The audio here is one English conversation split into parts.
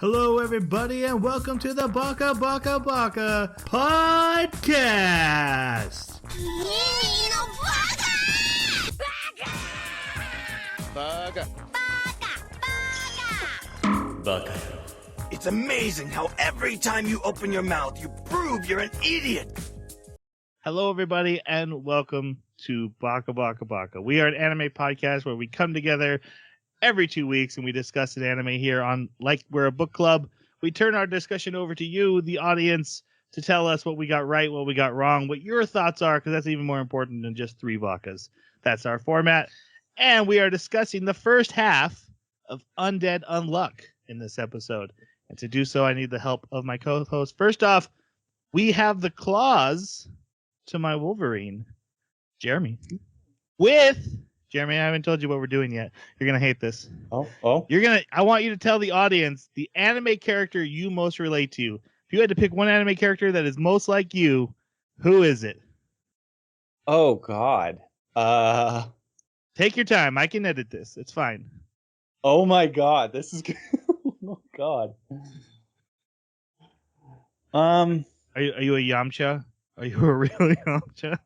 Hello, everybody, and welcome to the Baka podcast. Baka. It's amazing how every time you open your mouth, you prove you're an idiot. Hello, everybody, and welcome to Baka. We are an anime podcast where we come together every 2 weeks and we discuss an anime here on like we're a book club. We turn our discussion over to you, the audience, to tell us what we got right, what we got wrong, what your thoughts are, because that's even more important than just 3 Bakas. That's our format. And we are discussing the first half of Undead Unluck in this episode. And to do so, I need the help of my co-host. First off, we have the claws to my Wolverine, Jeremy. Jeremy, I haven't told you what we're doing yet. You're going to hate this. Oh. I want you to tell the audience the anime character you most relate to. If you had to pick one anime character that is most like you, who is it? Oh, God. Take your time. I can edit this. It's fine. Oh, my God. This is good. Oh, God. Are you a Yamcha? Are you a real Yamcha?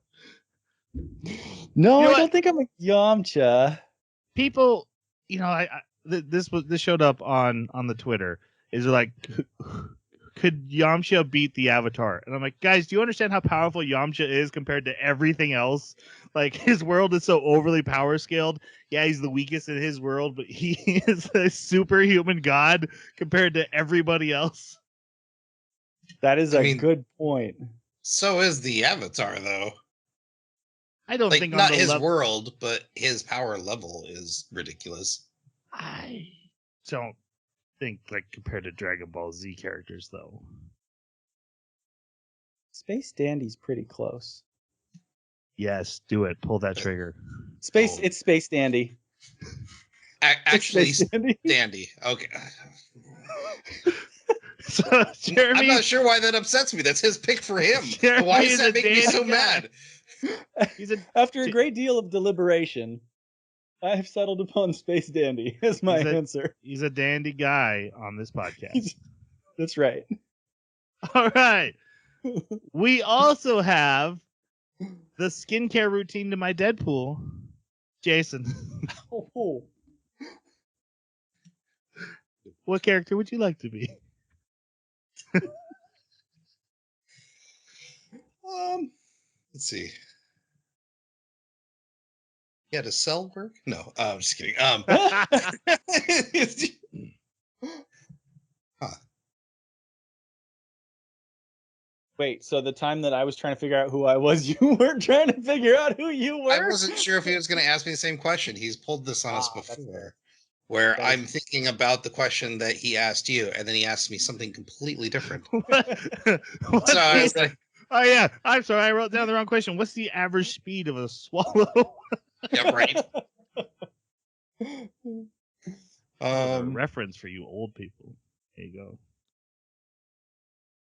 No, You know I don't think I'm a Yamcha. People, this showed up on the Twitter. Is like, could Yamcha beat the Avatar? And I'm like, guys, do you understand how powerful Yamcha is compared to everything else? Like, his world is so overly power scaled. Yeah, he's the weakest in his world, but he is a superhuman god compared to everybody else. That is a good point. So is the Avatar, though. I don't Like, think not on the his world, but his power level is ridiculous. I don't think, like, compared to Dragon Ball Z characters, though. Space Dandy's pretty close. Yes, do it. Pull that trigger. It's Space Dandy. Actually, Space Dandy. Dandy. Okay. So, Jeremy, I'm not sure why that upsets me. That's his pick for him. Jeremy Why is does that a make me so dandy mad? After a great deal of deliberation, I have settled upon Space Dandy as my answer. He's a dandy guy on this podcast. That's right. All right. We also have the skincare routine to my Deadpool, Jason. Oh. What character would you like to be? Let's see. Yeah, does cell work? No, I'm just kidding. Wait, so the time that I was trying to figure out who I was, you weren't trying to figure out who you were? I wasn't sure if he was going to ask me the same question. He's pulled this on us before, where I'm thinking about the question that he asked you, and then he asked me something completely different. What So I was like, oh, yeah. I'm sorry. I wrote down the wrong question. What's the average speed of a swallow? yeah, right. A reference for you old people. There you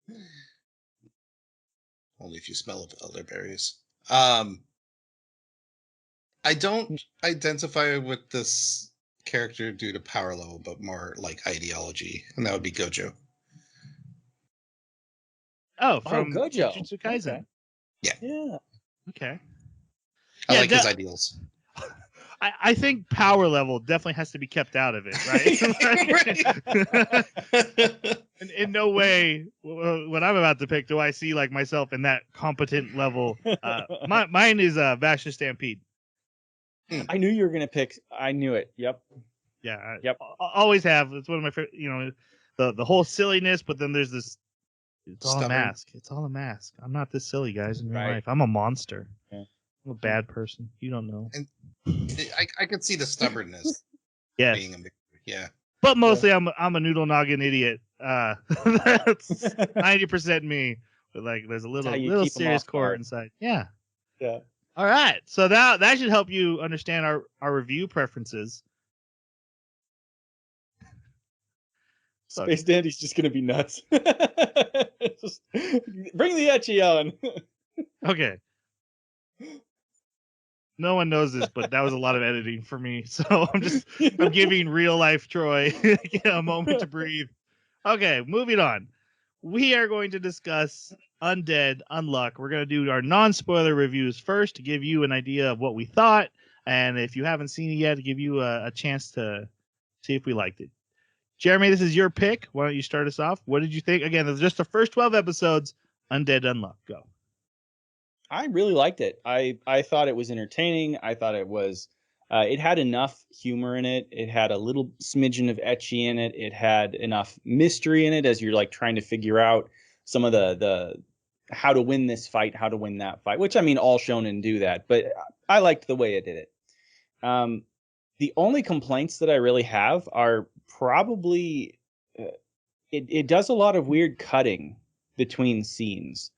go. Only if you smell of elderberries. I don't identify with this character due to power level, but more like ideology, and that would be Gojo. Oh, from Gojo. Jujutsu Kaisen. Okay. Yeah. Okay. I like his ideals. I think power level definitely has to be kept out of it, right? in no way, what I'm about to pick, do I see like myself in that competent level. Mine is Vasha Stampede. I knew you were gonna pick. I knew it. Yep. Yeah. Yep. Always have. It's one of my favorite. The whole silliness, but then there's this. It's all a mask. It's all a mask. I'm not this silly, guys. In real life, I'm a monster. Yeah. I'm a bad person. You don't know. And I could see the stubbornness. Yes. Being a yeah. But mostly, I'm a noodle noggin idiot. That's 90% me. But like, there's a little serious core inside. Yeah. Yeah. All right. So that should help you understand our review preferences. Space Dandy's just gonna be nuts. Just bring the ecchi on. Okay. No one knows this, but that was a lot of editing for me. So I'm giving real life Troy a moment to breathe. Okay, moving on. We are going to discuss Undead Unluck. We're going to do our non-spoiler reviews first to give you an idea of what we thought, and if you haven't seen it yet, to give you a chance to see if we liked it. Jeremy, this is your pick. Why don't you start us off? What did you think? Again, this is just the first 12 episodes. Undead Unluck. Go. I really liked it. I thought it was entertaining. I thought it was, it had enough humor in it. It had a little smidgen of ecchi in it. It had enough mystery in it as you're like trying to figure out some of the how to win this fight, how to win that fight, which I mean, all shonen do that, but I liked the way it did it. The only complaints that I really have are probably, it does a lot of weird cutting between scenes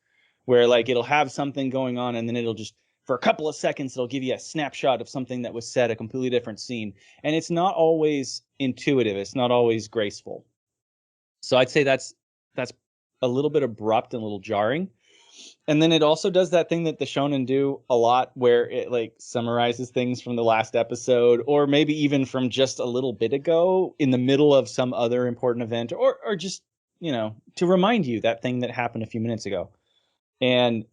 where like it'll have something going on and then it'll just for a couple of seconds it'll give you a snapshot of something that was said, a completely different scene, and it's not always intuitive, it's not always graceful. So I'd say that's a little bit abrupt and a little jarring. And then it also does that thing that the shonen do a lot where it like summarizes things from the last episode or maybe even from just a little bit ago in the middle of some other important event or just, you know, to remind you that thing that happened a few minutes ago. And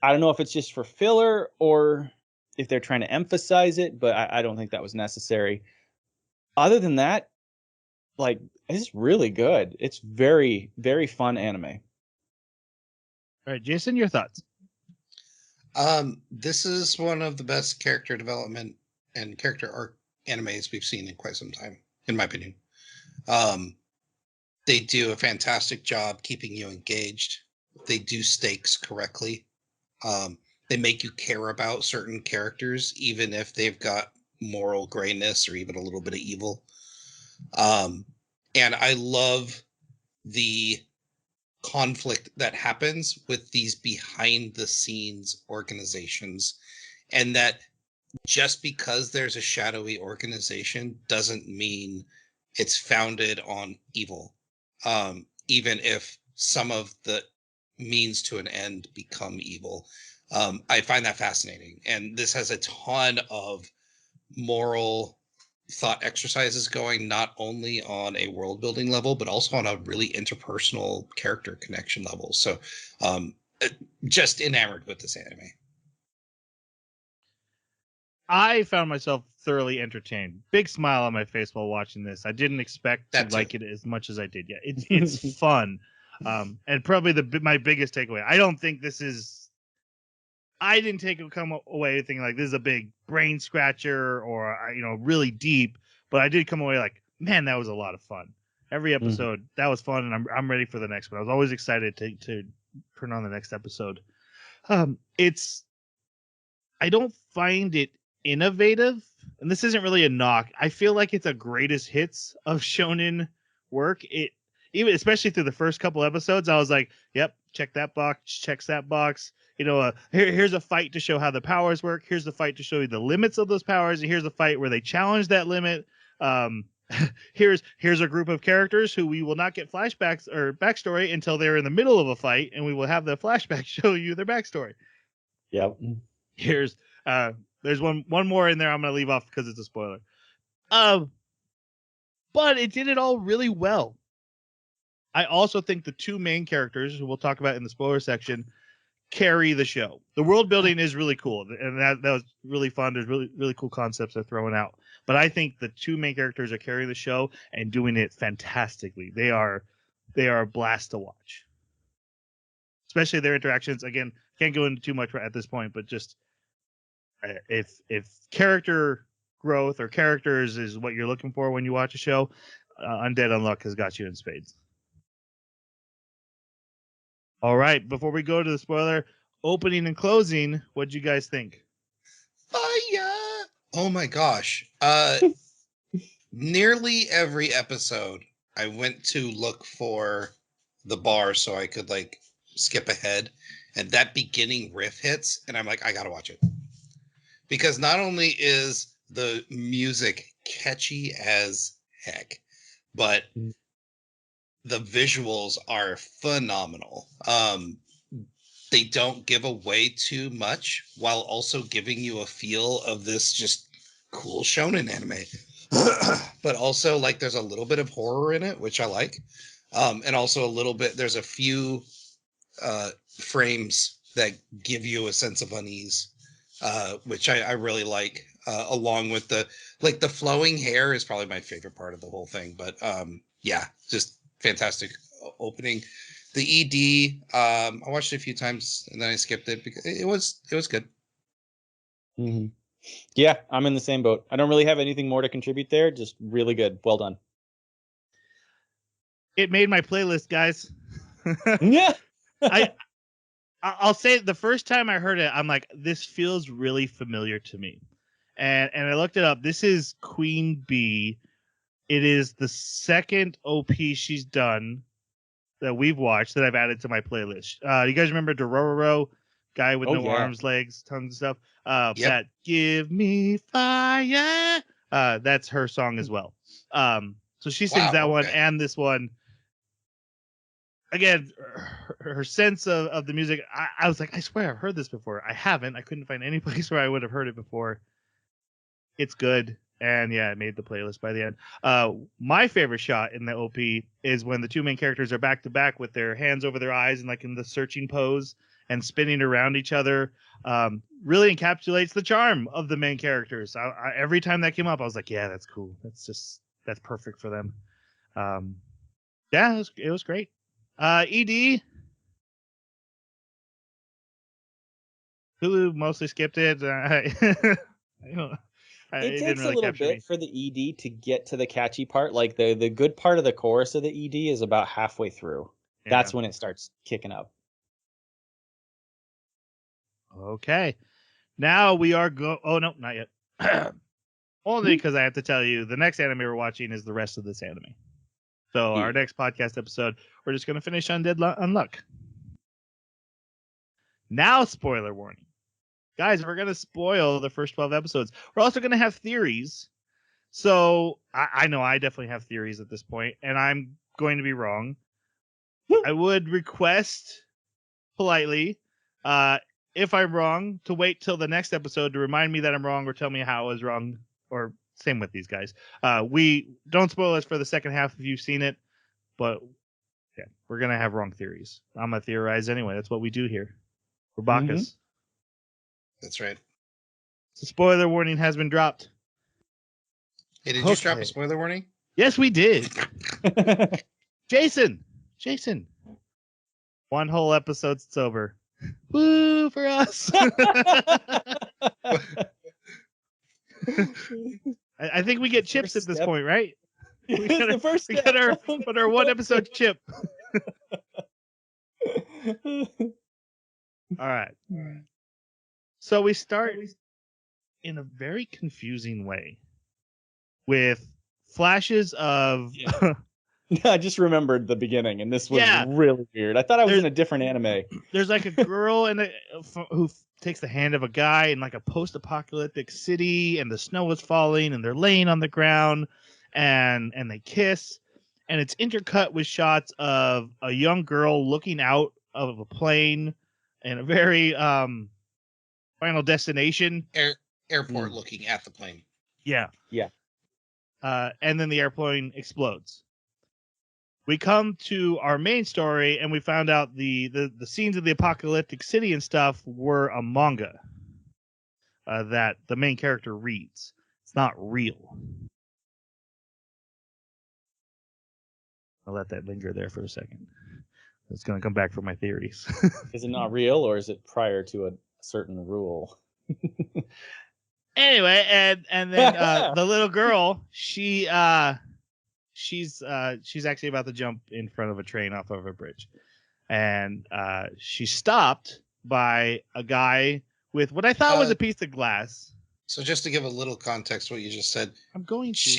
I don't know if it's just for filler or if they're trying to emphasize it, but I don't think that was necessary. Other than that, like, it's really good. It's very, very fun anime. All right, Jason, your thoughts. This is one of the best character development and character arc animes we've seen in quite some time, in my opinion. They do a fantastic job keeping you engaged. They do stakes correctly. They make you care about certain characters, even if they've got moral grayness or even a little bit of evil. And I love the conflict that happens with these behind the scenes organizations, and that just because there's a shadowy organization doesn't mean it's founded on evil. Even if some of the means to an end become evil. I find that fascinating. And this has a ton of moral thought exercises going not only on a world building level, but also on a really interpersonal character connection level. So just enamored with this anime. I found myself thoroughly entertained. Big smile on my face while watching this. I didn't expect to like it as much as I did. Yeah, it's fun. And probably my biggest takeaway. I don't think this is. I didn't come away thinking like this is a big brain scratcher or really deep, but I did come away like, man, that was a lot of fun. Every episode that was fun, and I'm ready for the next one. I was always excited to turn on the next episode. I don't find it innovative, and this isn't really a knock. I feel like it's a greatest hits of shonen work. Even especially through the first couple episodes, I was like, yep, check that box, checks that box. Here's a fight to show how the powers work. Here's the fight to show you the limits of those powers. And here's a fight where they challenge that limit. Here's a group of characters who we will not get flashbacks or backstory until they're in the middle of a fight, and we will have the flashback show you their backstory. Yep. There's one more in there I'm going to leave off because it's a spoiler. But it did it all really well. I also think the two main characters, who we'll talk about in the spoiler section, carry the show. The world building is really cool, and that was really fun. There's really, really cool concepts they're throwing out. But I think the two main characters are carrying the show and doing it fantastically. They are a blast to watch. Especially their interactions. Again, can't go into too much at this point, but just if character growth or characters is what you're looking for when you watch a show, Undead Unluck has got you in spades. All right, before we go to the spoiler, opening and closing, what'd you guys think? Fire! Oh my gosh. Nearly every episode, I went to look for the bar so I could like skip ahead, and that beginning riff hits, and I'm like, I gotta watch it. Because not only is the music catchy as heck, but the visuals are phenomenal. They don't give away too much while also giving you a feel of this just cool shonen anime. But also, like, there's a little bit of horror in it, which I like. And also a little bit. There's a few frames that give you a sense of unease, which I really like. Along with the flowing hair is probably my favorite part of the whole thing. But yeah, just fantastic opening. The ED, I watched it a few times and then I skipped it because it was good. Mm-hmm. Yeah, I'm in the same boat. I don't really have anything more to contribute there. Just really good. Well done. It made my playlist, guys. Yeah. I'll say the first time I heard it, I'm like, this feels really familiar to me. And I looked it up. This is Queen Bee. It is the second OP she's done that we've watched that I've added to my playlist. You guys remember Dororo, guy with no arms, legs, tongues, and stuff? Yep. That Give Me Fire. That's her song as well. So she sings that one and this one. Again, her sense of the music, I was like, I swear I've heard this before. I haven't. I couldn't find any place where I would have heard it before. It's good. And yeah, it made the playlist by the end. My favorite shot in the OP is when the two main characters are back to back with their hands over their eyes and like in the searching pose and spinning around each other. Really encapsulates the charm of the main characters. Every time that came up, I was like, yeah, that's cool. That's perfect for them. Yeah, it was great. ED. Hulu mostly skipped it. It takes a little bit for the ED to get to the catchy part. Like the good part of the chorus of the ED is about halfway through. Yeah. That's when it starts kicking up. Okay. Now we are Oh, no, not yet. Only because I have to tell you, the next anime we're watching is the rest of this anime. So our next podcast episode, we're just going to finish Undead Unluck. Now, spoiler warning. Guys, we're going to spoil the first 12 episodes. We're also going to have theories. So I know I definitely have theories at this point, and I'm going to be wrong. I would request politely, if I'm wrong, to wait till the next episode to remind me that I'm wrong or tell me how I was wrong, or same with these guys. We don't spoil us for the second half if you've seen it, but yeah, we're going to have wrong theories. I'm going to theorize anyway. That's what we do here. We're Bakas. Mm-hmm. That's right. So spoiler warning has been dropped. Hey, did you drop a spoiler warning? Yes, we did. Jason. One whole episode, it's over. Woo for us. I think we get chips at this point, right? We got our one episode chip. All right. So we start in a very confusing way with flashes of. Yeah. I just remembered the beginning, and this was really weird. I thought I was in a different anime. There's like a girl who takes the hand of a guy in like a post-apocalyptic city, and the snow is falling, and they're laying on the ground, and they kiss, and it's intercut with shots of a young girl looking out of a plane in a very Final Destination airport looking at the plane. Yeah. And then the airplane explodes. We come to our main story, and we found out the scenes of the apocalyptic city and stuff were a manga that the main character reads. It's not real. I'll let that linger there for a second. It's going to come back for my theories. Is it not real, or is it prior to a certain rule? Anyway, and then the little girl, she's actually about to jump in front of a train off of a bridge, and she's stopped by a guy with what I thought was a piece of glass. So just to give a little context, what you just said, I'm going to.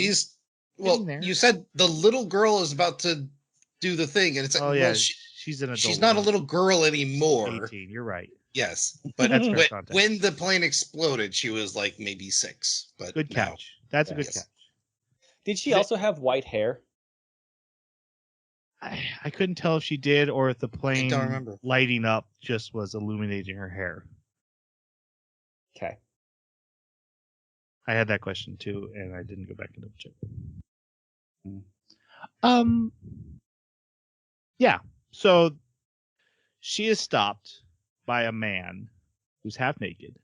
You said the little girl is about to do the thing, and it's she's an adult. She's not a little girl anymore. 18. You're right. Yes, but when the plane exploded, she was like maybe 6. But good catch. That's a good catch. Did she also have white hair? I couldn't tell if she did or if the plane lighting up just was illuminating her hair. Okay. I had that question too, and I didn't go back and double check. Yeah. So she is stopped by a man who's half naked.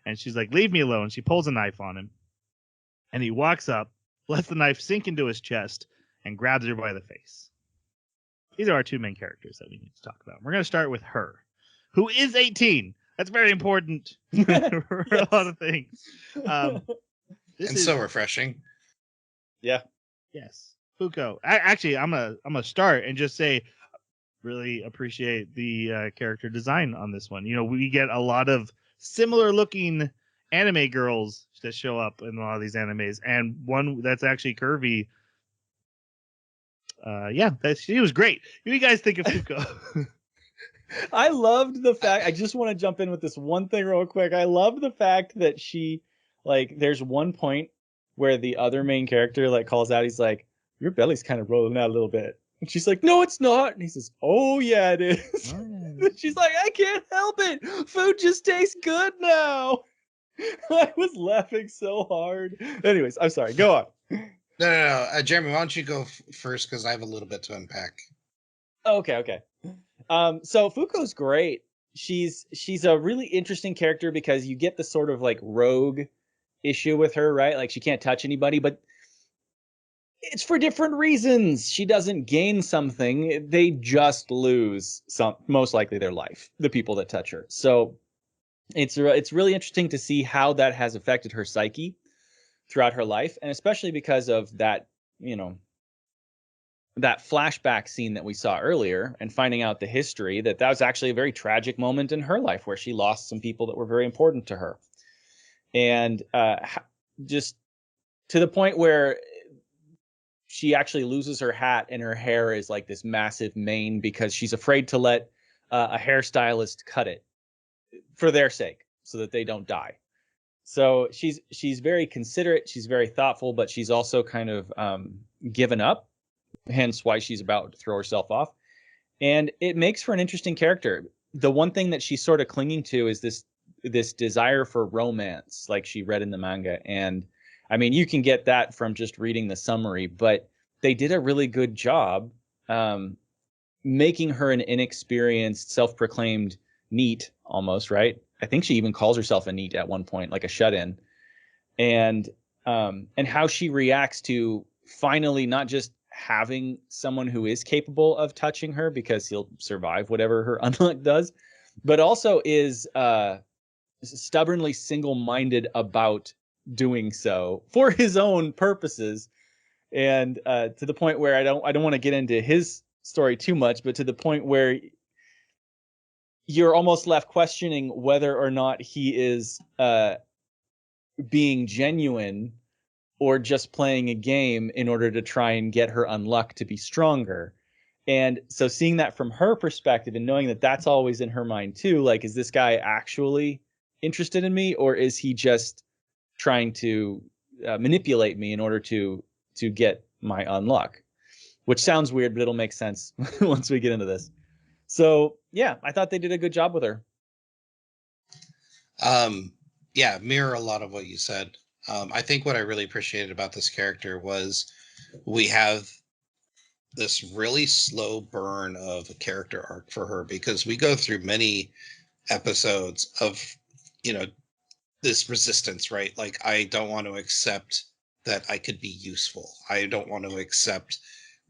And she's like, leave me alone. She pulls a knife on him. And he walks up, lets the knife sink into his chest, and grabs her by the face. These are our two main characters that we need to talk about. We're going to start with her, who is 18. That's very important for a lot of things. This and is so refreshing. Yeah. yes, Fuko. Actually, I'm gonna start and just say, really appreciate the character design on this one. You know, we get a lot of similar looking anime girls that show up in a lot of these animes, and one that's actually curvy. Yeah, she was great. What do you guys think of Fuko? I loved the fact. I just want to jump in with this one thing real quick. I love the fact that she, like, there's one point where the other main character like calls out. He's like, "Your belly's kind of rolling out a little bit," and she's like, "No, it's not." And he says, "Oh yeah, it is." She's like, "I can't help it. Food just tastes good now." I was laughing so hard. Anyways, I'm sorry. Go on. No. Jeremy, why don't you go first? Because I have a little bit to unpack. Okay. So Fuko's great. She's a really interesting character because you get the sort of like rogue issue with her, right? Like she can't touch anybody, but it's for different reasons. She doesn't gain something. They just lose most likely their life, the people that touch her. So it's really interesting to see how that has affected her psyche throughout her life, and especially because of that, you know, that flashback scene that we saw earlier, and finding out the history that was actually a very tragic moment in her life where she lost some people that were very important to her. And just to the point where she actually loses her hat and her hair is like this massive mane because she's afraid to let a hairstylist cut it for their sake so that they don't die. So she's very considerate, she's very thoughtful, but she's also kind of given up, hence why she's about to throw herself off. And it makes for an interesting character. The one thing that she's sort of clinging to is this desire for romance, like she read in the manga. And I mean, you can get that from just reading the summary, but they did a really good job making her an inexperienced, self-proclaimed NEET almost, right? I think she even calls herself a NEET at one point, like a shut-in. And how she reacts to finally not just having someone who is capable of touching her because he'll survive whatever her unluck does, but also is stubbornly single-minded about doing so for his own purposes. And to the point where I don't want to get into his story too much, but to the point where you're almost left questioning whether or not he is being genuine or just playing a game in order to try and get her unluck to be stronger. And so seeing that from her perspective and knowing that that's always in her mind too, like, is this guy actually interested in me, or is he just trying to manipulate me in order to get my unluck? Which sounds weird, but it'll make sense once we get into this. So yeah, I thought they did a good job with her. Yeah, mirror a lot of what you said. I think what I really appreciated about this character was we have this really slow burn of a character arc for her, because we go through many episodes of, you know, this resistance, right? Like, I don't want to accept that I could be useful. I don't want to accept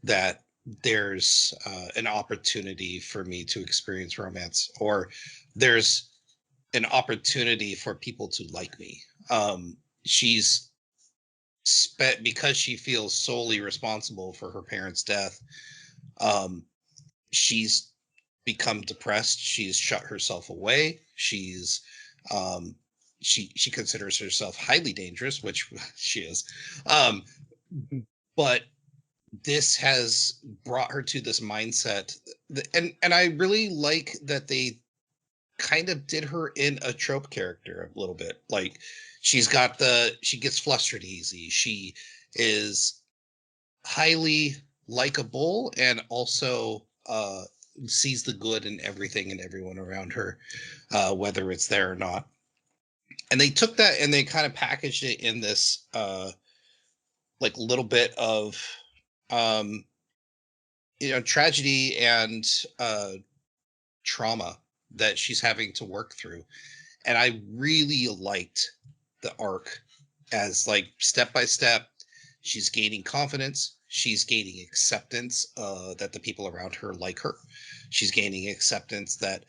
that there's an opportunity for me to experience romance, or there's an opportunity for people to like me. She's spent, because she feels solely responsible for her parents' death. She's become depressed. She's shut herself away. She's she considers herself highly dangerous, which she is. But this has brought her to this mindset, and I really like that they kind of did her in a trope character a little bit. Like, she gets flustered easy. She is highly likable, and also sees the good in everything and everyone around her, whether it's there or not. And they took that and they kind of packaged it in this like little bit of um tragedy and trauma that she's having to work through. And I really liked the arc as like step by step, she's gaining confidence. She's gaining acceptance that the people around her like her. She's gaining acceptance that,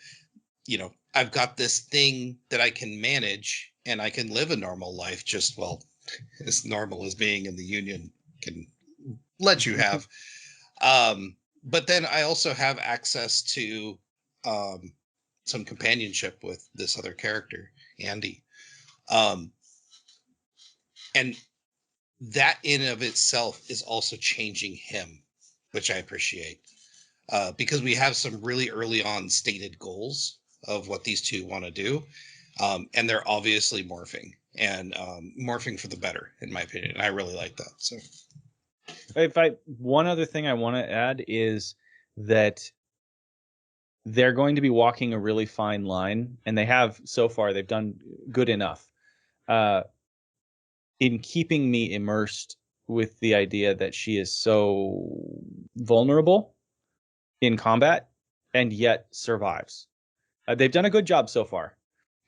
I've got this thing that I can manage and I can live a normal life just, well, as normal as being in the Union can let you have. But then I also have access to some companionship with this other character, Andy. And that in of itself is also changing him, which I appreciate. Because we have some really early on stated goals of what these two want to do. And they're obviously morphing and morphing for the better, in my opinion. I really like that. So one other thing I want to add is that they're going to be walking a really fine line, and they have so far. They've done good enough in keeping me immersed with the idea that she is so vulnerable in combat and yet survives. They've done a good job so far,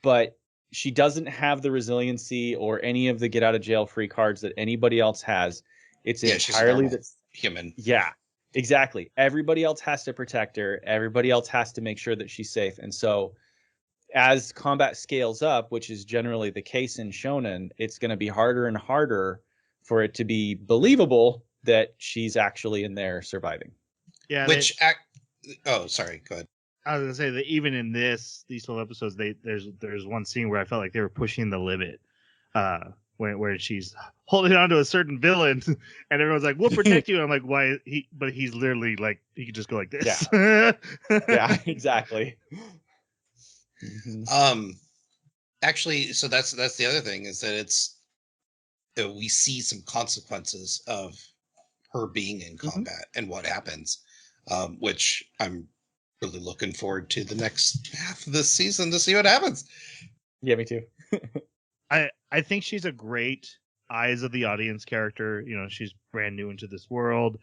but she doesn't have the resiliency or any of the get out of jail free cards that anybody else has. It's entirely that's human. Yeah, exactly. Everybody else has to protect her. Everybody else has to make sure that she's safe. And so as combat scales up, which is generally the case in shonen, it's going to be harder and harder for it to be believable that she's actually in there surviving. Yeah. Oh, sorry. Go ahead. I was gonna say that even in these 12 episodes, there's one scene where I felt like they were pushing the limit, where she's holding on to a certain villain, and everyone's like, "We'll protect you." And I'm like, "Why?" But he's literally like, he could just go like this. Yeah, exactly. Actually, so that's the other thing is that we see some consequences of her being in combat and what happens, which I'm really looking forward to the next half of this season to see what happens. Yeah, me too. I think she's a great eyes of the audience character. She's brand new into this world.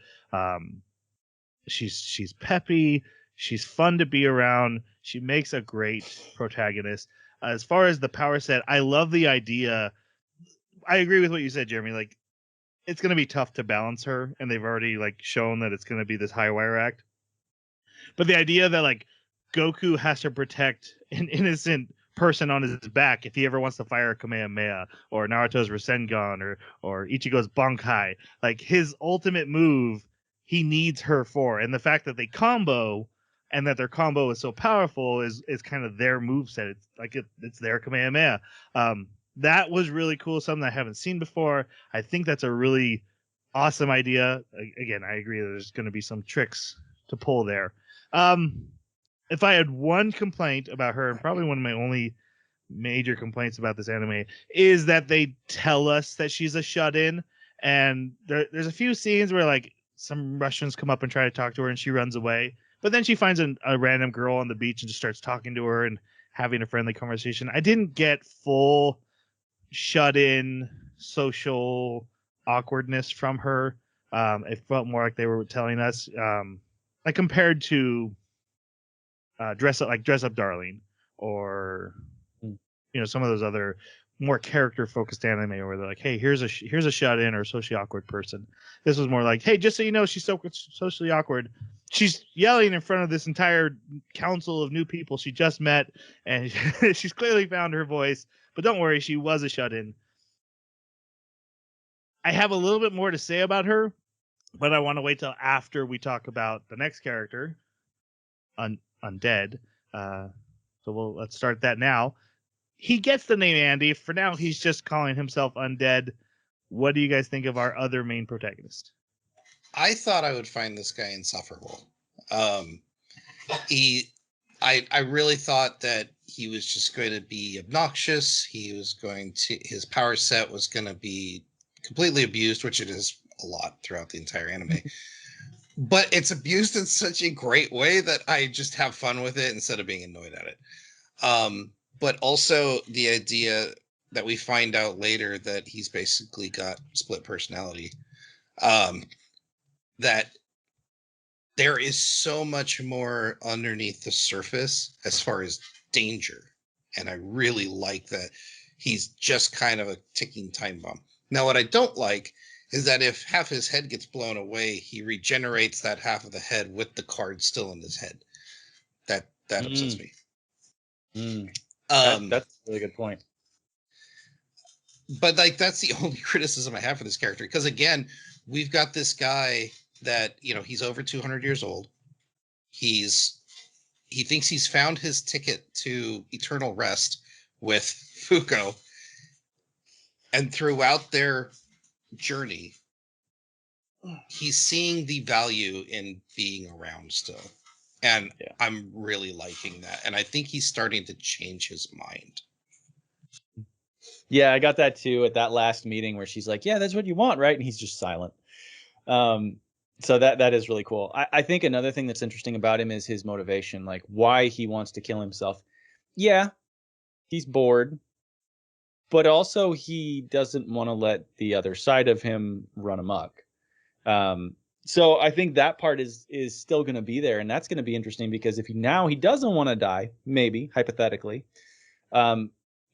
She's peppy. She's fun to be around. She makes a great protagonist. As far as the power set, I love the idea. I agree with what you said, Jeremy. Like, it's going to be tough to balance her, and they've already shown that it's going to be this high wire act. But the idea that Goku has to protect an innocent person on his back if he ever wants to fire a Kamehameha, or Naruto's Rasengan, or Ichigo's Bankai, his ultimate move, he needs her for. And the fact that they combo and that their combo is so powerful is kind of their move set. It's their Kamehameha. That was really cool. Something I haven't seen before. I think that's a really awesome idea. Again, I agree that there's going to be some tricks to pull there. If I had one complaint about her, and probably one of my only major complaints about this anime, is that they tell us that she's a shut-in, and there's a few scenes where some Russians come up and try to talk to her, and she runs away. But then she finds a random girl on the beach and just starts talking to her and having a friendly conversation. I didn't get full shut-in social awkwardness from her. It felt more like they were telling us, compared to Dress Up Darling, or some of those other more character focused anime where they're like, hey, here's a shut in or socially awkward person. This was more like, hey, just so you know, she's so socially awkward. She's yelling in front of this entire council of new people she just met, and she's clearly found her voice. But don't worry, she was a shut in. I have a little bit more to say about her, but I want to wait till after we talk about the next character, Undead. Let's start that now. He gets the name Andy. For now, he's just calling himself Undead. What do you guys think of our other main protagonist? I thought I would find this guy insufferable. I really thought that he was just going to be obnoxious. His power set was going to be completely abused, which it is a lot throughout the entire anime. But it's abused in such a great way that I just have fun with it instead of being annoyed at it. But also the idea that we find out later that he's basically got split personality. That there is so much more underneath the surface as far as danger. And I really like that he's just kind of a ticking time bomb. Now, what I don't like is that if half his head gets blown away, he regenerates that half of the head with the card still in his head. That upsets me. That's a really good point. But like, that's the only criticism I have for this character. Because again, we've got this guy that, he's over 200 years old. He thinks he's found his ticket to eternal rest with Fuko. And throughout their journey, he's seeing the value in being around still. And I'm really liking that. And I think he's starting to change his mind. Yeah, I got that too at that last meeting where she's like, yeah, that's what you want, right? And he's just silent. So that is really cool. I think another thing that's interesting about him is his motivation, like why he wants to kill himself. Yeah, he's bored, but also he doesn't want to let the other side of him run amok. So I think that part is still going to be there, and that's going to be interesting because if he doesn't want to die, maybe hypothetically,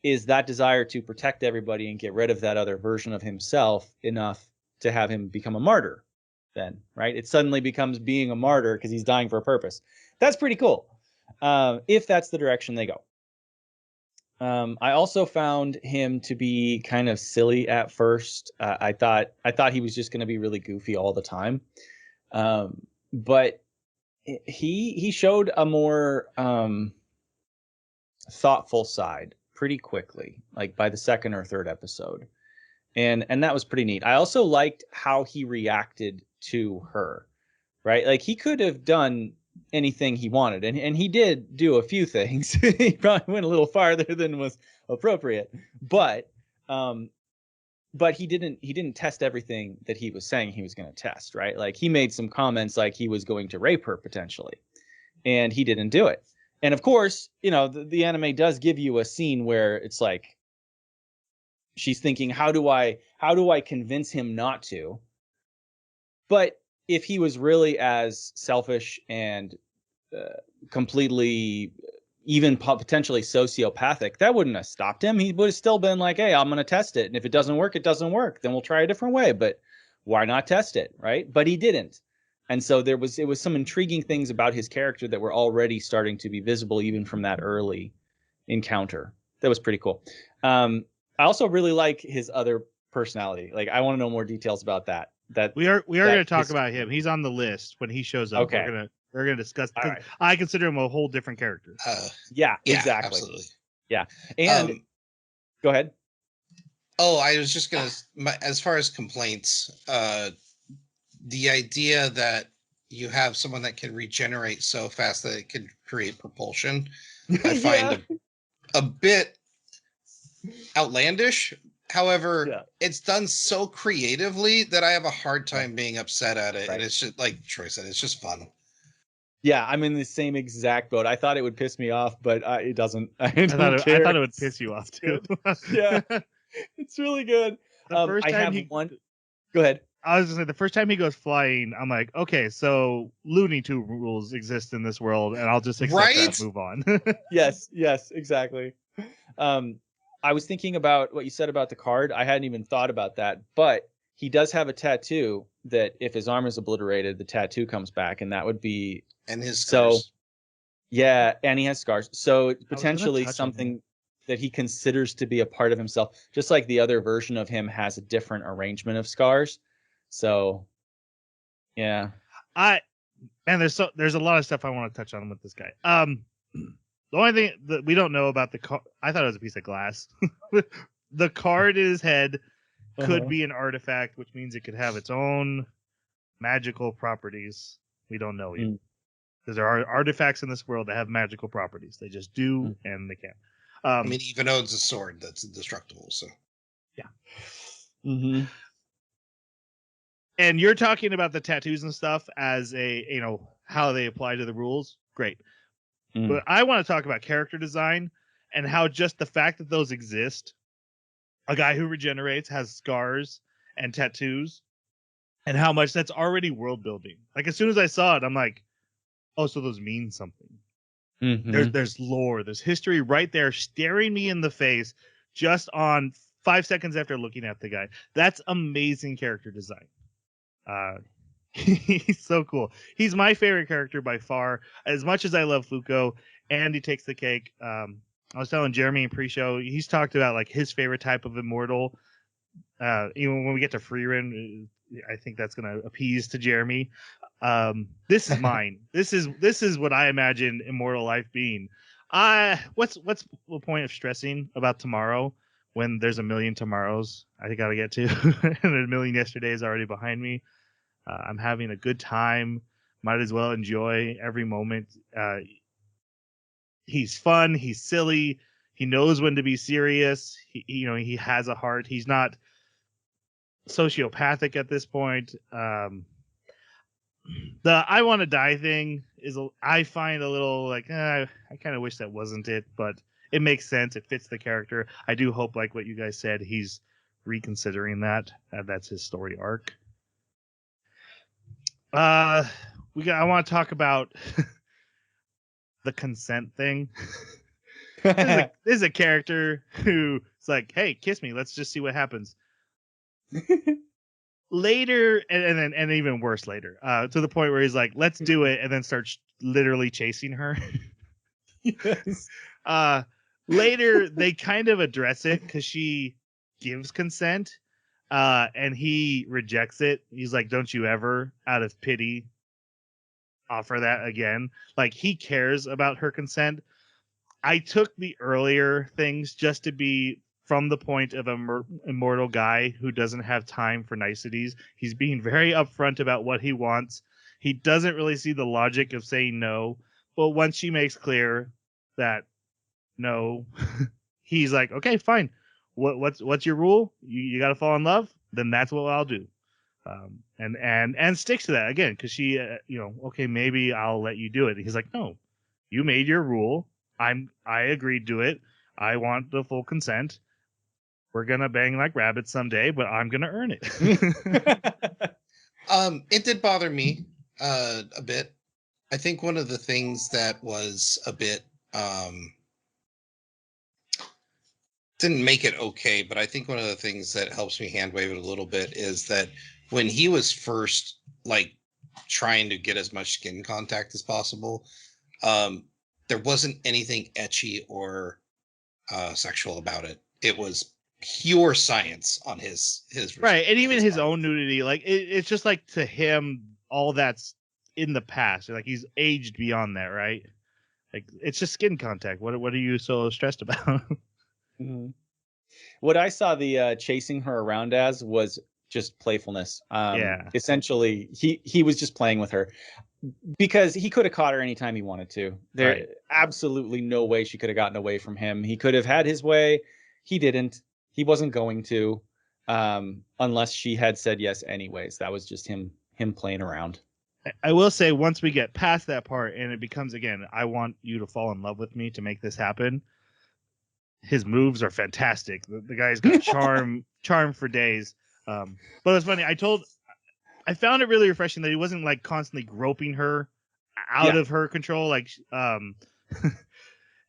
is that desire to protect everybody and get rid of that other version of himself enough to have him become a martyr? Then, right? It suddenly becomes being a martyr because he's dying for a purpose. That's pretty cool. If that's the direction they go. I also found him to be kind of silly at first. I thought he was just going to be really goofy all the time. But he showed a more thoughtful side pretty quickly, like by the second or third episode. And that was pretty neat. I also liked how he reacted to her, right? Like he could have done anything he wanted, and he did do a few things. He probably went a little farther than was appropriate, but he didn't test everything that he was saying he was going to test, right? Like he made some comments like he was going to rape her potentially, and he didn't do it. And of course, the anime does give you a scene where it's like she's thinking, how do I convince him not to? But if he was really as selfish and completely, even potentially sociopathic, that wouldn't have stopped him. He would have still been like, hey, I'm going to test it. And if it doesn't work, it doesn't work. Then we'll try a different way. But why not test it, right? But he didn't. And so it was some intriguing things about his character that were already starting to be visible even from that early encounter. That was pretty cool. I also really like his other personality. Like, I want to know more details about that. We are going to talk about him. He's on the list when he shows up. Okay. We're gonna discuss. Right. I consider him a whole different character. Yeah, exactly. Absolutely. Yeah, and go ahead. Oh, I was just gonna. As far as complaints, the idea that you have someone that can regenerate so fast that it can create propulsion, I find a bit outlandish. However, it's done so creatively that I have a hard time being upset at it. Right. And it's just like Troy said, it's just fun. Yeah, I'm in the same exact boat. I thought it would piss me off, but it doesn't. I thought it would piss you off too. Yeah, it's really good. The first time Go ahead. I was just saying, the first time he goes flying, I'm like, okay, so Looney Tunes rules exist in this world, and I'll just accept that and move on. Yes, exactly. I was thinking about what you said about the card. I hadn't even thought about that, but he does have a tattoo that if his arm is obliterated, the tattoo comes back, and that would be... And his scars. So, yeah, and he has scars. So potentially something that he considers to be a part of himself, just like the other version of him has a different arrangement of scars. So, yeah. There's a lot of stuff I want to touch on with this guy. The only thing that we don't know about the card, I thought it was a piece of glass. The card in his head could be an artifact, which means it could have its own magical properties. We don't know yet. Because there are artifacts in this world that have magical properties. They just do, and they can't. I mean, he even owns a sword that's indestructible, so. Yeah. Mm-hmm. And you're talking about the tattoos and stuff as how they apply to the rules. Great. But I want to talk about character design and how just the fact that those exist, a guy who regenerates, has scars and tattoos, and how much that's already world building. Like as soon as I saw it, I'm like, oh, so those mean something. Mhm. There's lore, there's history right there staring me in the face just on 5 seconds after looking at the guy. That's amazing character design. He's so cool. He's my favorite character by far. As much as I love Fuko, Andy takes the cake. I was telling Jeremy in pre-show, he's talked about like his favorite type of immortal. Even when we get to Freerin, I think that's going to appease to Jeremy. This is mine. This is what I imagine immortal life being. What's the point of stressing about tomorrow when there's a million tomorrows I got to get to, and a million yesterdays already behind me? I'm having a good time. Might as well enjoy every moment. He's fun. He's silly. He knows when to be serious. He has a heart. He's not sociopathic at this point. The I want to die thing I find a little like I kind of wish that wasn't it, but it makes sense. It fits the character. I do hope, like what you guys said, he's reconsidering that. That's his story arc. I want to talk about the consent thing. This is a character who's like, hey, kiss me. Let's just see what happens. Later, and even worse later, to the point where he's like, let's do it, and then starts literally chasing her. Yes. Later, they kind of address it because she gives consent, and he rejects it. He's like, don't you ever, out of pity, offer that again. Like, he cares about her consent. I took the earlier things just to be from the point of an immortal guy who doesn't have time for niceties. He's being very upfront about what he wants. He doesn't really see the logic of saying no. But once she makes clear that no, he's like, okay, fine. What's your rule? You got to fall in love? Then that's what I'll do. And sticks to that again because she, okay, maybe I'll let you do it. He's like, no, you made your rule. I agreed to it. I want the full consent. We're gonna bang like rabbits someday, but I'm gonna earn it. It did bother me a bit. I think one of the things that was a bit didn't make it okay, but I think one of the things that helps me hand wave it a little bit is that when he was first like trying to get as much skin contact as possible, there wasn't anything etchy or sexual about it. It was pure science on his Right, and even his part. own nudity, like it's just like to him, all that's in the past. Like he's aged beyond that, right? Like it's just skin contact. What are you so stressed about? Mhm. What I saw the chasing her around as was just playfulness. Yeah. Essentially, he was just playing with her because he could have caught her anytime he wanted to. There Right. absolutely no way she could have gotten away from him. He could have had his way. He didn't. He wasn't going to, unless she had said yes anyways. That was just him playing around. I will say once we get past that part and it becomes again, I want you to fall in love with me to make this happen. His moves are fantastic. The guy's got charm for days. But it's funny. I found it really refreshing that he wasn't like constantly groping her out Yeah. of her control. Like,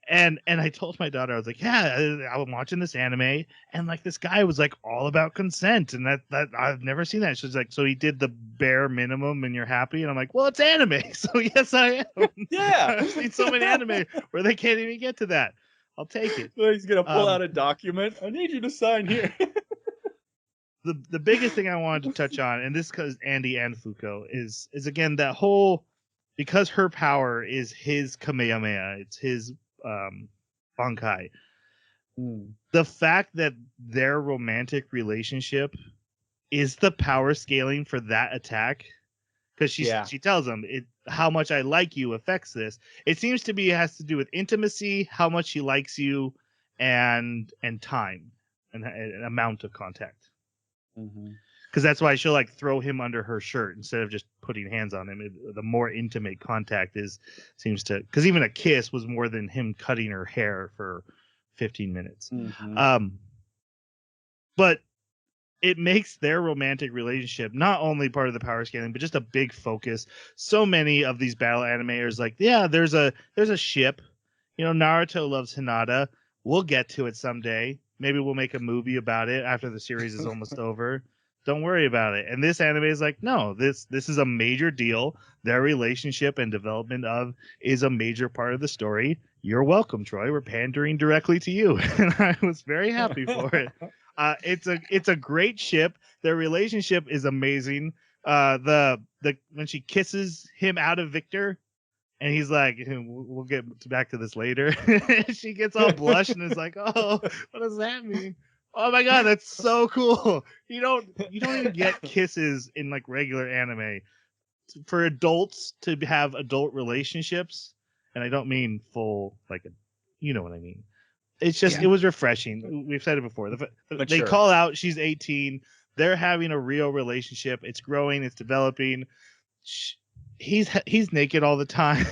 and I told my daughter, I was like, yeah, I'm watching this anime, and like this guy was like all about consent, and that I've never seen that. She's like, so he did the bare minimum, and you're happy, and I'm like, well, it's anime, so yes, I am. Yeah. I've seen so many anime where they can't even get to that. I'll take it. He's gonna pull out a document. I need you to sign here. The biggest thing I wanted to touch on, and this because Andy and Fuko is again that whole because her power is his Kamehameha, it's his Bankai. The fact that their romantic relationship is the power scaling for that attack, because she tells him how much I like you affects this. It seems to be it has to do with intimacy, how much he likes you, and time and amount of contact. Because that's why she'll like throw him under her shirt instead of just putting hands on him. The more intimate contact seems to, because even a kiss was more than him cutting her hair for 15 minutes. But it makes their romantic relationship not only part of the power scaling, but just a big focus. So many of these battle animators, like, yeah, there's a ship. Naruto loves Hinata. We'll get to it someday. Maybe we'll make a movie about it after the series is almost over. Don't worry about it. And this anime is like, no, this is a major deal. Their relationship and development of is a major part of the story. You're welcome, Troy. We're pandering directly to you. And I was very happy for it. It's a great ship. Their relationship is amazing. The when she kisses him out of Victor, and he's like, we'll get back to this later. She gets all blush and is like, oh, what does that mean? Oh my god, that's so cool. You don't even get kisses in like regular anime. For adults to have adult relationships, and I don't mean full like you know what I mean. It's just it was refreshing. We've said it before. They call out she's 18. They're having a real relationship. It's growing. It's developing. He's naked all the time.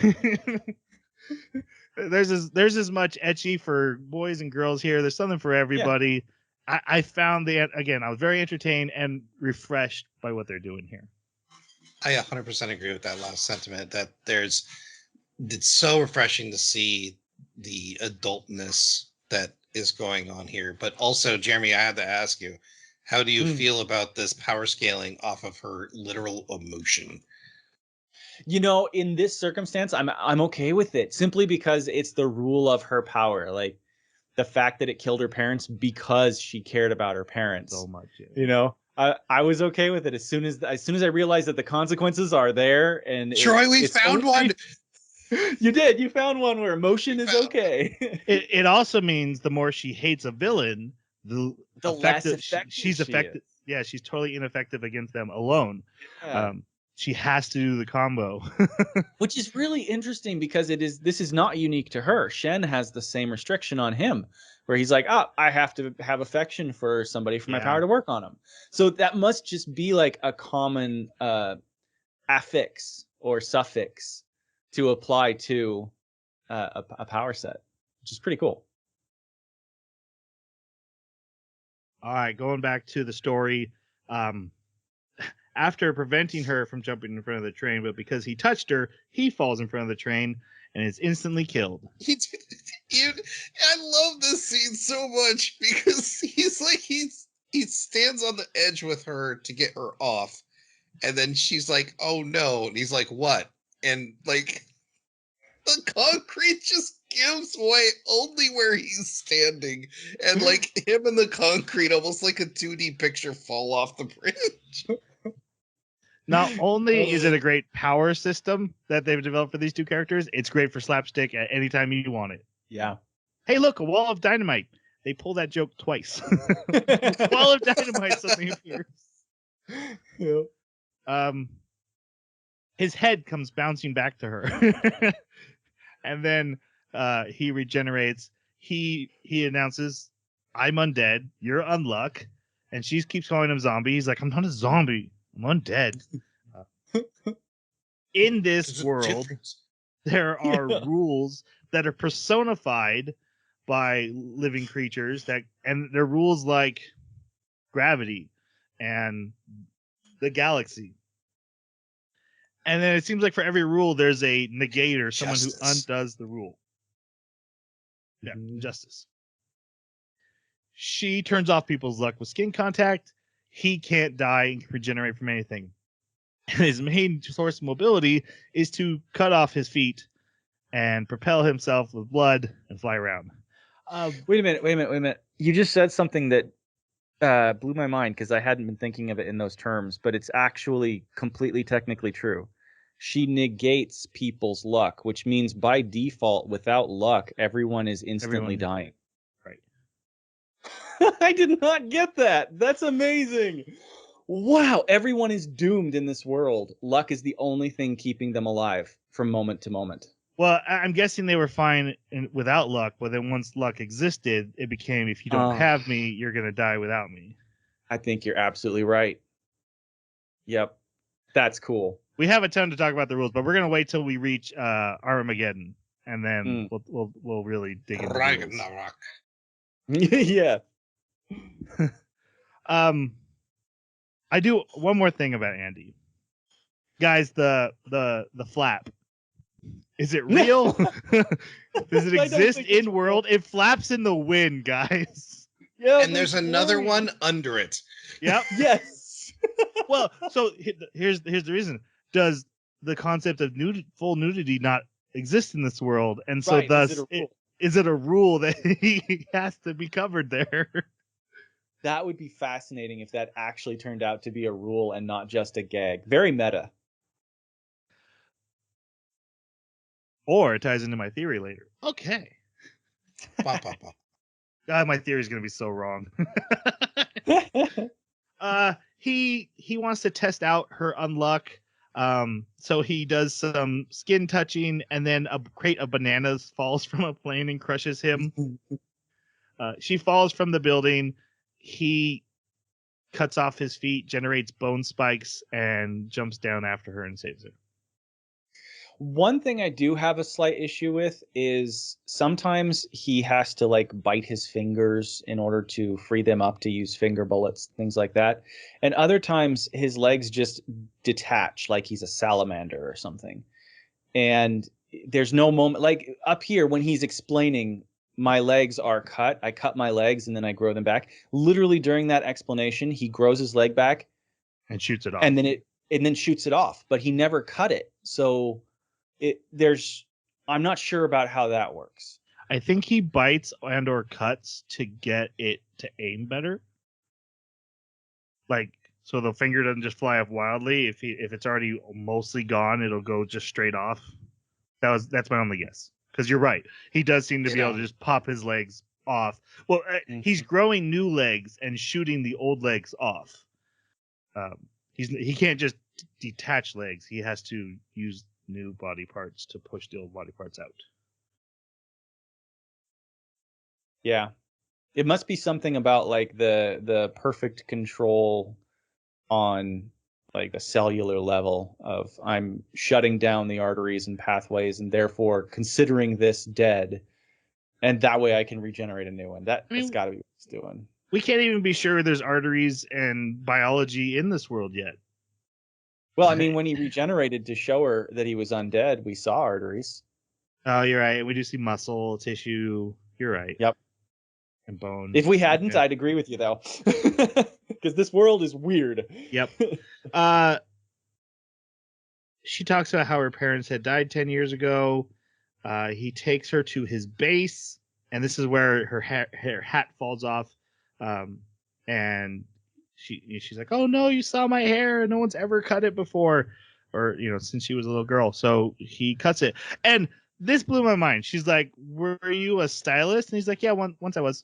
There's as much ecchi for boys and girls here. There's something for everybody. Yeah. I found I was very entertained and refreshed by what they're doing here. I 100% agree with that last sentiment. That it's so refreshing to see the adultness that is going on here. But also, Jeremy, I had to ask you, how do you feel about this power scaling off of her literal emotion? In this circumstance, I'm okay with it simply because it's the rule of her power. Like the fact that it killed her parents because she cared about her parents so much. Yeah. I was okay with it as soon as I realized that the consequences are there. And Troy, we found one. You did. You found one where emotion is okay. It also means the more she hates a villain, the less effective she's effective. Yeah, she's totally ineffective against them alone. Yeah. She has to do the combo. Which is really interesting because this is not unique to her. Shen has the same restriction on him where he's like, I have to have affection for somebody for my power to work on him. So that must just be like a common affix or suffix to apply to a power set, which is pretty cool. All right, going back to the story. After preventing her from jumping in front of the train, but because he touched her, he falls in front of the train and is instantly killed. I love this scene so much because he's like he stands on the edge with her to get her off, and then she's like, "Oh no!" And he's like, "What?" And like the concrete just gives way only where he's standing, and like him and the concrete, almost like a 2D picture, fall off the bridge. Not only is it a great power system that they've developed for these two characters, it's great for slapstick at any time you want it. Yeah. Hey, look, a wall of dynamite. They pull that joke twice. Wall of dynamite suddenly appears. Yeah. His head comes bouncing back to her. And then he regenerates. He announces, "I'm undead. You're unluck." And she keeps calling him zombie. He's like, "I'm not a zombie. I'm undead." In this world, there are rules that are personified by living creatures and they're rules like gravity and the galaxy. And then it seems like for every rule, there's a negator, someone who undoes the rule. Yeah, justice. She turns off people's luck with skin contact. He can't die and regenerate from anything. And his main source of mobility is to cut off his feet and propel himself with blood and fly around. Wait a minute. You just said something that blew my mind because I hadn't been thinking of it in those terms, but it's actually completely technically true. She negates people's luck, which means by default, without luck, everyone is instantly dying. Right. I did not get that. That's amazing. Wow, everyone is doomed in this world. Luck is the only thing keeping them alive from moment to moment. Well, I'm guessing they were fine without luck, but then once luck existed, it became, if you don't have me, you're going to die without me. I think you're absolutely right. Yep. That's cool. We have a ton to talk about the rules, but we're going to wait till we reach Armageddon, and then we'll really dig into the rules. Yeah. I do one more thing about Andy. Guys, the flap. Is it real? Does it I don't exist think it's in world? It flaps in the wind, guys. Yeah, And there's another one under it. Yep. Yes. Well, so here's the reason. Does the concept of full nudity not exist in this world? And so Right, thus, is it a rule? is it a rule that he has to be covered there? That would be fascinating if that actually turned out to be a rule and not just a gag. Very meta. Or it ties into my theory later. Okay. Pop, pop, pop. God, my theory is going to be so wrong. He wants to test out her unluck. So he does some skin touching, and then a crate of bananas falls from a plane and crushes him. She falls from the building. He cuts off his feet, generates bone spikes, and jumps down after her and saves her. One thing I do have a slight issue with is sometimes he has to like bite his fingers in order to free them up to use finger bullets, things like that. And other times his legs just detach like he's a salamander or something. And there's no moment like up here when he's explaining my legs are cut, I cut my legs and then I grow them back. Literally during that explanation, he grows his leg back And shoots it off. and then shoots it off, but he never cut it. So I'm not sure about how that works. I think he bites and or cuts to get it to aim better. Like, so the finger doesn't just fly off wildly. If it's already mostly gone, it'll go just straight off. That's my only guess. Because you're right. He does seem to be able to just pop his legs off. Well, he's growing new legs and shooting the old legs off. He can't just detach legs. He has to use new body parts to push the old body parts out. Yeah. It must be something about like the perfect control on like a cellular level of I'm shutting down the arteries and pathways and therefore considering this dead, and that way I can regenerate a new one. That's got to be what it's doing. We can't even be sure there's arteries and biology in this world yet. Well, I mean, when he regenerated to show her that he was undead, we saw arteries. Oh, you're right. We do see muscle, tissue. You're right. Yep. And bone. If we hadn't, I'd agree with you, though. Because this world is weird. Yep. She talks about how her parents had died 10 years ago. He takes her to his base, and this is where her hat falls off. And she's like, "Oh no, you saw my hair. No one's ever cut it before," or since she was a little girl. So he cuts it, and this blew my mind. She's like, "Were you a stylist?" And he's like, "Yeah, once I was."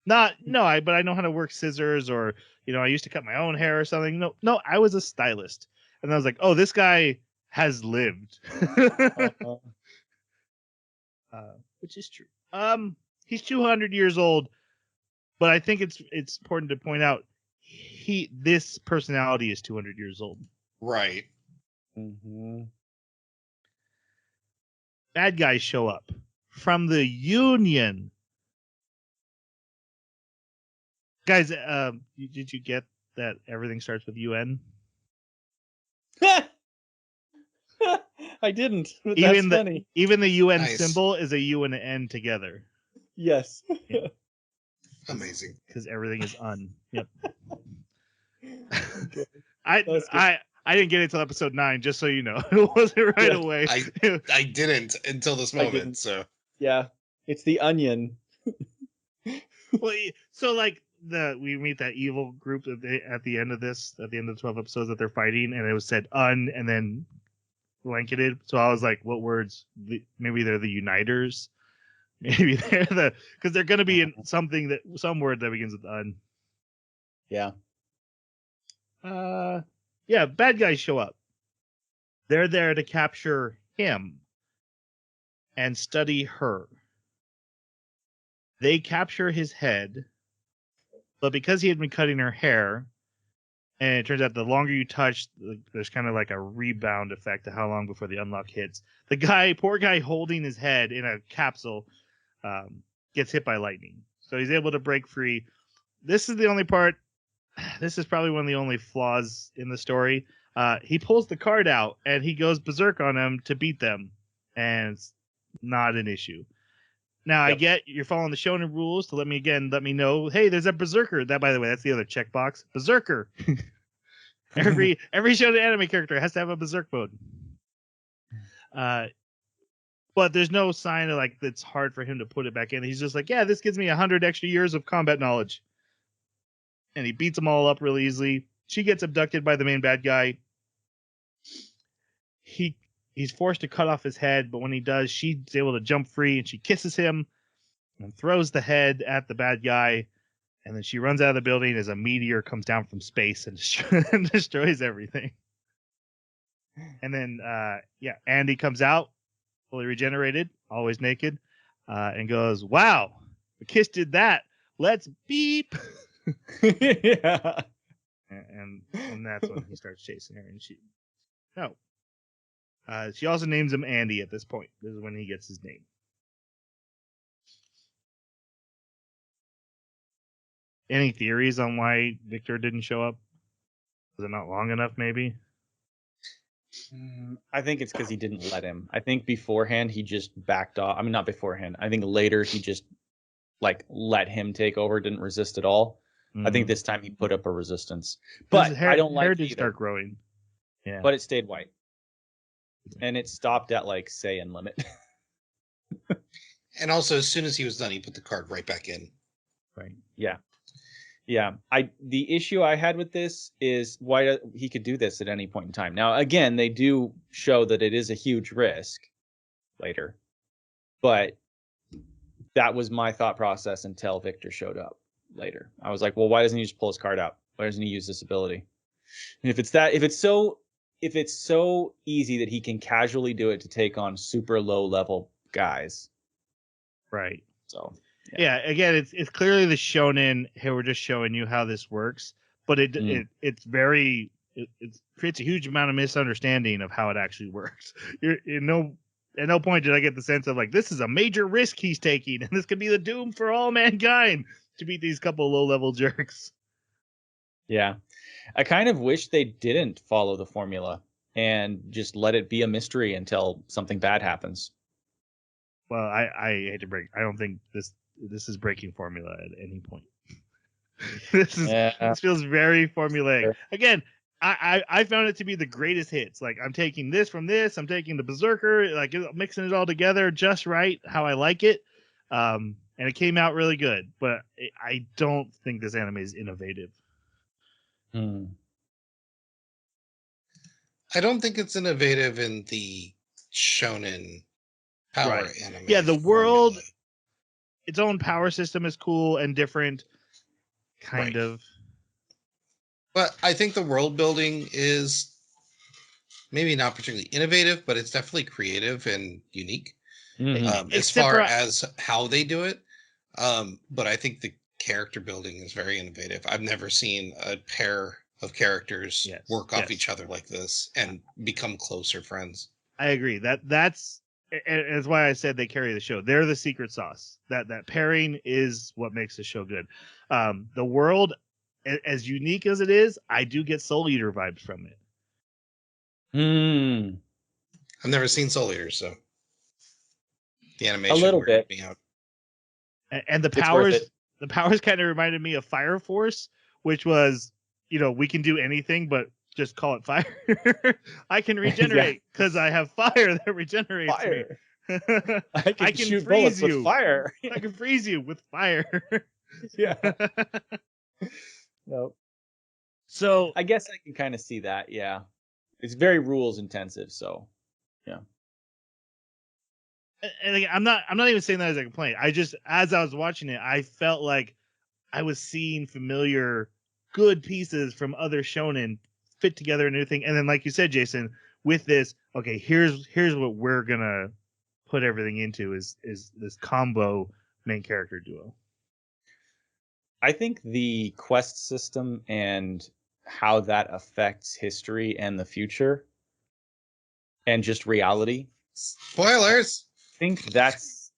But I know how to work scissors, or I used to cut my own hair or something. No, I was a stylist, and I was like, "Oh, this guy has lived," which is true. He's 200 years old. But I think it's important to point out this personality is 200 years old. Right. Mm-hmm. Bad guys show up from the Union. Guys, did you get that everything starts with UN? I didn't. But that's funny. Even the UN symbol is a U and an N together. Yes. Yeah. Amazing. Because everything is un. Yep. I didn't get it until episode 9, just so you know. It wasn't right away. I didn't until this moment. So yeah, it's the Onion. Well, so like we meet that evil group at the end of the 12 episodes that they're fighting, and it was said un and then blanketed. So I was like, what words? Maybe they're the Uniters. Maybe they're because they're going to be in some word that begins with un. Yeah. Yeah, bad guys show up. They're there to capture him and study her. They capture his head, but because he had been cutting her hair, and it turns out the longer you touch, there's kind of like a rebound effect to how long before the unlock hits. The poor guy holding his head in a capsule, gets hit by lightning. So he's able to break free. This is the only part this is probably one of the only flaws in the story. He pulls the card out and he goes berserk on them to beat them, and it's not an issue. Now I get you're following the shonen rules to let me know. Hey, there's a berserker. That, by the way, that's the other checkbox. Berserker. every shonen anime character has to have a berserk mode. But there's no sign of like it's hard for him to put it back in. He's just like, yeah, this gives me 100 extra years of combat knowledge. And he beats them all up really easily. She gets abducted by the main bad guy. He's forced to cut off his head, but when he does, she's able to jump free and she kisses him and throws the head at the bad guy. And then she runs out of the building as a meteor comes down from space and destroys everything. And then, Andy comes out, fully regenerated, always naked, and goes, wow, the kiss did that. Let's beep. Yeah. And that's when he starts chasing her. And she also names him Andy at this point. This is when he gets his name. Any theories on why Victor didn't show up? Was it not long enough, maybe? I think it's because he didn't let him. I think beforehand he just backed off. I mean, not beforehand. I think later he just let him take over, didn't resist at all. I think this time he put up a resistance. But I don't like hair it did either. start growing. Yeah. But it stayed white. And it stopped at Saiyan limit. And also, as soon as he was done, he put the card right back in. Right. Yeah. Yeah. The issue I had with this is why he could do this at any point in time. Now, again, they do show that it is a huge risk later. But that was my thought process until Victor showed up later. I was like, well, why doesn't he just pull his card out? Why doesn't he use this ability? And if it's so easy that he can casually do it to take on super low level guys. Right. So yeah, again, it's clearly the shonen. Hey, we're just showing you how this works, but it creates a huge amount of misunderstanding of how it actually works. At no point did I get the sense of this is a major risk he's taking, and this could be the doom for all mankind to beat these couple low level jerks. Yeah, I kind of wish they didn't follow the formula and just let it be a mystery until something bad happens. Well, I hate to break. I don't think this is breaking formula at any point. This feels very formulaic. Sure. Again, I found it to be the greatest hits. I'm taking this from this. I'm taking the Berserker, mixing it all together just right, how I like it. And it came out really good. But I don't think this anime is innovative. I don't think it's innovative in the shonen power anime. Yeah, the world, its own power system is cool and different, kind of. But I think the world building is maybe not particularly innovative, but it's definitely creative and unique as far as how they do it. But I think the character building is very innovative. I've never seen a pair of characters work off each other like this and become closer friends. I agree. That's why I said they carry the show. They're the secret sauce. That pairing is what makes the show good. The world, as unique as it is, I do get Soul Eater vibes from it. I've never seen Soul Eater, so the animation a little bit. Me out. And the powers kind of reminded me of Fire Force, which was, we can do anything, but just call it fire. I can regenerate because I have fire that regenerates fire. Me. I can shoot bullets with fire. I can freeze you with fire. Yeah. Nope. So I guess I can kind of see that. Yeah, it's very rules intensive. So, yeah. And again, I'm not even saying that as a complaint. As I was watching it, I felt like I was seeing familiar, good pieces from other shonen fit together and everything. And then, like you said, Jason, with this, okay, here's what we're gonna put everything into is this combo main character duo. I think the quest system and how that affects history and the future and just reality. Spoilers. I think that's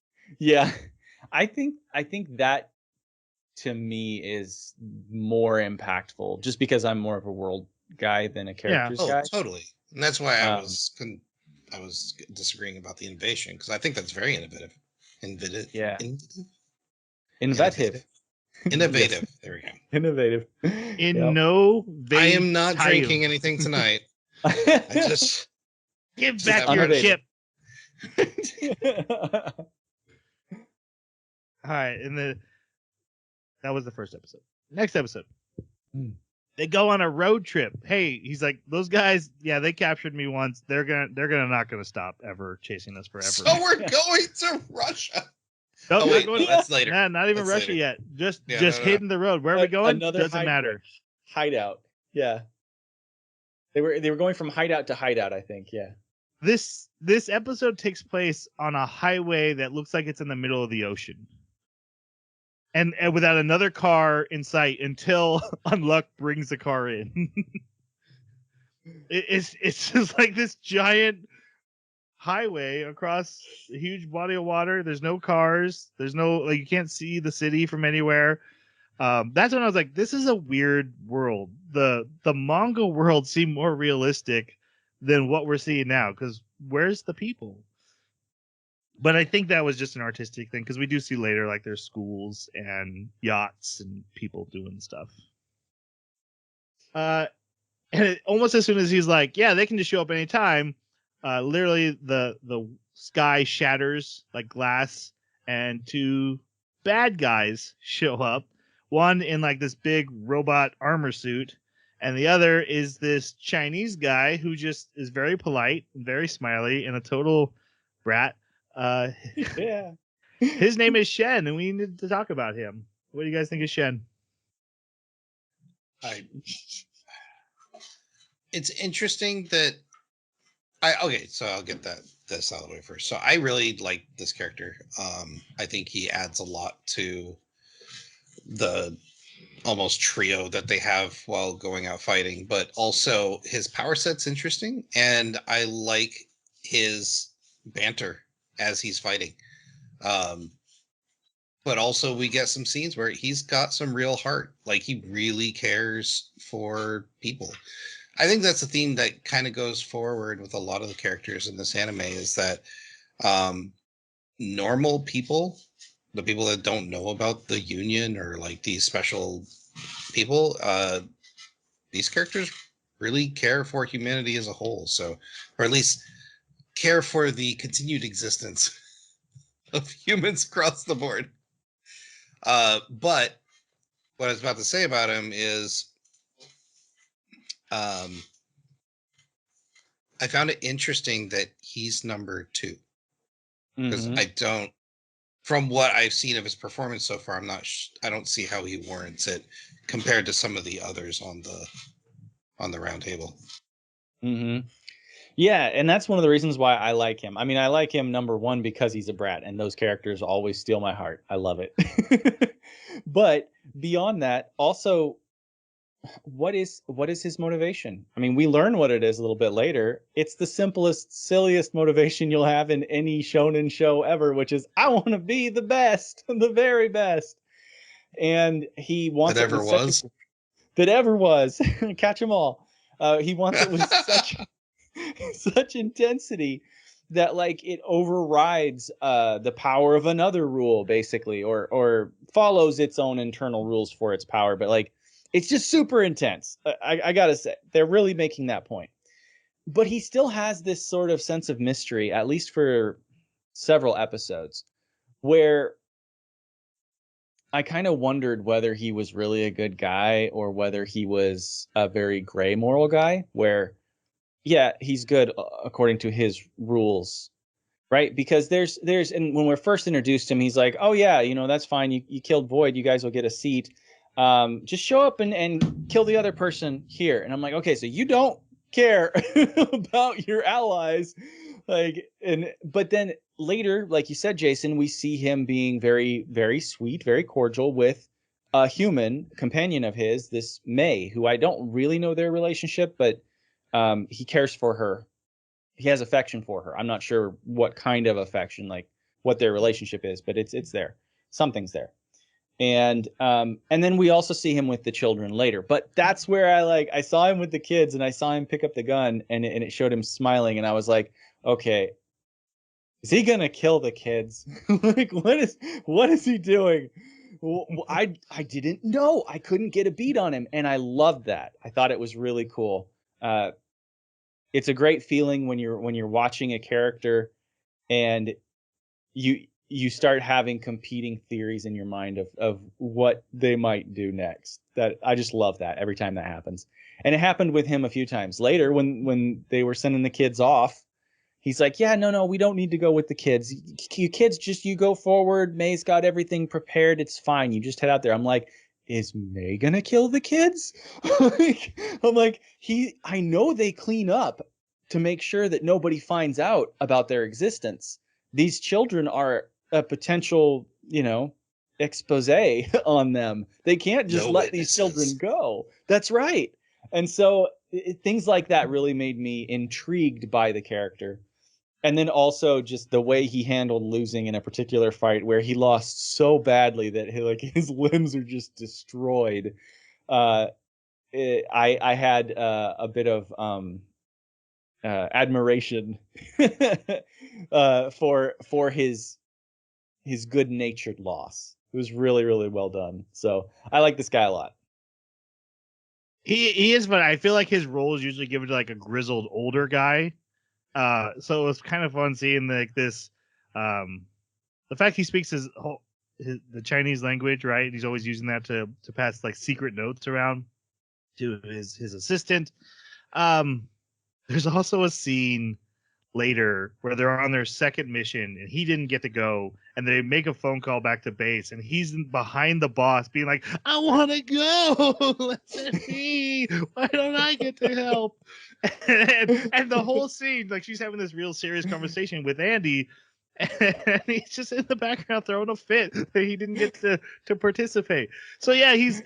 I think that to me is more impactful, just because I'm more of a world guy than a characters Oh, guy. totally. And that's why I Um, was disagreeing about the innovation, because I think that's very innovative. Yeah. Innovative. Yes. There we go. Innovative. In Yep. no I vague am not time. drinking anything tonight. I just Give just back have your one. chip. All right, and that was the first episode. Next episode, they go on a road trip. Hey, he's like, those guys, yeah, they captured me once. They're not gonna stop ever chasing us forever. So we're going to Russia. Nope, Oh not wait, going- no, that's later. Nah, not even That's Russia later. yet. Just No. hitting the road. Where are we going? Another Doesn't matter. hideout. Yeah. They were going from hideout to hideout, I think. Yeah. This episode takes place on a highway that looks like it's in the middle of the ocean. And without another car in sight until Unluck brings the car in. It's just like this giant highway across a huge body of water. There's no cars. There's no, like, you can't see the city from anywhere. That's when I was like, this is a weird world. The manga world seemed more realistic than what we're seeing now, because where's the people? But I think that was just an artistic thing, because we do see later, like, there's schools and yachts and people doing stuff. And almost as soon as he's like, yeah, they can just show up anytime, literally the sky shatters like glass, and two bad guys show up. One in like this big robot armor suit, and the other is this Chinese guy who just is very polite and very smiley and a total brat. Yeah. His name is Shen, and we need to talk about him. What do you guys think of Shen? It's interesting that so I'll get this out of the way first. So I really like this character. I think he adds a lot to the almost trio that they have while going out fighting, but also his power set's interesting, and I like his banter as he's fighting. But also we get some scenes where he's got some real heart. Like, he really cares for people. I think that's a theme that kind of goes forward with a lot of the characters in this anime, is that normal people, the people that don't know about the Union or like these special people, these characters really care for humanity as a whole. So, or at least care for the continued existence of humans across the board. But what I was about to say about him is, I found it interesting that he's number 2, because Mhm. I don't, from what I've seen of his performance so far, I don't see how he warrants it compared to some of the others on the round table. Mm-hmm. Yeah, and that's one of the reasons why I like him. I mean, I like him number one because he's a brat, and those characters always steal my heart. I love it. But beyond that, also, what is his motivation? I mean, we learn what it is a little bit later. It's the simplest, silliest motivation you'll have in any shonen show ever, which is, I want to be the best, the very best. And he wants That it ever with was. that ever was. Catch them all. He wants it with such intensity that, like, it overrides the power of another rule, basically, or follows its own internal rules for its power. But, like, it's just super intense. I gotta say, they're really making that point. But he still has this sort of sense of mystery, at least for several episodes, where I kind of wondered whether he was really a good guy or whether he was a very gray moral guy, where, yeah, he's good according to his rules, right? Because and when we're first introduced to him, he's like, oh yeah, that's fine. You killed Void. You guys will get a seat. Just show up and kill the other person here. And I'm like, okay, so you don't care about your allies. But then later, like you said, Jason, we see him being very, very sweet, very cordial with a human companion of his, this May, who I don't really know their relationship, but he cares for her. He has affection for her. I'm not sure what kind of affection, like what their relationship is, but it's there. Something's there. And then we also see him with the children later. But that's where I saw him with the kids, and I saw him pick up the gun, and it showed him smiling, and I was like, okay, is he gonna kill the kids? Like, what is he doing? I didn't know. I couldn't get a beat on him, and I loved that. I thought it was really cool. It's a great feeling when you're watching a character, and you start having competing theories in your mind of what they might do next. That I just love that every time that happens. And it happened with him a few times later when they were sending the kids off. He's like, yeah, no, we don't need to go with the kids. You kids, you go forward. May's got everything prepared. It's fine. You just head out there. I'm like, is May gonna kill the kids? I'm like, I know they clean up to make sure that nobody finds out about their existence. These children are a potential, expose on them. They can't just let these children go. That's right. And so things like that really made me intrigued by the character. And then also just the way he handled losing in a particular fight where he lost so badly that his limbs are just destroyed. I had a bit of admiration for his good-natured loss. It was really, really well done. So I like this guy a lot. He is, but I feel like his role is usually given to like a grizzled older guy. So it was kind of fun seeing this. The fact he speaks the Chinese language, right? He's always using that to pass like secret notes around to his assistant. There's also a scene later where they're on their second mission and he didn't get to go, and they make a phone call back to base, and he's behind the boss being like, I want to go. Let me. Why don't I get to help? And the whole scene, like, she's having this real serious conversation with Andy, and he's just in the background throwing a fit that he didn't get to participate. So yeah, he's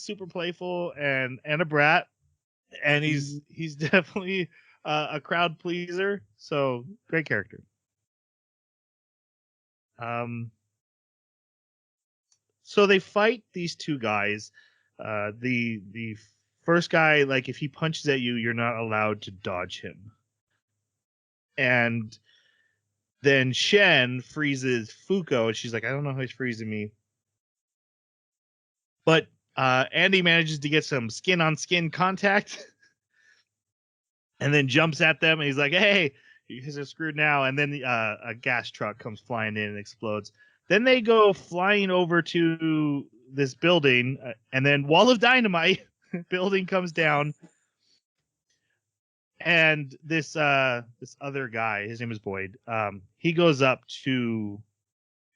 super playful and a brat, and he's definitely a crowd pleaser. So great character. So they fight these two guys. The first guy, like, if he punches at you, you're not allowed to dodge him. And then Shen freezes Fuko, and she's like, I don't know how he's freezing me. But Andy manages to get some skin-on-skin contact and then jumps at them, and he's like, hey, you guys are screwed now. And then a gas truck comes flying in and explodes. Then they go flying over to this building, and then wall of dynamite building comes down. And this other guy, his name is Boyd, he goes up to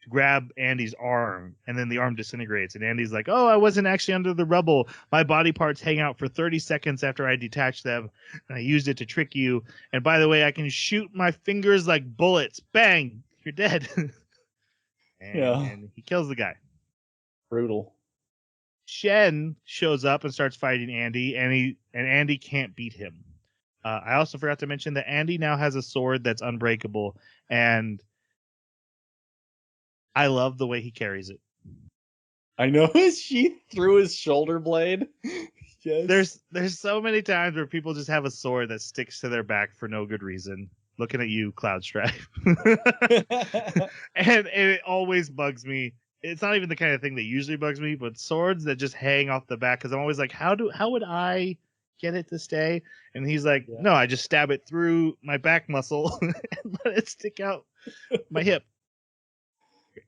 grab Andy's arm, and then the arm disintegrates, and Andy's like, oh, I wasn't actually under the rubble. My body parts hang out for 30 seconds after I detach them, and I used it to trick you. And by the way, I can shoot my fingers like bullets. Bang, you're dead. And he kills the guy. Brutal. Shen shows up and starts fighting Andy, and Andy can't beat him. I also forgot to mention that Andy now has a sword that's unbreakable, and I love the way he carries it. I know his sheath through his shoulder blade. Yes. There's so many times where people just have a sword that sticks to their back for no good reason. Looking at you, Cloudstripe. and it always bugs me. It's not even the kind of thing that usually bugs me, but swords that just hang off the back, because I'm always like, how would I get it to stay? And he's like, no, I just stab it through my back muscle and let it stick out my hip.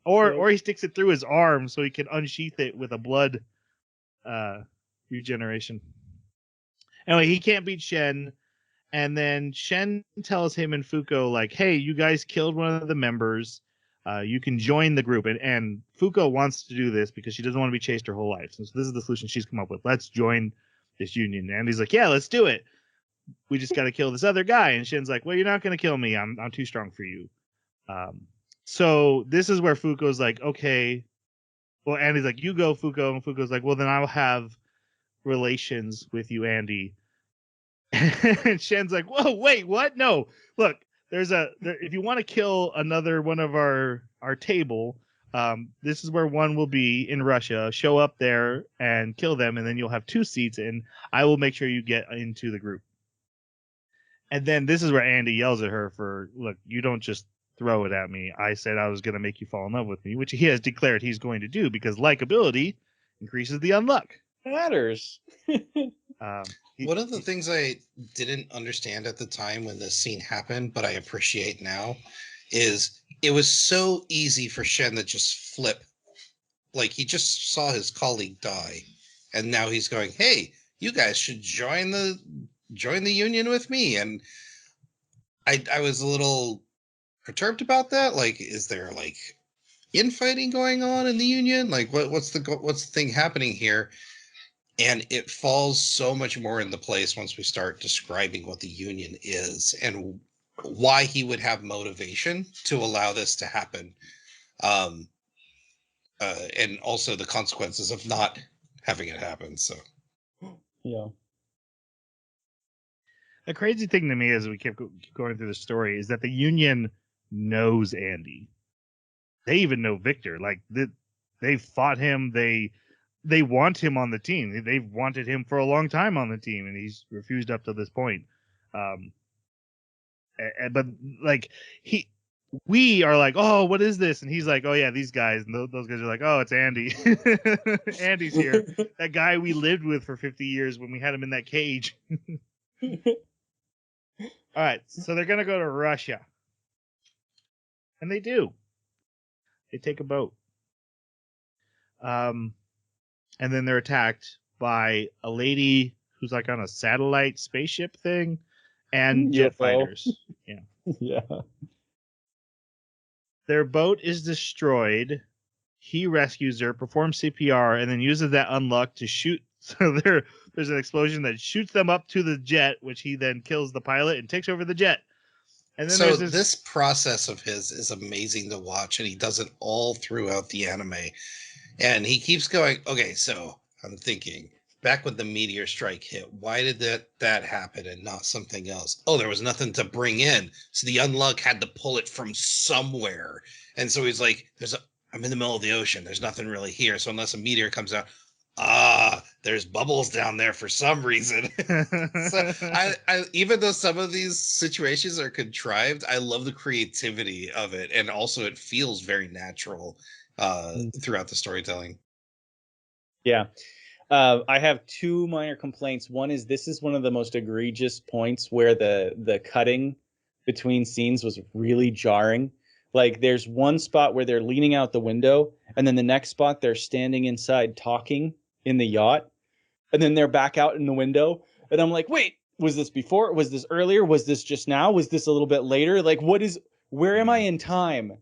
Or he sticks it through his arm so he can unsheath it with a blood regeneration. Anyway, he can't beat Shen. And then Shen tells him and Fuko, like, hey, you guys killed one of the members. You can join the group. And Fuko wants to do this because she doesn't want to be chased her whole life. So this is the solution she's come up with. Let's join this union. And he's like, yeah, let's do it. We just got to kill this other guy. And Shen's like, well, you're not going to kill me. I'm too strong for you. So this is where Fuko's like, okay. Well, Andy's like, you go, Fuko. And Fuko's like, well, then I'll have relations with you, Andy. And Shen's like, whoa, wait, what? No, look, if you want to kill another one of our table, This is where one will be in Russia. Show up there and kill them, and then you'll have 2 seats, and I will make sure you get into the group. And then this is where Andy yells at her for, look, you don't just throw it at me. I said I was going to make you fall in love with me, which he has declared he's going to do because likability increases the unluck. Matters. One of the things I didn't understand at the time when this scene happened, but I appreciate now, is it was so easy for Shen to just flip. Like, he just saw his colleague die, and now he's going, hey, you guys should join the union with me. And I was a little perturbed about that. Like, is there like infighting going on in the union? Like, what's the thing happening here? And it falls so much more into place once we start describing what the union is and why he would have motivation to allow this to happen. And also the consequences of not having it happen. So, Yeah. The crazy thing to me as we keep going through the story is that the union knows Andy. They even know Victor. Like, they fought him. They want him on the team. They've wanted him for a long time on the team, and he's refused up to this point. But like we are like, oh, what is this? And he's like, oh yeah, these guys. And those guys are like, oh, it's Andy. Andy's here. That guy we lived with for 50 years when we had him in that cage. All right, so they're gonna go to Russia, and they do. They take a boat. And then they're attacked by a lady who's like on a satellite spaceship thing and jet fighters. Yeah. Yeah. Their boat is destroyed. He rescues her, performs CPR, and then uses that unluck to shoot. So there's an explosion that shoots them up to the jet, which he then kills the pilot and takes over the jet. And then so there's this process of his is amazing to watch, and he does it all throughout the anime. And he keeps going, okay, so I'm thinking, back when the meteor strike hit, why did that happen and not something else? Oh, there was nothing to bring in. So the unluck had to pull it from somewhere. And so he's like, I'm in the middle of the ocean. There's nothing really here. So unless a meteor comes out, there's bubbles down there for some reason. So I even though some of these situations are contrived, I love the creativity of it. And also it feels very natural throughout the storytelling. Yeah. I have 2 minor complaints. One is this is one of the most egregious points where the cutting between scenes was really jarring. Like, there's one spot where they're leaning out the window, and then the next spot they're standing inside talking in the yacht, and then they're back out in the window. And I'm like, wait, was this before? Was this earlier? Was this just now? Was this a little bit later? Like, where am I in time?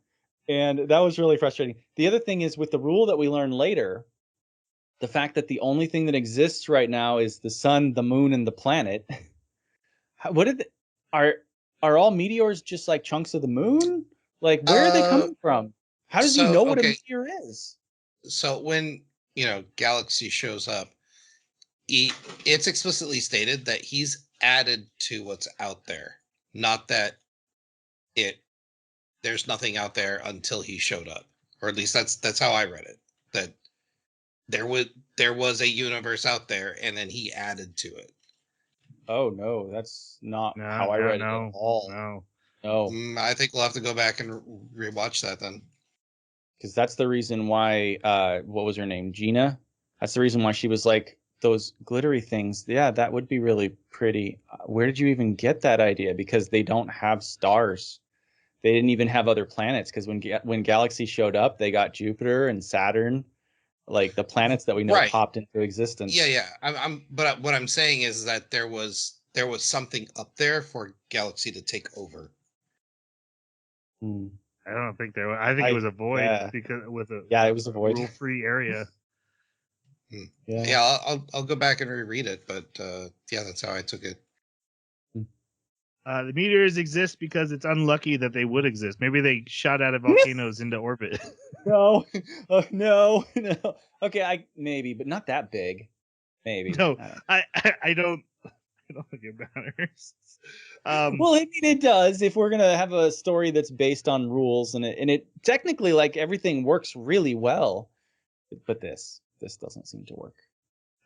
And that was really frustrating. The other thing is with the rule that we learn later, the fact that the only thing that exists right now is the sun, the moon, and the planet. Are all meteors just like chunks of the moon? Like, where are they coming from? How does he know what a meteor is? So when, Galaxy shows up, it's explicitly stated that he's added to what's out there. Not that there's nothing out there until he showed up. Or at least that's how I read it. That there was a universe out there, and then he added to it. Oh no, that's not how I read it at all. No. I think we'll have to go back and rewatch that then. Because that's the reason why. What was her name? Gina. That's the reason why she was like, those glittery things. Yeah, that would be really pretty. Where did you even get that idea? Because they don't have stars. They didn't even have other planets. Because when Galaxy showed up, they got Jupiter and Saturn. Like the planets that we know popped into existence. Yeah. But what I'm saying is that there was something up there for Galaxy to take over. I don't think there was. I think it was a void because it was a void, rule-free area. Yeah, I'll go back and reread it, but that's how I took it. The meteors exist because it's unlucky that they would exist. Maybe they shot out of volcanoes into orbit. No. Okay, maybe, but not that big. Maybe. No, I don't. I don't think it matters. Well, I mean, it does. If we're gonna have a story that's based on rules, and it technically, like, everything works really well, but this doesn't seem to work.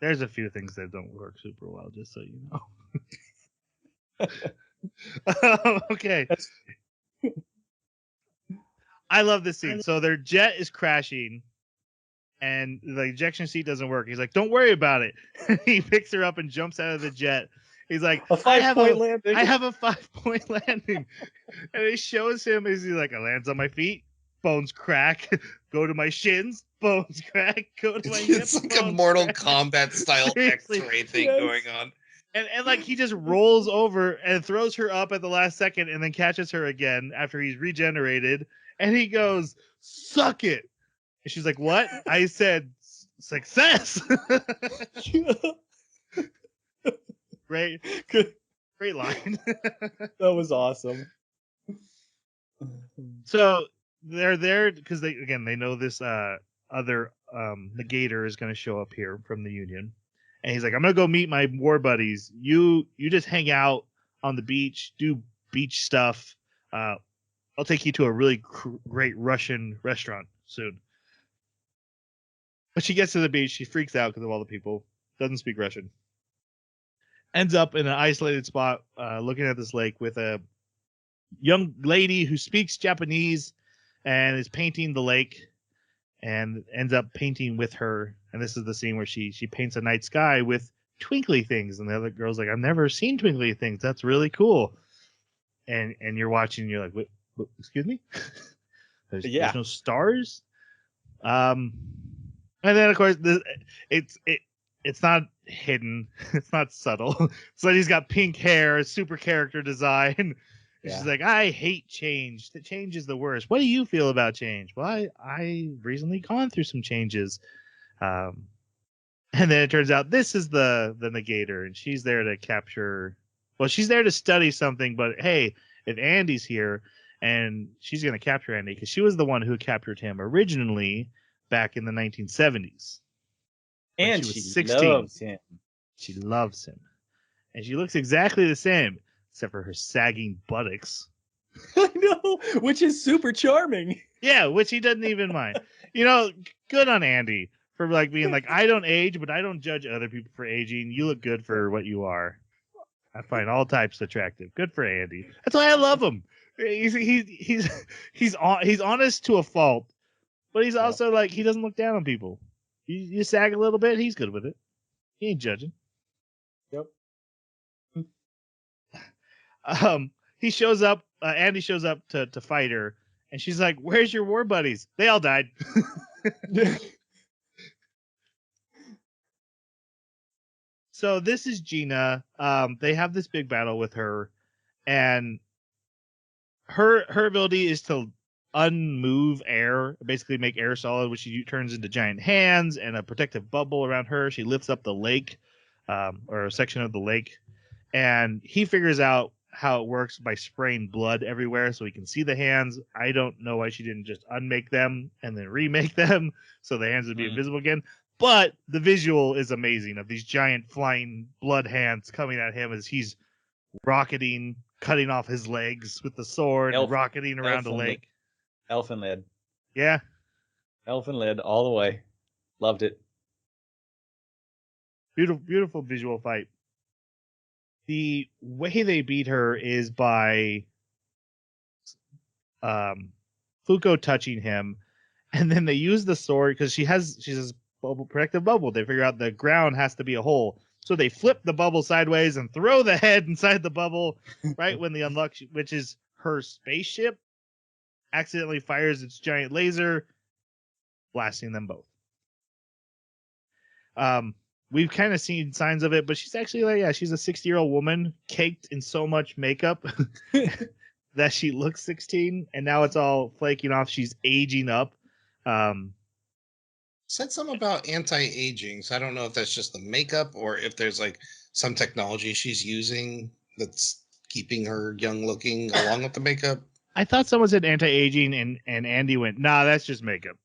There's a few things that don't work super well, just so you know. Okay. I love this scene. So their jet is crashing, and the ejection seat doesn't work. He's like, "Don't worry about it." He picks her up and jumps out of the jet. He's like, A 5-point landing. I have a 5-point landing. And it shows him as he's like, I lands on my feet, bones crack. Go to my shins, bones crack. Go to my hips, It's like a Mortal Kombat style Seriously. X-ray thing going on. And like he just rolls over and throws her up at the last second and then catches her again after he's regenerated. And he goes, "Suck it." And she's like, "What?" I said, "Success." Great line. That was awesome. So they're there because they know this other negator is going to show up here from the Union, and he's like, "I'm gonna go meet my war buddies. You just hang out on the beach, do beach stuff. I'll take you to a really great Russian restaurant soon." But she gets to the beach, she freaks out because of all the people, doesn't speak Russian. Ends up in an isolated spot looking at this lake with a young lady who speaks Japanese and is painting the lake and ends up painting with her. And this is the scene where she paints a night sky with twinkly things. And the other girl's like, "I've never seen twinkly things. That's really cool." And you're watching and you're like, "What, excuse me?" There's no stars. And then of course it's not hidden. It's not subtle. So he's got pink hair, super character design. Yeah. She's like, "I hate change. The change is the worst. What do you feel about change?" "Well, I recently gone through some changes." And then it turns out this is the negator, and she's there to capture. Well, she's there to study something, but hey, if Andy's here, and she's going to capture Andy because she was the one who captured him originally back in the 1970s. And she was 16. Loves him. She loves him. And she looks exactly the same, except for her sagging buttocks. I know, which is super charming. Yeah, which he doesn't even mind. You know, good on Andy for like being like, "I don't age, but I don't judge other people for aging. You look good for what you are." I find all types attractive. Good for Andy. That's why I love him. He's honest to a fault, but he's also like, he doesn't look down on people. You sag a little bit, he's good with it. He ain't judging. Yep. He shows up. Andy shows up to fight her, and she's like, "Where's your war buddies? They all died." So this is Gina. They have this big battle with her, and her ability is to unmove air, basically make air solid, which she turns into giant hands and a protective bubble around her. She lifts up the lake, or a section of the lake, and he figures out how it works by spraying blood everywhere so he can see the hands. I don't know why she didn't just unmake them and then remake them so the hands would be invisible again. But the visual is amazing of these giant flying blood hands coming at him as he's rocketing, cutting off his legs with the sword, rocketing around the lake. Elfin lid. Yeah. Elfin lid all the way. Loved it. Beautiful, beautiful visual fight. The way they beat her is by Fuko touching him, and then they use the sword because she has protective bubble. They figure out the ground has to be a hole, so they flip the bubble sideways and throw the head inside the bubble. Right when the Unluck, which is her spaceship, accidentally fires its giant laser, blasting them both. We've kind of seen signs of it, but she's actually like, she's a 60-year-old woman caked in so much makeup that she looks 16, and now it's all flaking off. She's aging up. Said something about anti-aging, so I don't know if that's just the makeup or if there's like some technology she's using that's keeping her young looking along with the makeup. I thought someone said anti-aging, and Andy went, "Nah, that's just makeup."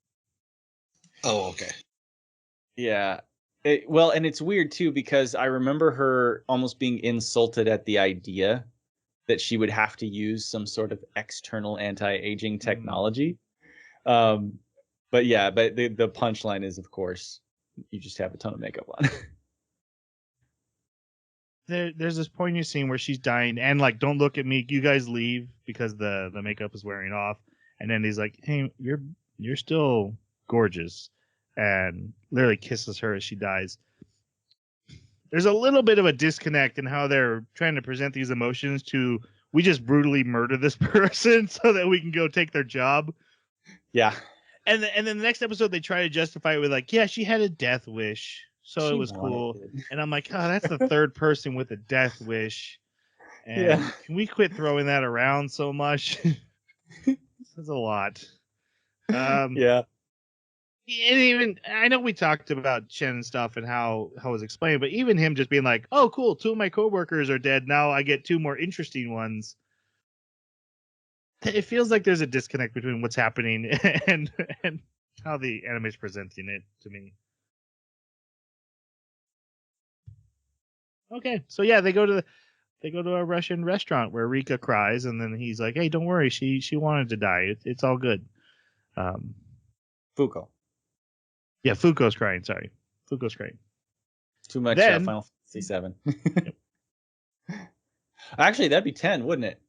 Oh, okay. Yeah. Well, and it's weird too because I remember her almost being insulted at the idea that she would have to use some sort of external anti-aging technology. But yeah, but the punchline is, of course, you just have a ton of makeup on. There's this poignant scene where she's dying and like, don't look at me, you guys leave, because the makeup is wearing off. And then he's like, hey, you're still gorgeous, and literally kisses her as she dies. There's a little bit of a disconnect in how they're trying to present these emotions to, we just brutally murder this person so that we can go take their job. Yeah. And then the next episode they try to justify it with like, yeah, she had a death wish, so it was cool. And I'm like, oh, that's the third person with a death wish. And can we quit throwing that around so much? That's a lot. Yeah. And even, I know we talked about Chen and stuff and how it was explained, but even him just being like, oh, cool, 2 of my coworkers are dead. Now I get 2 more interesting ones. It feels like there's a disconnect between what's happening and how the anime is presenting it to me. Okay, so yeah, they go to a Russian restaurant where Rika cries, and then he's like, "Hey, don't worry, she wanted to die. It's all good." Fuko. Yeah, Fuko's crying. Sorry, Fuko's crying. Too much Then, Final Fantasy 7. Actually, that'd be 10, wouldn't it?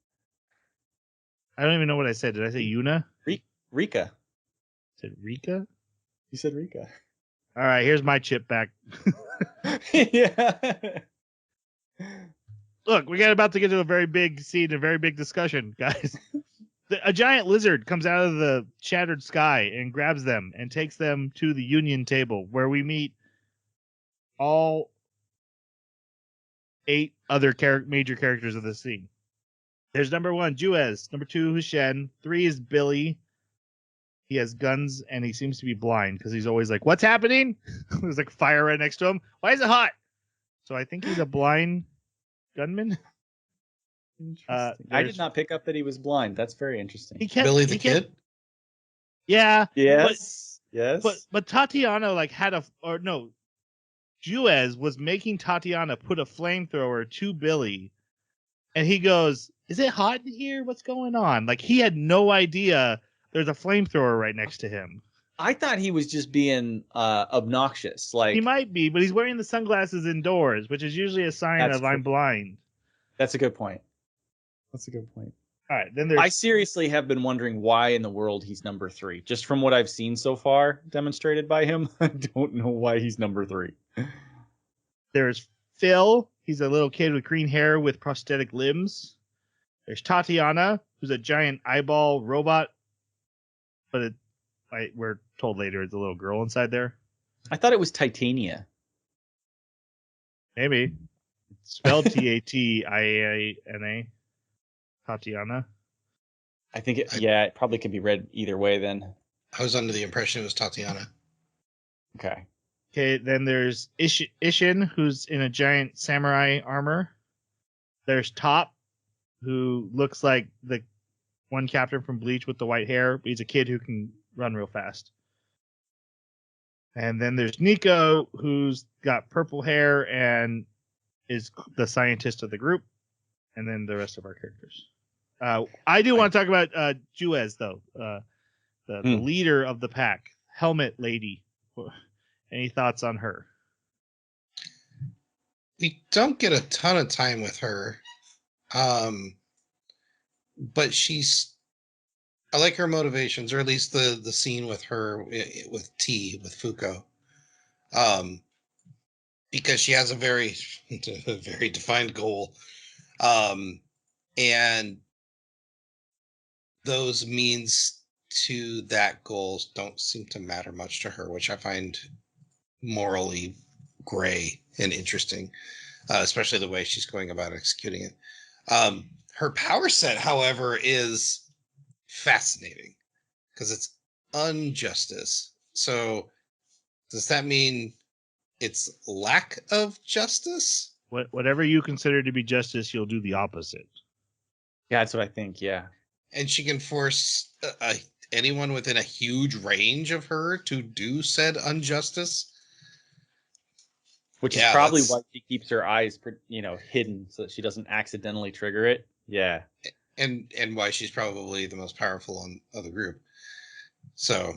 I don't even know what I said. Did I say Yuna? Rika. I said Rika? You said Rika. All right, here's my chip back. Yeah. Look, we got about to get to a very big scene, a very big discussion, guys. A giant lizard comes out of the shattered sky and grabs them and takes them to the union table where we meet all 8 other major characters of the scene. There's number 1, Juez. Number 2, Shen. 3 is Billy. He has guns and he seems to be blind because he's always like, what's happening? There's like fire right next to him. Why is it hot? So I think he's a blind gunman. I did not pick up that he was blind. That's very interesting. Billy the Kid? Yeah. Yes. But Tatiana like Juez was making Tatiana put a flamethrower to Billy. And he goes, is it hot in here? What's going on? Like, he had no idea there's a flamethrower right next to him. I thought he was just being obnoxious. Like, he might be, but he's wearing the sunglasses indoors, which is usually a sign of I'm blind. That's a good point. All right, then there's... I seriously have been wondering why in the world he's number 3. Just from what I've seen so far demonstrated by him, I don't know why he's number 3. There's Phil. He's a little kid with green hair with prosthetic limbs. There's Tatiana, who's a giant eyeball robot, but we're told later it's a little girl inside there. I thought it was Titania. Maybe. It's spelled Tatiana. Tatiana. I think it probably could be read either way then. I was under the impression it was Tatiana. Okay, then there's Ishin, who's in a giant samurai armor. There's Top, who looks like the one captain from Bleach with the white hair. He's a kid who can run real fast. And then there's Nico, who's got purple hair and is the scientist of the group. And then the rest of our characters. I do want to talk about Juez, though. The leader of the pack. Helmet Lady. Any thoughts on her? We don't get a ton of time with her. But I like her motivations, or at least the scene with her with Fuko. Because she has a very defined goal. And those means to that goal don't seem to matter much to her, which I find morally gray and interesting, especially the way she's going about executing it. Her power set, however, is fascinating because it's injustice. So does that mean it's lack of justice? Whatever you consider to be justice, you'll do the opposite. Yeah, that's what I think, yeah. And she can force anyone within a huge range of her to do said injustice? which is probably why she keeps her eyes, hidden so that she doesn't accidentally trigger it. Yeah. And why she's probably the most powerful of the group. So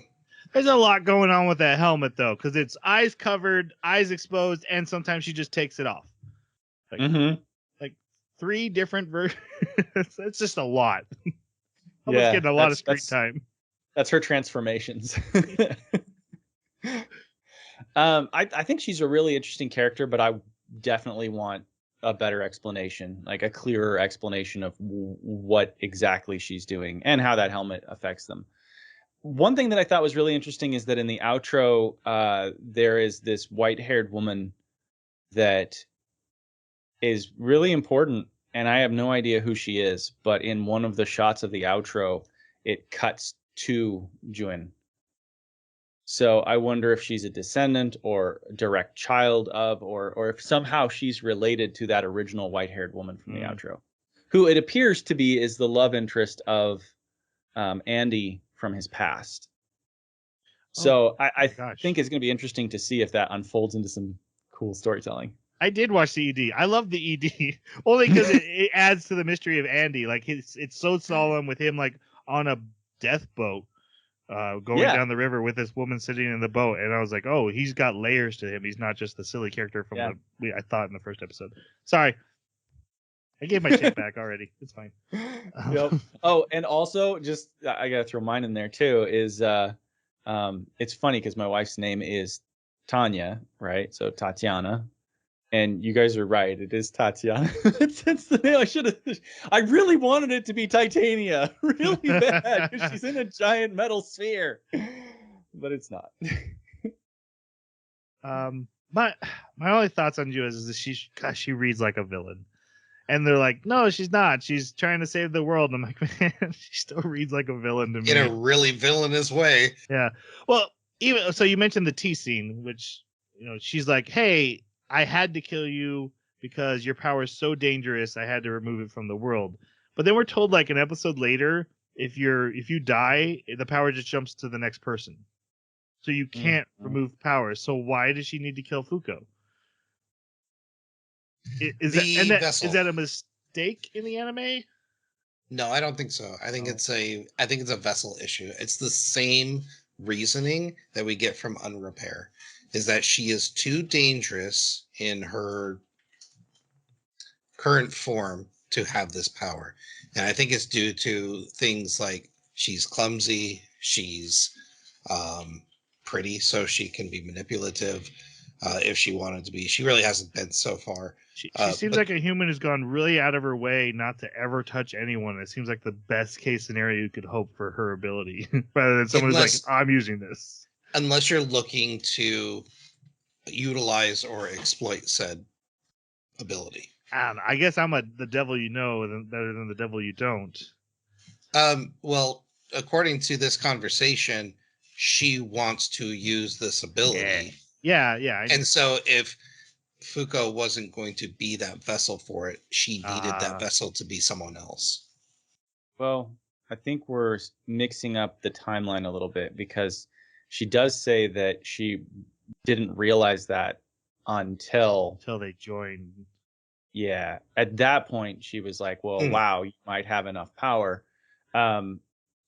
there's a lot going on with that helmet though, because it's eyes covered, eyes exposed, and sometimes she just takes it off. Like 3 different versions. It's just a lot. Almost getting a lot of screen time. That's her transformations. I think she's a really interesting character, but I definitely want a better explanation, like a clearer explanation of what exactly she's doing and how that helmet affects them. One thing that I thought was really interesting is that in the outro, there is this white-haired woman that is really important, and I have no idea who she is, but in one of the shots of the outro, it cuts to Jun. So I wonder if she's a descendant or direct child of, or if somehow she's related to that original white-haired woman from the outro, who it appears to be is the love interest of Andy from his past. So I think it's going to be interesting to see if that unfolds into some cool storytelling. I did watch the ED. I love the ED only because it adds to the mystery of Andy. Like it's so solemn with him like on a death boat. Going down the river with this woman sitting in the boat, and I was like, "Oh, he's got layers to him. He's not just the silly character from I thought in the first episode." Sorry, I gave my shit back already. It's fine. Yep. Oh, and also, just I gotta throw mine in there too. Is it's funny because my wife's name is Tanya, right? So Tatiana. And you guys are right. It is Tatiana. That's the name. I really wanted it to be Titania, really bad, because she's in a giant metal sphere, but it's not. My only thoughts on Jewess is that she reads like a villain, and they're like, no, she's not. She's trying to save the world. And I'm like, man, she still reads like a villain to me in a really villainous way. Yeah. Well, even so, you mentioned the tea scene, which she's like, hey. I had to kill you because your power is so dangerous. I had to remove it from the world. But then we're told like an episode later, if you die, the power just jumps to the next person. So you can't remove power. So why does she need to kill Fuko? Is that a mistake in the anime? No, I don't think so. I think it's a vessel issue. It's the same reasoning that we get from Unrepair. Is that she is too dangerous in her current form to have this power. And I think it's due to things like she's clumsy, she's pretty, so she can be manipulative if she wanted to be. She really hasn't been so far. She seems like a human who's gone really out of her way not to ever touch anyone. It seems like the best case scenario you could hope for her ability, rather than someone who's like, I'm using this. Unless you're looking to utilize or exploit said ability. I guess I'm the devil you know better than the devil you don't. Well, according to this conversation, she wants to use this ability. Yeah. And so if Fuko wasn't going to be that vessel for it, she needed that vessel to be someone else. Well, I think we're mixing up the timeline a little bit, because she does say that she didn't realize that until they joined. Yeah, at that point she was like, well, wow, you might have enough power.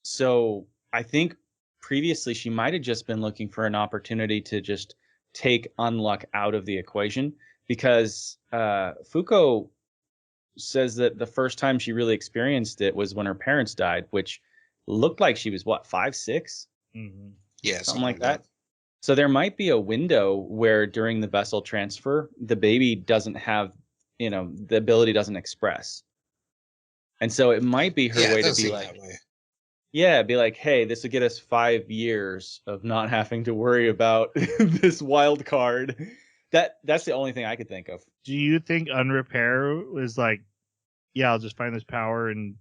So I think previously she might have just been looking for an opportunity to just take Unluck out of the equation, because Fuko says that the first time she really experienced it was when her parents died, which looked like she was 5, 6? Mm-hmm. Yeah, something like that. So there might be a window where during the vessel transfer, the baby doesn't have, the ability doesn't express. And so it might be her way to be like, be like, hey, this would get us 5 years of not having to worry about this wild card. That's the only thing I could think of. Do you think Unrepair was like, yeah, I'll just find this power in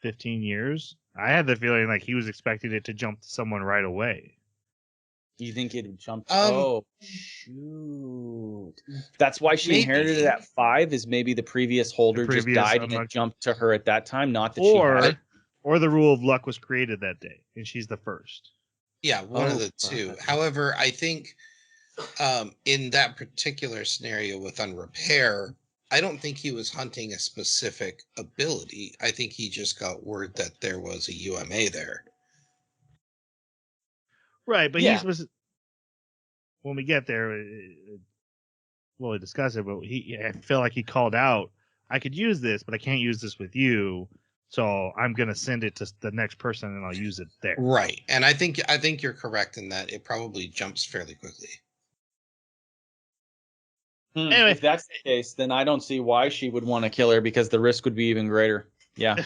15 years? I had the feeling like he was expecting it to jump to someone right away. You think it would jump? Oh, shoot. That's why she inherited it at 5, is maybe the previous holder just died and it jumped to her at that time, not that she had it. Or the rule of luck was created that day, and she's the first. Yeah, one of the two. However, I think in that particular scenario with Unrepair, I don't think he was hunting a specific ability. I think he just got word that there was a UMA there. Right, but Yeah. he was. When we get there, we'll discuss it. But I feel like he called out, "I could use this, but I can't use this with you. So I'm gonna send it to the next person, and I'll use it there." Right, and I think you're correct in that it probably jumps fairly quickly. Anyway, If that's the case, then I don't see why she would want to kill her because the risk would be even greater. Yeah.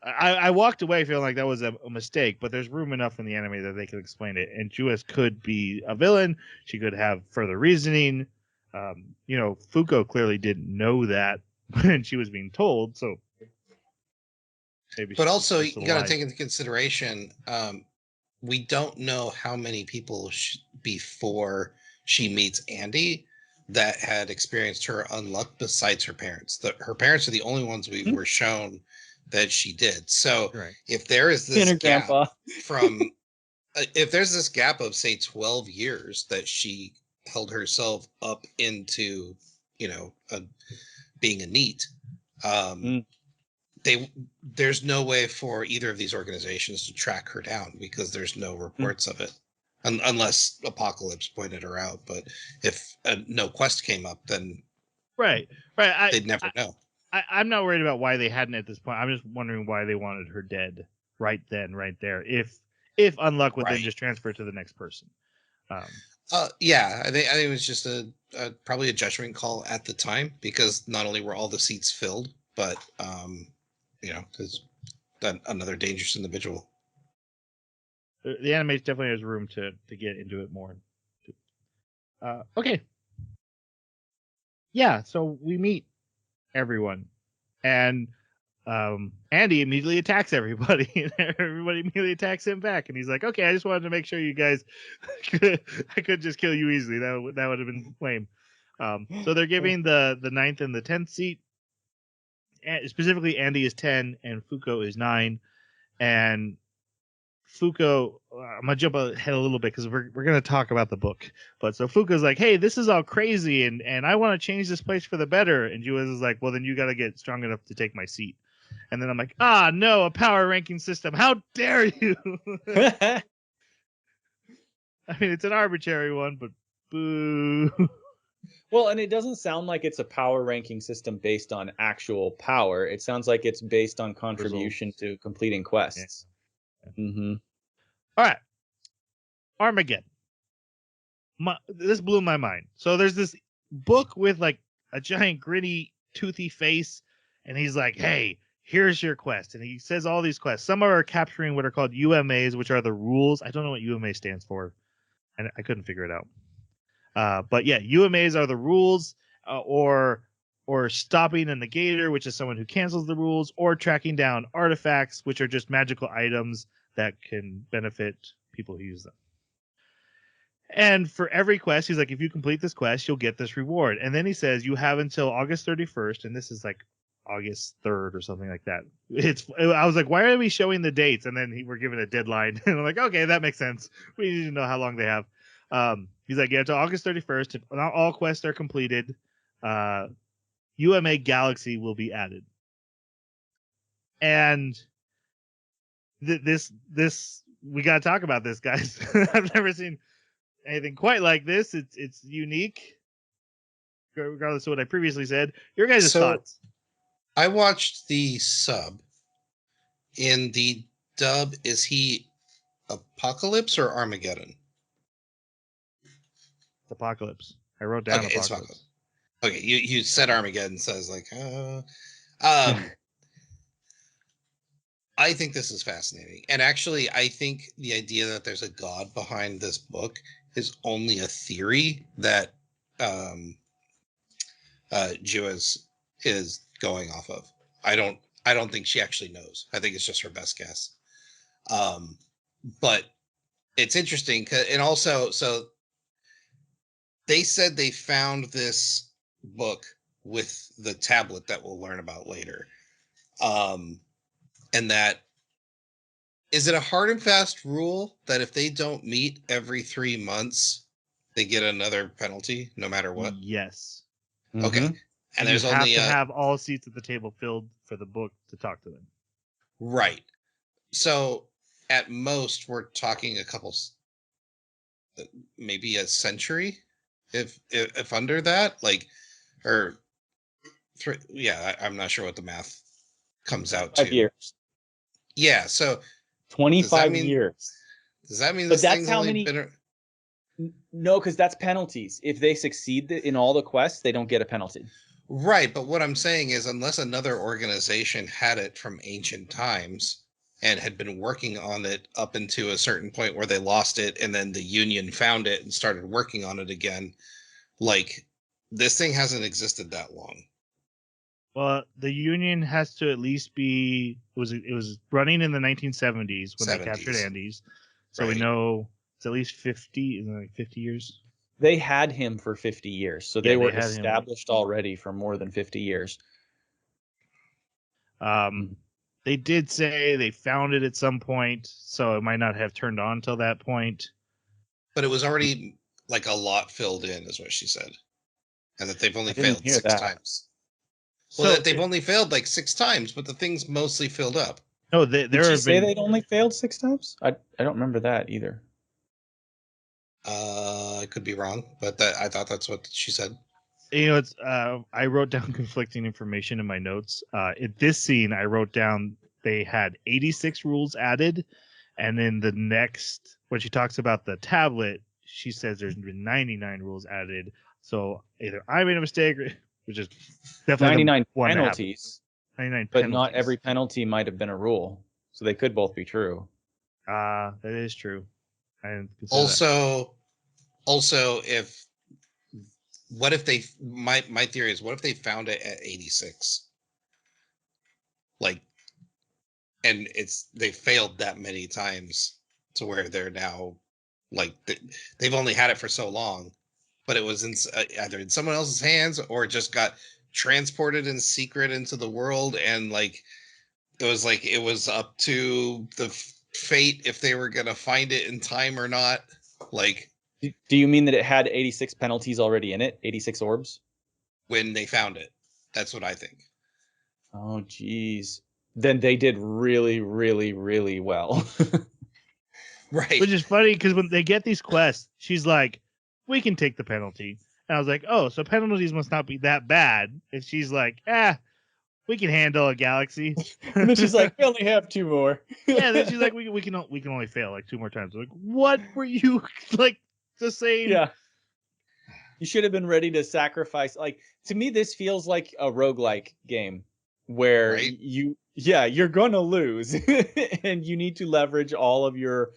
I walked away feeling like that was a mistake, but there's room enough in the anime that they could explain it. And Jewess could be a villain. She could have further reasoning. Fuko clearly didn't know that when she was being told. So maybe. But also, you got to take into consideration, we don't know how many people before she meets Andy that had experienced her unluck besides her parents. Her parents are the only ones we were shown that she did. So if there is this gap if there's this gap of say 12 years that she held herself up into, being a NEET, there's no way for either of these organizations to track her down because there's no reports of it. Unless Apocalypse pointed her out, but if no quest came up, then they'd never know. I'm not worried about why they hadn't at this point. I'm just wondering why they wanted her dead right then, right there. If Unluck would then just transfer to the next person. Yeah, I think it was just probably a judgment call at the time because not only were all the seats filled, but there's another dangerous individual. The anime definitely has room to get into it more. Okay. Yeah, so we meet everyone, and Andy immediately attacks everybody, and everybody immediately attacks him back. And he's like, "Okay, I just wanted to make sure you guys, I could just kill you easily. That would have been lame." So they're giving the 9th and the 10th seat. And specifically, Andy is 10 and Fuko is 9, and Fuko, I'm gonna jump ahead a little bit because we're gonna talk about the book. But so Fuko's like, "Hey, this is all crazy, and I want to change this place for the better." And Juez is like, "Well, then you got to get strong enough to take my seat." And then I'm like, "Ah, no, a power ranking system! How dare you!" I mean, it's an arbitrary one, but boo. Well, and it doesn't sound like it's a power ranking system based on actual power. It sounds like it's based on contribution to completing quests. Yeah. All right. Armageddon. This blew my mind. So there's this book with like a giant gritty toothy face, and he's like, "Hey, here's your quest." And he says all these quests. Some are capturing what are called UMAs, which are the rules. I don't know what UMA stands for, and I couldn't figure it out. But yeah, UMAs are the rules, or stopping a negator, which is someone who cancels the rules, or tracking down artifacts, which are just magical items that can benefit people who use them. And for every quest, he's like, if you complete this quest, you'll get this reward. And then he says, you have until August 31st, and this is like August 3rd or something like that. I was like, why are we showing the dates? And then we're given a deadline. And I'm like, okay, that makes sense. We need to know how long they have. He's like, yeah, until August 31st, if not all quests are completed, UMA Galaxy will be added. And this we got to talk about this, guys. I've never seen anything quite like this. It's unique, regardless of what I previously said. Your guys' thoughts? I watched the sub. In the dub, is he Apocalypse or Armageddon? Apocalypse. I wrote down Apocalypse. Okay, you said Armageddon, so I was like, I think this is fascinating. And actually, I think the idea that there's a god behind this book is only a theory that Jewess is going off of. I don't think she actually knows. I think it's just her best guess. But it's interesting, and also, so they said they found this book with the tablet that we'll learn about later. And that Is it a hard and fast rule that if they don't meet every 3 months, they get another penalty no matter what? Yes. Okay. Mhm. And you there's have only to have all seats at the table filled for the book to talk to them. right. So at most we're talking a couple maybe a century if under that, like, or yeah, I'm not sure what the math comes out 5 to. years. Yeah, so 25 years. does that mean But this that's thing's how only many. been No, because that's penalties. If they succeed in all the quests, they don't get a penalty. right? But what I'm saying is, unless another organization had it from ancient times and had been working on it up into a certain point where they lost it, and then the Union found it and started working on it again, like, this thing hasn't existed that long. Well, the Union has to at least be it was running in the 1970s when they captured 70s, Andes, so we right? know it's at least 50, isn't it like 50 years. They had him for 50 years, so Yeah, they they were had him. established already for more than 50 years. They did say they found it at some point, so it might not have turned on till that point. But it was already like a lot filled in, is what she said, and that they've only I didn't failed hear 6 that. times. So Well, that they've only failed like 6 times, but the thing's mostly filled up. no, Did there she have say been. they'd only failed 6 times? I don't remember that either. I could be wrong, but I thought that's what she said. You know, it's I wrote down conflicting information in my notes. At this scene, I wrote down they had 86 rules added, and then the next when she talks about the tablet, she says there's been 99 rules added. So either I made a mistake, which is definitely 99 the one penalties, 99 but penalties. not every penalty might have been a rule, so they could both be true. That is true. I didn't consider that. Also, if what if they my theory is, what if they found it at 86? Like, and they failed that many times to where they're now like they've only had it for so long, but it was either in someone else's hands or it just got transported in secret into the world, and like it was up to the fate if they were gonna find it in time or not. Like, Do you mean that it had 86 penalties already in it? 86 orbs? when they found it, that's what I think. Oh, geez. Then they did really, really, really well. Right. Which is funny because when they get these quests, she's like, "We can take the penalty," and I was like, "Oh, so penalties must not be that bad." And she's like, we can handle a galaxy." And then she's like, we only have 2 more. Yeah, then she's like, we can only fail like 2 more times. I'm like, what were you like just saying? Yeah. You should have been ready to sacrifice. Like, to me, this feels like a roguelike game where Right. you're gonna lose and you need to leverage all of your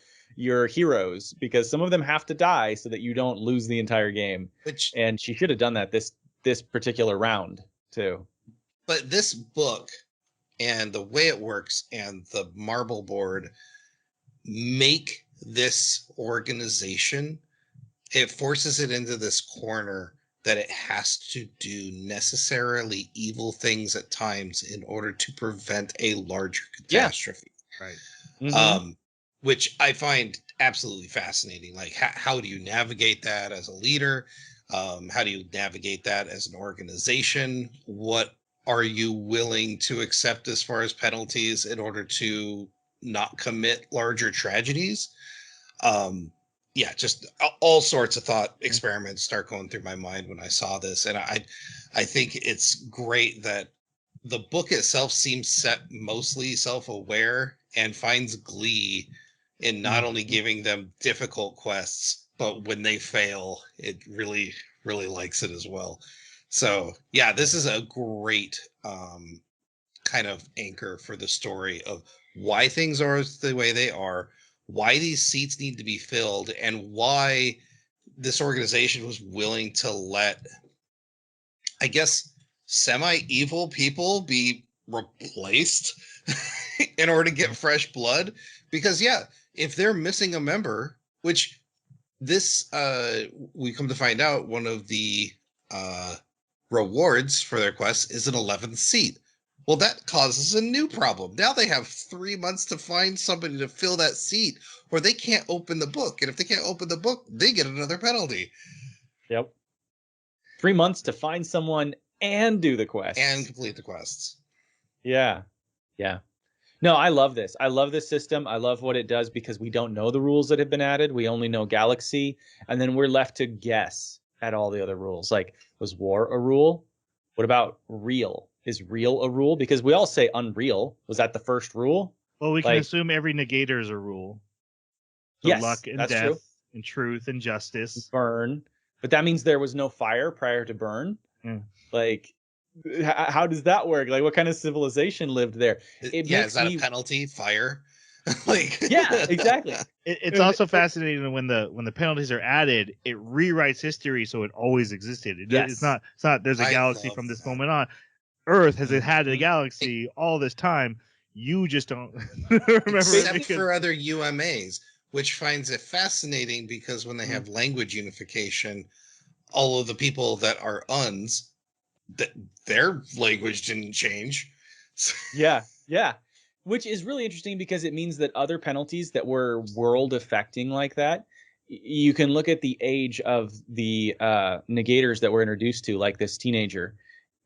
heroes because some of them have to die so that you don't lose the entire game. Which, And she should have done that this particular round too. but this book and the way it works and the marble board make this organization, it forces it into this corner that it has to do necessarily evil things at times in order to prevent a larger catastrophe. Right. Mhm. Which I find absolutely fascinating. Like, how do you navigate that as a leader? How do you navigate that as an organization? What are you willing to accept as far as penalties in order to not commit larger tragedies? Yeah, just all sorts of thought experiments start going through my mind when I saw this, and I think it's great that the book itself seems set mostly self-aware and finds glee in not only giving them difficult quests, but when they fail, it really, really likes it as well. So yeah, this is a great kind of anchor for the story of why things are the way they are, why these seats need to be filled, and why this organization was willing to let, I guess, semi-evil people be replaced in order to get fresh blood. Because yeah, if they're missing a member, which this we come to find out one of the rewards for their quest is an 11th seat. Well, that causes a new problem. Now they have 3 months to find somebody to fill that seat, or they can't open the book. And if they can't open the book, they get another penalty. Yep. 3 months to find someone and do the quest. And complete the quests. Yeah. Yeah. No, I love this. I love this system. I love what it does because we don't know the rules that have been added. We only know Galaxy. And then we're left to guess at all the other rules. Like, was war a rule? What about real? Is real a rule? Because we all say unreal. Was that the first rule? Well, we can Like- assume every negator is a rule. So Yes, luck and that's death true. and truth and justice. Burn. But that means there was no fire prior to burn. Mm. Like, how does that work? Like, what kind of civilization lived there? It Yeah, makes is that me- a penalty? Fire? Like Yeah, exactly. It's also fascinating when the penalties are added, it rewrites history so it always existed. It's not there's a I galaxy love from this that. moment on. Earth has it had a Mhm. galaxy all this time. You just don't remember Except it because for other UMAs, which finds it fascinating because when they Mm. have language unification, all of the people that are uns, their language didn't change. Yeah, yeah. Which is really interesting because it means that other penalties that were world affecting like that, you can look at the age of the negators that we're introduced to, like this teenager,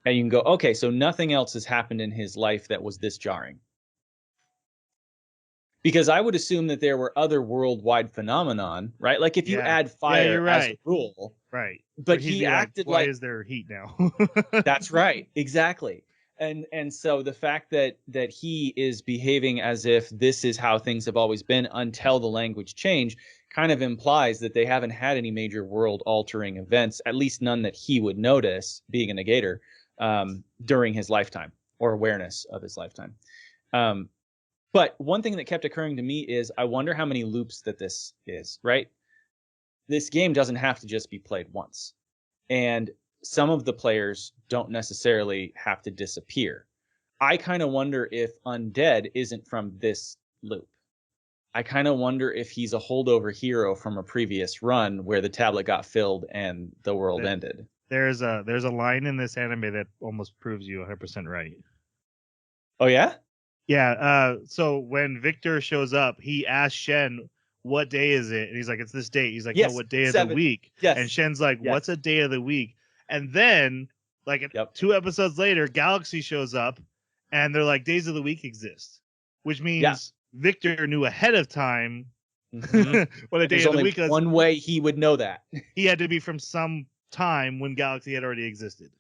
and you can go, okay, so nothing else has happened in his life that was this jarring. Because I would assume that there were other worldwide phenomenon, right? Like if you Yeah. add Yeah, fire you're as a right. rule, right. but he'd he be acted why like is there heat now? that's right, exactly. And so the fact that he is behaving as if this is how things have always been until the language change kind of implies that they haven't had any major world altering events, at least none that he would notice being a negator during his lifetime or awareness of his lifetime. But one thing that kept occurring to me is I wonder how many loops that this is, right? This game doesn't have to just be played once. And some of the players don't necessarily have to disappear. I kind of wonder if Undead isn't from this loop. I kind of wonder if he's a holdover hero from a previous run where the tablet got filled and the world ended. There's a line in this anime that almost proves you 100% right. Oh yeah? Yeah, so when Victor shows up, he asks Shen, what day is it? And he's like, it's this date. He's like, Yes, no, what day of 7. the week? Yes. And Shen's like, Yes. what's a day of the week? And then, like, Yep. 2 episodes later, Galaxy shows up, and they're like, days of the week exist. Which means Yeah. Victor knew ahead of time Mhm. what a day There's of the only week was. one way he would know that. He had to be from some time when Galaxy had already existed.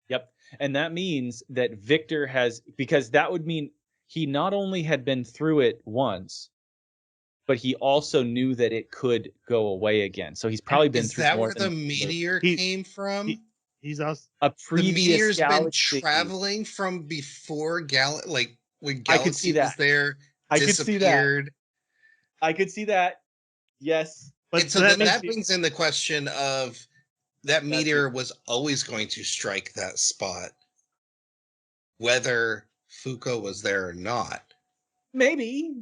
Yep. And that means that Victor has, because that would mean he not only had been through it once, but he also knew that it could go away again. So he's probably been Is through that more where than the meteor He- came from? He's also a The previous meteor's been galaxy. traveling from before like when I could see Galaxy was that. there, I could see that. disappeared. I could see that. Yes. but And so that then makes that you- brings in the question of that meteor was always going to strike that spot, whether Fuko was there or not. Maybe.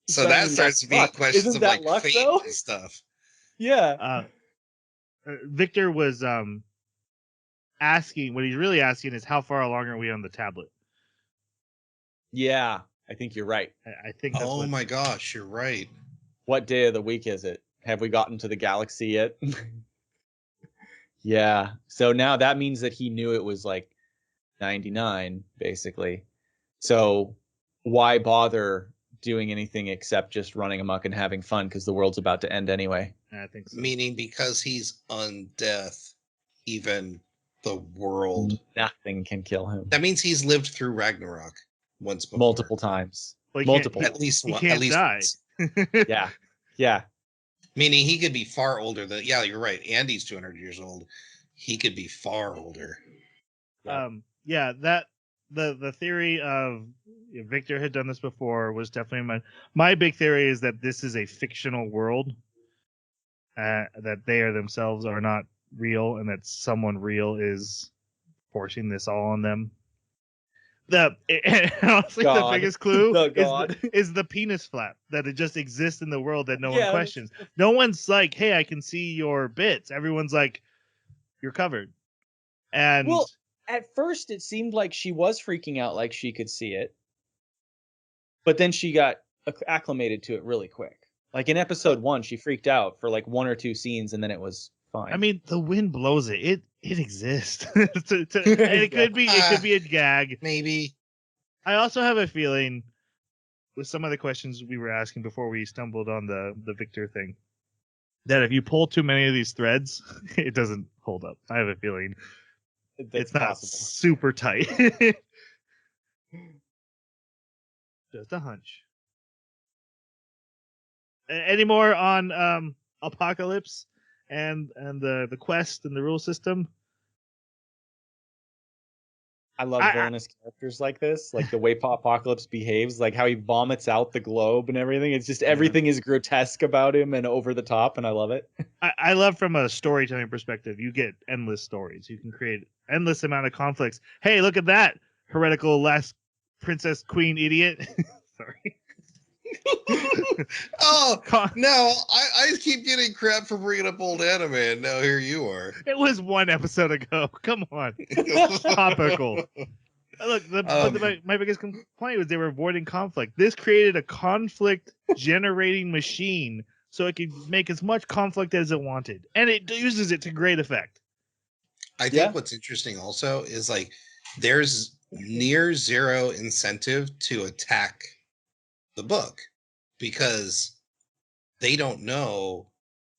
So but I that mean, starts that's to be luck. questions Isn't of that like luck, fate though? and stuff. Yeah. Victor was asking, what he's really asking is how far along are we on the tablet? Yeah. I think you're right. I think that's Oh what, my gosh, you're right. What day of the week is it? Have we gotten to the galaxy yet? Yeah. So now that means that he knew it was like 99, basically. So why bother doing anything except just running amok and having fun because the world's about to end anyway? I think so. Meaning because he's undeath, even the world. Nothing can kill him. That means he's lived through Ragnarok once before. Multiple times. Well, he can't- Multiple. At least He one. can't At least die. once. Yeah. Yeah. Meaning he could be far older than. Yeah, you're right. Andy's 200 years old. He could be far older. Yeah, that the theory of Victor had done this before was definitely my big theory is that this is a fictional world, that they are themselves are not real, and that someone real is forcing this all on them. Honestly, the God. biggest clue The God. is the penis flap, that it just exists in the world that no Yeah, one questions. No one's like, hey, I can see your bits. Everyone's like, you're covered. And Well, at first it seemed like she was freaking out, like she could see it, but then she got acclimated to it really quick. Like in episode 1, she freaked out for like 1 or 2 scenes, and then it was fine. I mean, the wind blows it. It exists. And it could be a gag. Maybe. I also have a feeling with some of the questions we were asking before we stumbled on the Victor thing, that if you pull too many of these threads, it doesn't hold up. I have a feeling it's not possible. super tight. Just a hunch. Any more on Apocalypse and the quest and the rule system? I love villainous characters like this, like the way Apocalypse behaves, like how he vomits out the globe and everything. It's just everything is grotesque about him and over the top, and I love it. I love from a storytelling perspective, you get endless stories. You can create endless amount of conflicts. Hey, look at that heretical last princess queen idiot. Sorry. Oh no! I keep getting crap for bringing up old anime, and now here you are. It was 1 episode ago. Come on, topical. Look, my biggest complaint was they were avoiding conflict. This created a conflict-generating machine, so it could make as much conflict as it wanted, and it uses it to great effect. I think what's interesting also is like there's near zero incentive to attack the book because they don't know,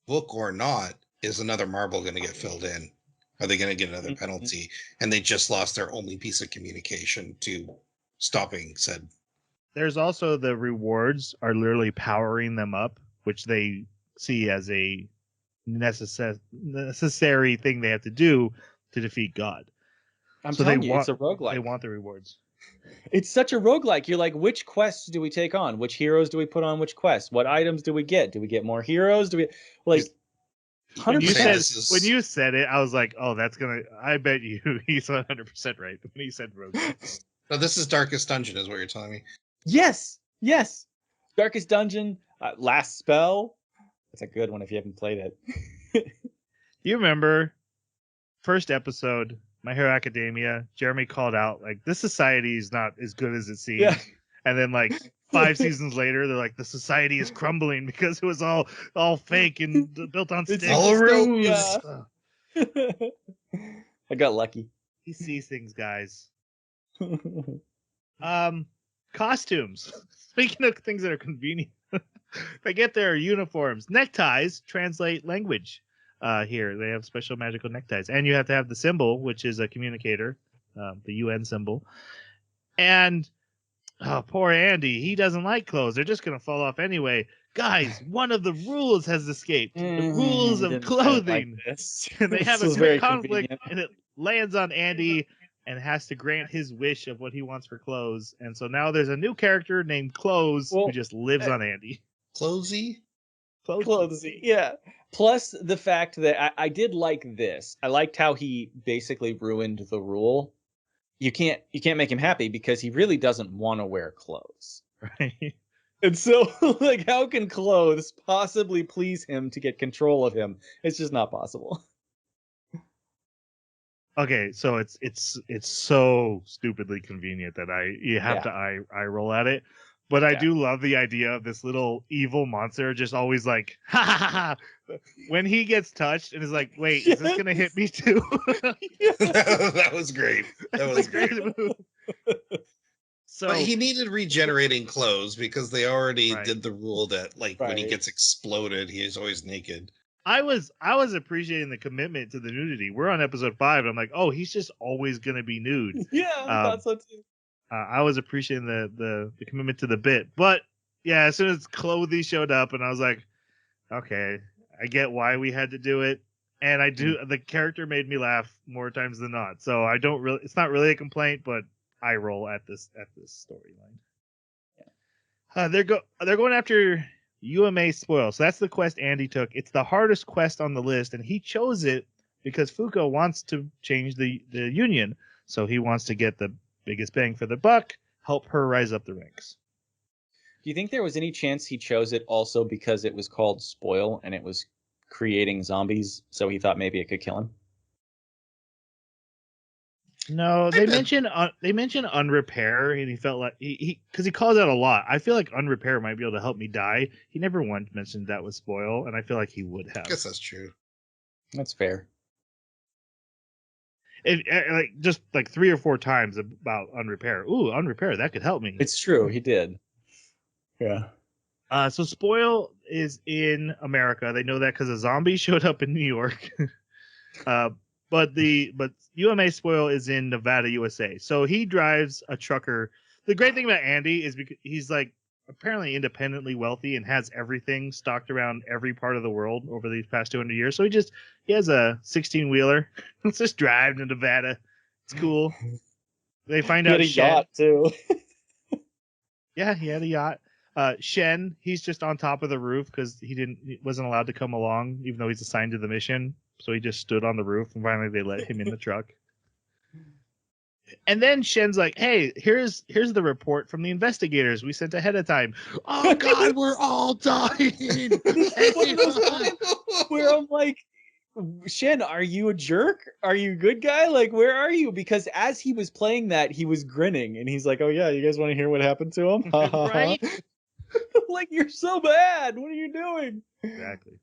book or not, is another marble going to get filled in? Are they going to get another penalty? And they just lost their only piece of communication to stopping said. There's also the rewards are literally powering them up, which they see as a necessary thing they have to do to defeat God. I'm telling you, it's a roguelike. They want the rewards. It's such a roguelike. You're like, which quests do we take on? Which heroes do we put on which quests? What items do we get? Do we get more heroes? Do we like 100%? When you said it, I was like, oh, that's gonna. I bet you he's 100% right when he said roguelike. No, this is Darkest Dungeon, is what you're telling me. Yes. Darkest Dungeon, Last Spell. That's a good one if you haven't played it. You remember first episode, My Hero Academia, Jeremy called out, like, this society is not as good as it seems. Yeah. And then, like, 5 seasons later, they're like, the society is crumbling because it was all fake and built on sticks. All a ruse. I got lucky. He sees things, guys. Costumes. Speaking of things that are convenient, they get their uniforms. Neckties translate language. Here they have special magical neckties, and you have to have the symbol, which is a communicator, the UN symbol. And poor Andy, he doesn't like clothes. They're just gonna fall off anyway. Guys, one of the rules has escaped. The rules of clothing. Like and they have a great conflict, and it lands on Andy and has to grant his wish of what he wants for clothes. And so now there's a new character named Clothes who just lives on Andy. Clotesy? Clotesy, yeah. Plus the fact that I did like this. I liked how he basically ruined the rule. You can't make him happy because he really doesn't want to wear clothes. Right. And so, like, how can clothes possibly please him to get control of him? It's just not possible. Okay, so it's so stupidly convenient that you have to eye roll at it. But I do love the idea of this little evil monster just always like, ha ha ha ha. When he gets touched and is like, wait, is this going to hit me too? That was great. That was great. So but he needed regenerating clothes because they already did the rule that when he gets exploded, he is always naked. I was appreciating the commitment to the nudity. We're on episode 5. And I'm like, oh, he's just always going to be nude. Yeah, I thought so too. I was appreciating the commitment to the bit, but yeah, as soon as Clothy showed up, and I was like, okay, I get why we had to do it, and I do. The character made me laugh more times than not, so I don't really. It's not really a complaint, but I roll at this storyline. Yeah, they're going after UMA spoil, so that's the quest Andy took. It's the hardest quest on the list, and he chose it because Fuko wants to change the union, so he wants to get the biggest bang for the buck, help her rise up the ranks. Do you think there was any chance he chose it also because it was called Spoil and it was creating zombies, so he thought maybe it could kill him? No, they mentioned unrepair, and he felt like he because he calls out a lot. I feel like unrepair might be able to help me die. He never once mentioned that with spoil, and I feel like he would have. I guess that's true. That's fair. Like just like 3 or 4 times about unrepair. Ooh, unrepair, that could help me. It's true. He did. Yeah. So spoil is in America. They know that because a zombie showed up in New York. But UMA spoil is in Nevada, USA. So he drives a trucker. The great thing about Andy is because he's like apparently independently wealthy and has everything stocked around every part of the world over these past 200 years. So he has a 16-wheeler. Let's just drive to Nevada. It's cool. They find out a yacht too. Yeah, he had a yacht. Shen, he's just on top of the roof because he wasn't allowed to come along, even though he's assigned to the mission. So he just stood on the roof, and finally they let him in the truck. And then Shen's like, "Hey, here's the report from the investigators we sent ahead of time." Oh God, we're all dying. It's one of those times where I'm like, Shen, are you a jerk? Are you a good guy? Like, where are you? Because as he was playing that, he was grinning, and he's like, "Oh yeah, you guys want to hear what happened to him?" Right? Like, you're so bad. What are you doing? Exactly.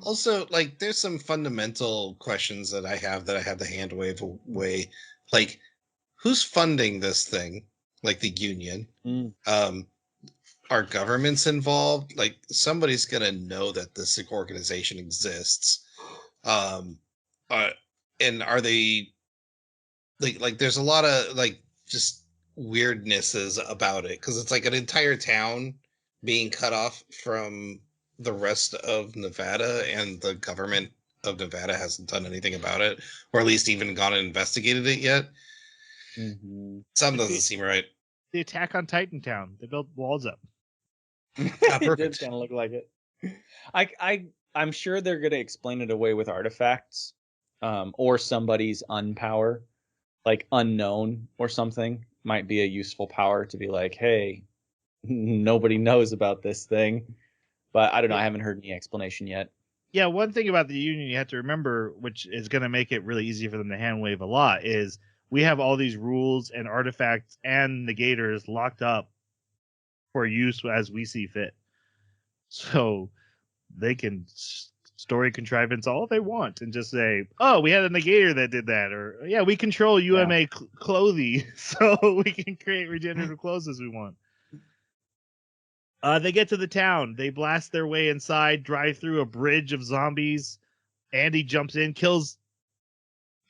Also, like, there's some fundamental questions that I have that I had to hand wave away. Like, who's funding this thing? Like the union? Are governments involved? Like, somebody's gonna know that this organization exists. And are they like? There's a lot of like just weirdnesses about it because it's like an entire town being cut off from the rest of Nevada, and the government of Nevada hasn't done anything about it, or at least even gone and investigated it yet. Mm-hmm. Something doesn't seem right. The attack on Titantown. They built walls up. It did kind of look like it. I'm sure they're gonna explain it away with artifacts, or somebody's unpower, like unknown or something, might be a useful power to be like, hey, nobody knows about this thing. But I don't know. I haven't heard any explanation yet. Yeah, one thing about the union you have to remember, which is going to make it really easy for them to hand wave a lot, is we have all these rules and artifacts and negators locked up for use as we see fit. So they can story contrivance all they want and just say, oh, we had a negator that did that. Or, yeah, we control UMA clothing, so we can create regenerative clothes as we want. They get to the town. They blast their way inside, drive through a bridge of zombies. Andy jumps in, kills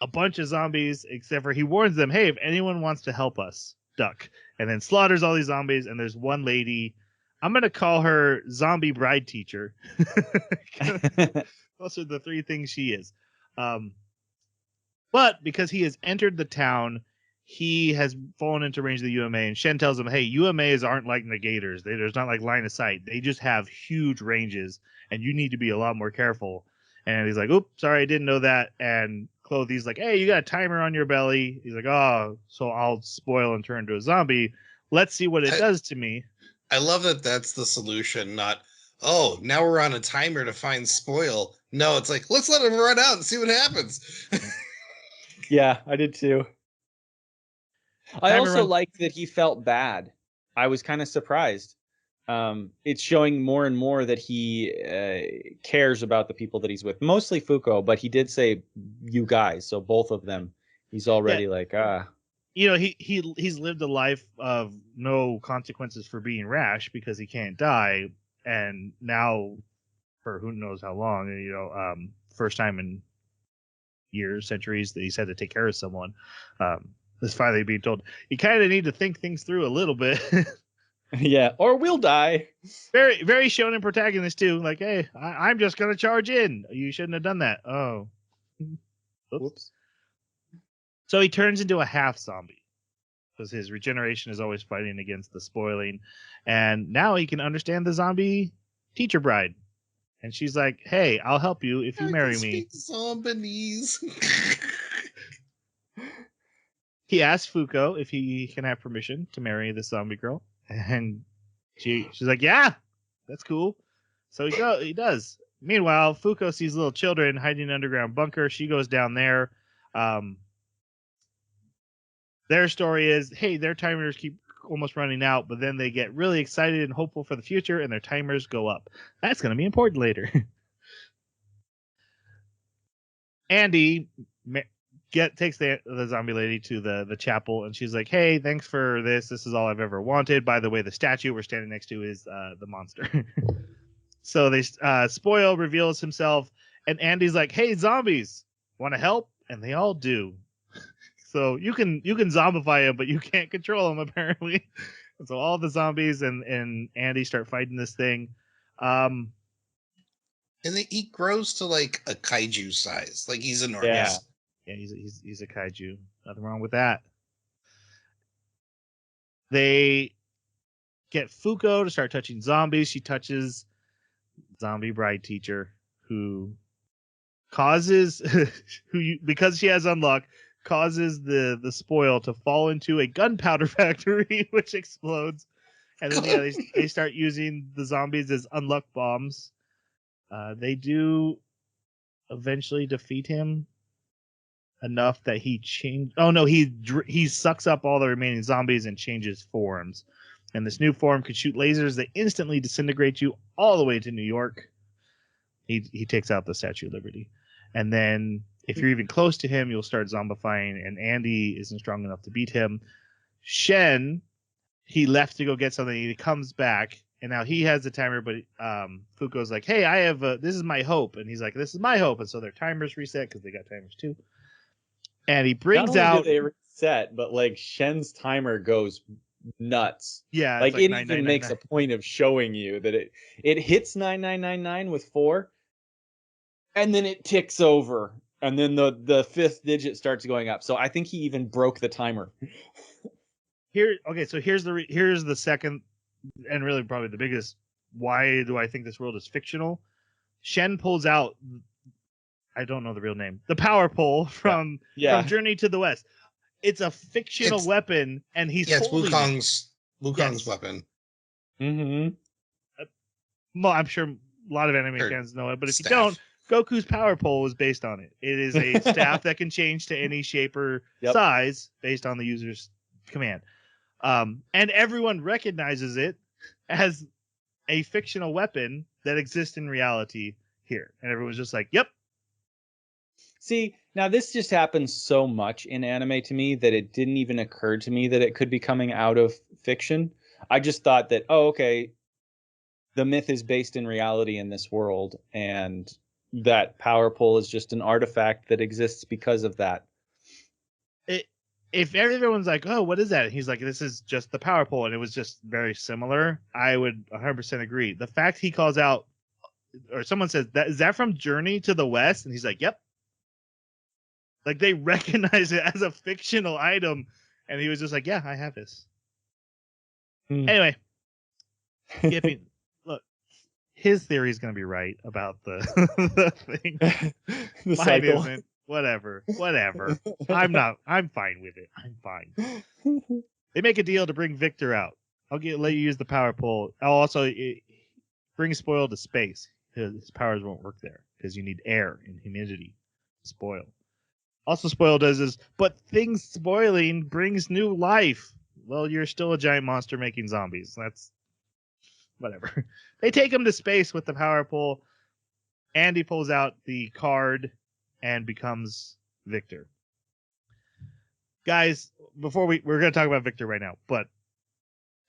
a bunch of zombies, except for he warns them, hey, if anyone wants to help us, duck. And then slaughters all these zombies, and there's one lady. I'm going to call her Zombie Bride Teacher. Those are the 3 things she is. But because he has entered the town, he has fallen into range of the UMA, and Shen tells him, hey, UMAs aren't like negators. There's not like line of sight. They just have huge ranges, and you need to be a lot more careful. And he's like, oops, sorry, I didn't know that. And Clothy's like, hey, you got a timer on your belly. He's like, oh, so I'll spoil and turn into a zombie. Let's see what it does to me. I love that that's the solution, not, oh, now we're on a timer to find spoil. No, it's like, let's let him run out and see what happens. Yeah, I did too. I also liked that he felt bad. I was kind of surprised. It's showing more and more that he cares about the people that he's with. Mostly Fuko, but he did say you guys, so both of them. He's already like, You know, he's lived a life of no consequences for being rash because he can't die, and now for who knows how long, you know, first time in years, centuries that he's had to take care of someone. Is finally being told you kind of need to think things through a little bit. Yeah, or we'll die. Very, very shonen protagonist too. Like, hey, I'm just gonna charge in. You shouldn't have done that. Oh, whoops. So he turns into a half zombie because his regeneration is always fighting against the spoiling, and now he can understand the zombie teacher bride, and she's like, hey, I'll help you if you marry me. Zombies. He asks Fuko if he can have permission to marry this zombie girl, and she's like, yeah, that's cool. So he does. Meanwhile, Fuko sees little children hiding in an underground bunker. She goes down there. Their story is, hey, their timers keep almost running out, but then they get really excited and hopeful for the future, and their timers go up. That's going to be important later. Andy takes the zombie lady to the chapel, and she's like, hey, thanks for this. This is all I've ever wanted. By the way, the statue we're standing next to is the monster. So they Spoil reveals himself, and Andy's like, hey, zombies, want to help? And they all do. So you can zombify him, but you can't control him, apparently. And so all the zombies and Andy start fighting this thing. And he grows to like a kaiju size. Like he's enormous. Yeah, he's a kaiju. Nothing wrong with that. They get Fuko to start touching zombies. She touches zombie bride teacher, who causes because she has unluck, causes the Spoil to fall into a gunpowder factory, which explodes. And then they start using the zombies as unluck bombs. They do eventually defeat him enough that he changed. Oh no, he sucks up all the remaining zombies and changes forms. And this new form can shoot lasers that instantly disintegrate you all the way to New York. He takes out the Statue of Liberty. And then if you're even close to him, you'll start zombifying, and Andy isn't strong enough to beat him. Shen, he left to go get something. He comes back, and now he has the timer, but Fuko's like, hey, I have this is my hope. And he's like, this is my hope. And so their timers reset because they got timers too. And he brings out... Not only do they reset, but like Shen's timer goes nuts. Yeah, like it even 9999. makes a point of showing you that it hits 9999 with 4, and then it ticks over, and then the fifth digit starts going up. So I think he even broke the timer. So here's the second, and really probably the biggest. Why do I think this world is fictional? Shen pulls out, I don't know the real name, the power pole from Journey to the West. It's a fictional weapon, and he's it's holding Wukong's weapon. Mm-hmm. Well, I'm sure a lot of anime fans know it, but if you don't, Goku's power pole is based on it. It is a staff that can change to any shape or size based on the user's command. And everyone recognizes it as a fictional weapon that exists in reality here. And everyone's just like, yep. See, now this just happens so much in anime to me that it didn't even occur to me that it could be coming out of fiction. I just thought that, okay, the myth is based in reality in this world, and that power pole is just an artifact that exists because of that. If everyone's like, oh, what is that? And he's like, this is just the power pole, and it was just very similar, I would 100% agree. The fact he calls out, or someone says, is that from Journey to the West? And he's like, yep. Like, they recognize it as a fictional item, and he was just like, yeah, I have this. Anyway, look, his theory is going to be right about the thing. The cycle. Isn't. Whatever. I'm fine with it. I'm fine. They make a deal to bring Victor out. Let you use the power pole. I'll also bring Spoil to space. His powers won't work there because you need air and humidity to spoil. Also, Spoil does this, but things spoiling brings new life. Well, you're still a giant monster making zombies. That's whatever. They take him to space with the power pole. Andy pulls out the card and becomes Victor. Guys, before we're going to talk about Victor right now, but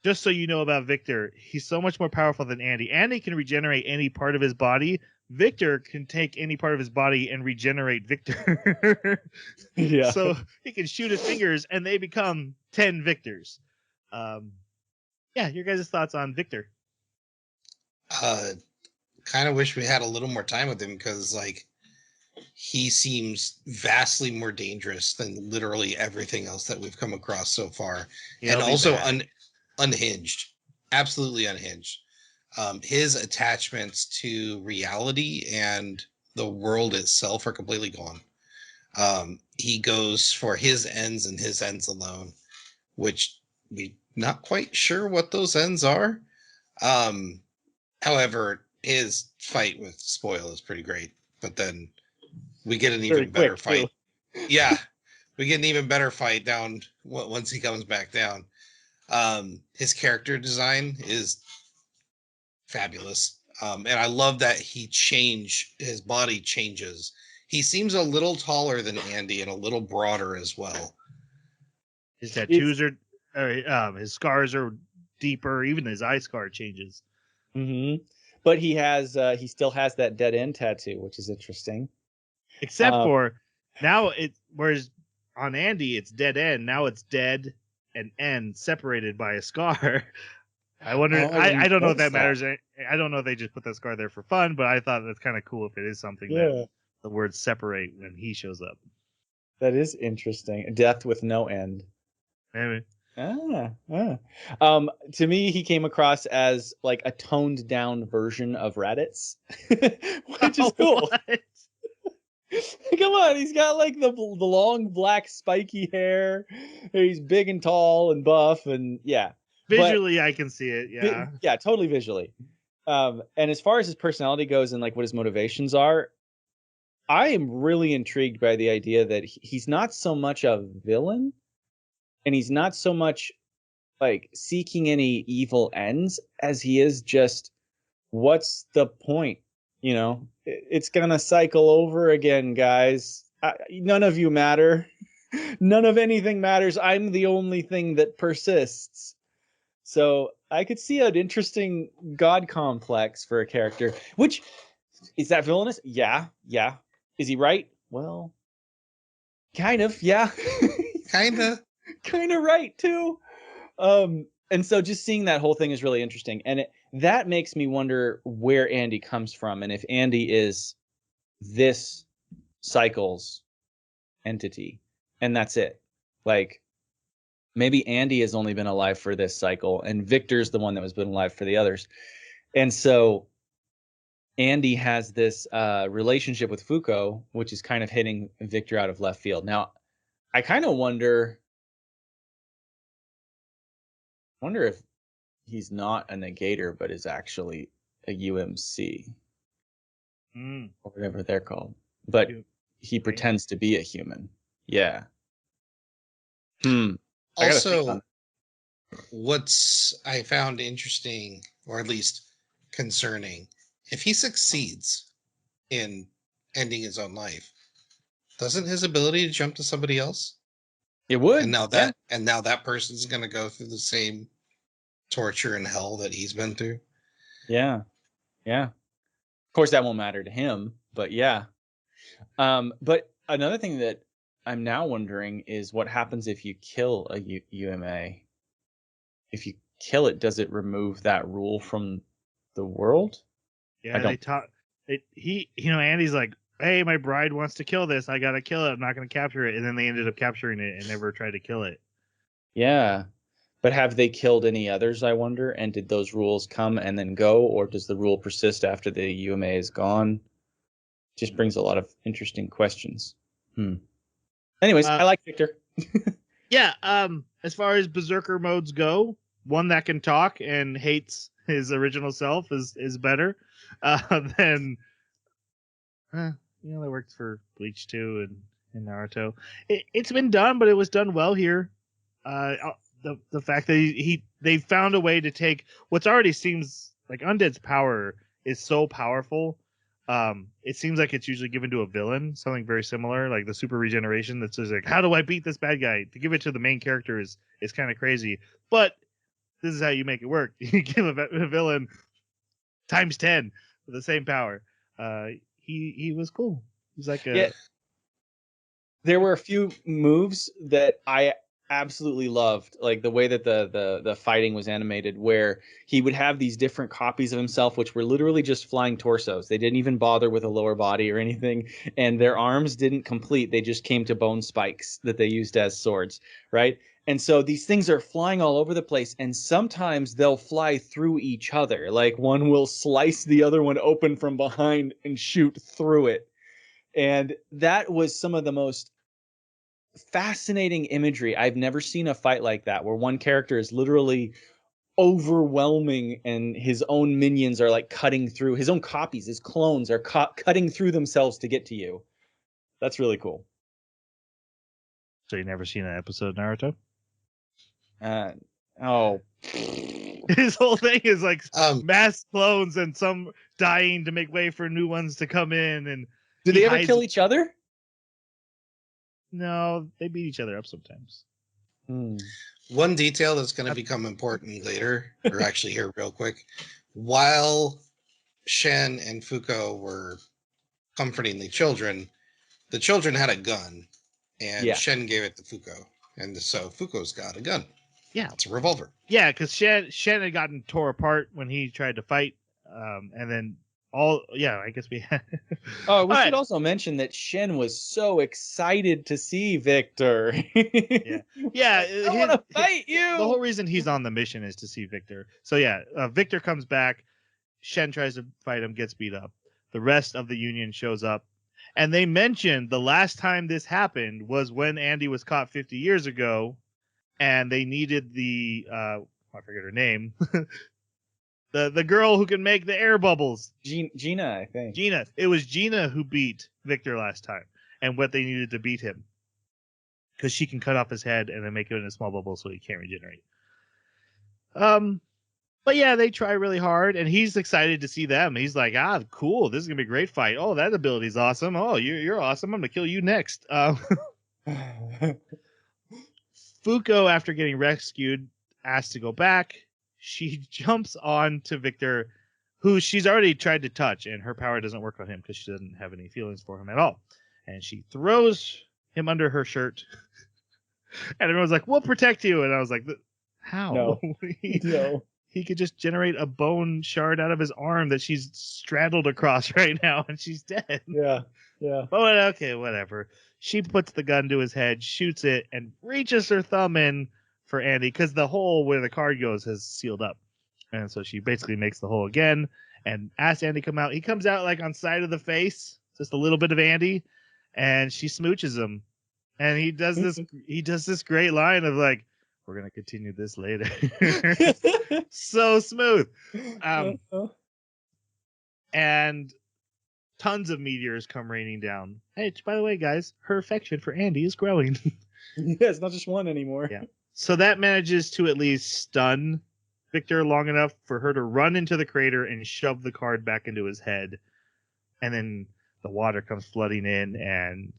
just so you know about Victor, he's so much more powerful than Andy. Andy can regenerate any part of his body. Victor can take any part of his body and regenerate Victor. Yeah. So he can shoot his fingers and they become 10 Victors. Your guys' thoughts on Victor? Kind of wish we had a little more time with him because, like, he seems vastly more dangerous than literally everything else that we've come across so far. And also unhinged. Absolutely unhinged. His attachments to reality and the world itself are completely gone. He goes for his ends and his ends alone, which we're not quite sure what those ends are. However, his fight with Spoil is pretty great, but then we get an even better fight. Yeah, we get an even better fight down once he comes back down. His character design is fabulous. And I love that his body changes. He seems a little taller than Andy and a little broader as well. His tattoos his scars are deeper. Even his eye scar changes. Mm-hmm. But he still has that dead end tattoo, which is interesting. Except for now, whereas on Andy it's dead end. Now it's dead and end separated by a scar. I wonder. I don't know if that matters. I don't know if they just put that scar there for fun, but I thought that's kind of cool if it is something that the words separate when he shows up. That is interesting. Death with no end. Maybe. To me, he came across as like a toned down version of Raditz, which is cool. Come on, he's got like the long black spiky hair. He's big and tall and buff, and visually I can see it. Yeah, totally visually. And as far as his personality goes and like what his motivations are, I am really intrigued by the idea that he's not so much a villain, and he's not so much like seeking any evil ends as he is just, what's the point? You know, it's gonna cycle over again, guys. None of you matter. None of anything matters. I'm the only thing that persists. So I could see an interesting god complex for a character. Which, is that villainous? Yeah. Is he right? Well, kind of. Yeah. Kind of right too. And so just seeing that whole thing is really interesting, and that makes me wonder where Andy comes from, and if Andy is this cycle's entity, and that's it. Like, maybe Andy has only been alive for this cycle, and Victor's the one that has been alive for the others. And so Andy has this relationship with Fuko, which is kind of hitting Victor out of left field. Now, I kind of wonder if he's not a negator, but is actually a UMC. Or whatever they're called. But he pretends to be a human. Yeah. Also, what's I found interesting, or at least concerning, if he succeeds in ending his own life, doesn't his ability to jump to somebody else? It would. And now that person's going to go through the same torture and hell that he's been through. Yeah. Of course, that won't matter to him, but yeah. But another thing that I'm now wondering is what happens if you kill a UMA? If you kill it, does it remove that rule from the world? Yeah, they taught it. Andy's like, hey, my bride wants to kill this. I got to kill it. I'm not going to capture it. And then they ended up capturing it and never tried to kill it. Yeah. But have they killed any others, I wonder? And did those rules come and then go? Or does the rule persist after the UMA is gone? Just brings a lot of interesting questions. Anyways, I like Victor. Yeah. As far as Berserker modes go, one that can talk and hates his original self is better than... that works for Bleach too and Naruto. It's been done, but it was done well here. The fact that they found a way to take what's already seems like Undead's power is so powerful. It seems like it's usually given to a villain, something very similar, like the super regeneration. That's just like, how do I beat this bad guy? To give it to the main character is kind of crazy, but this is how you make it work. You give a villain times 10 with the same power. He was cool. He's like There were a few moves that I absolutely loved, like the way that the fighting was animated, where he would have these different copies of himself, which were literally just flying torsos. They didn't even bother with a lower body or anything, and their arms didn't complete. They just came to bone spikes that they used as swords, right? And so these things are flying all over the place, and sometimes they'll fly through each other. Like one will slice the other one open from behind and shoot through it. And that was some of the most fascinating imagery. I've never seen a fight like that, where one character is literally overwhelming and his own minions are like cutting through, his own copies, his clones are cutting through themselves to get to you. That's really cool. So you never seen an episode of Naruto? Oh. His whole thing is like Um, mass clones and some dying to make way for new ones to come in. And Do he they ever hides- kill each other? No, they beat each other up sometimes. One detail that's going to become important later, or actually here real quick, while Shen and Fuko were comforting the children had a gun, and Yeah. Shen gave it to Fuko, and so Fuko's got a gun. Yeah. It's a revolver. Yeah, because Shen had gotten tore apart when he tried to fight, and then I guess we had. Oh, we All should right. also mention that Shen was so excited to see Victor. Yeah, I want to fight you. The whole reason he's on the mission is to see Victor. So yeah, Victor comes back. Shen tries to fight him, gets beat up. The rest of the Union shows up, and they mentioned the last time this happened was when Andy was caught 50 years ago, and they needed the I forget her name. The girl who can make the air bubbles. Gina, I think. Gina. It was Gina who beat Victor last time, and what they needed to beat him. Because she can cut off his head and then make it in a small bubble so he can't regenerate. But yeah, they try really hard, and he's excited to see them. He's like, cool, this is gonna be a great fight. Oh, that ability's awesome. Oh, you're awesome. I'm gonna kill you next. Fuko, after getting rescued, asks to go back. She jumps on to Victor, who she's already tried to touch, and her power doesn't work on him because she doesn't have any feelings for him at all. And she throws him under her shirt. And everyone's like, we'll protect you. And I was like, how? No. No. He could just generate a bone shard out of his arm that she's straddled across right now, and she's dead. Yeah. But okay, whatever. She puts the gun to his head, shoots it, and reaches her thumb in for Andy because the hole where the card goes has sealed up. And so she basically makes the hole again and asks Andy to come out. He comes out like on side of the face, just a little bit of Andy, and she smooches him. And he does this great line of like, we're going to continue this later. So smooth. And tons of meteors come raining down. Hey, by the way, guys, her affection for Andy is growing. Yeah, it's not just one anymore. Yeah. So that manages to at least stun Victor long enough for her to run into the crater and shove the card back into his head. And then the water comes flooding in, and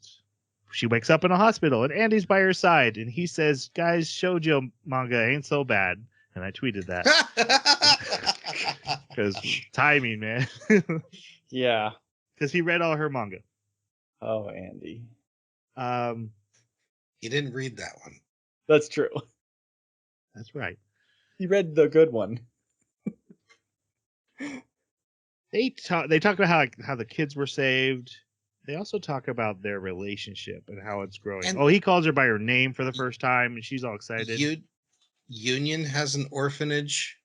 she wakes up in a hospital, and Andy's by her side, and he says, guys, shoujo manga ain't so bad. And I tweeted that. Because timing, man. Yeah. Because he read all her manga. Oh, Andy. You didn't read that one. That's true. That's right. You read the good one. They talk about how the kids were saved. They also talk about their relationship and how it's growing. And he calls her by her name for the first time, and she's all excited. Union has an orphanage,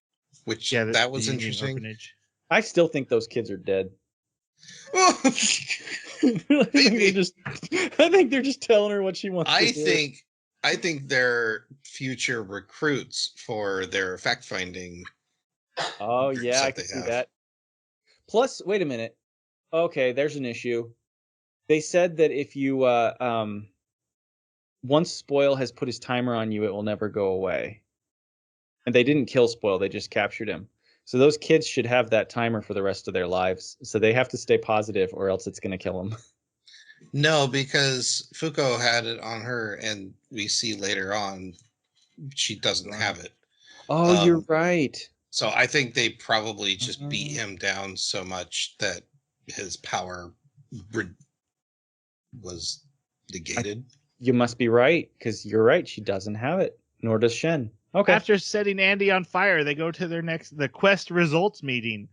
which Yeah, that was the Union interesting. Orphanage. I still think those kids are dead. I I think they're just telling her what she wants to hear. think they're future recruits for their fact finding. Oh groups yeah, I that can they see have. that. Plus, wait a minute. Okay, there's an issue. They said that if you once Spoil has put his timer on you, it will never go away. And they didn't kill Spoil, they just captured him. So those kids should have that timer for the rest of their lives. So they have to stay positive or else it's going to kill them. No, because Fuko had it on her, and we see later on she doesn't have it. Oh, you're right. So I think they probably just beat him down so much that his power was negated. You must be right, because you're right. She doesn't have it, nor does Shen. Okay. After setting Andy on fire, they go to the quest results meeting.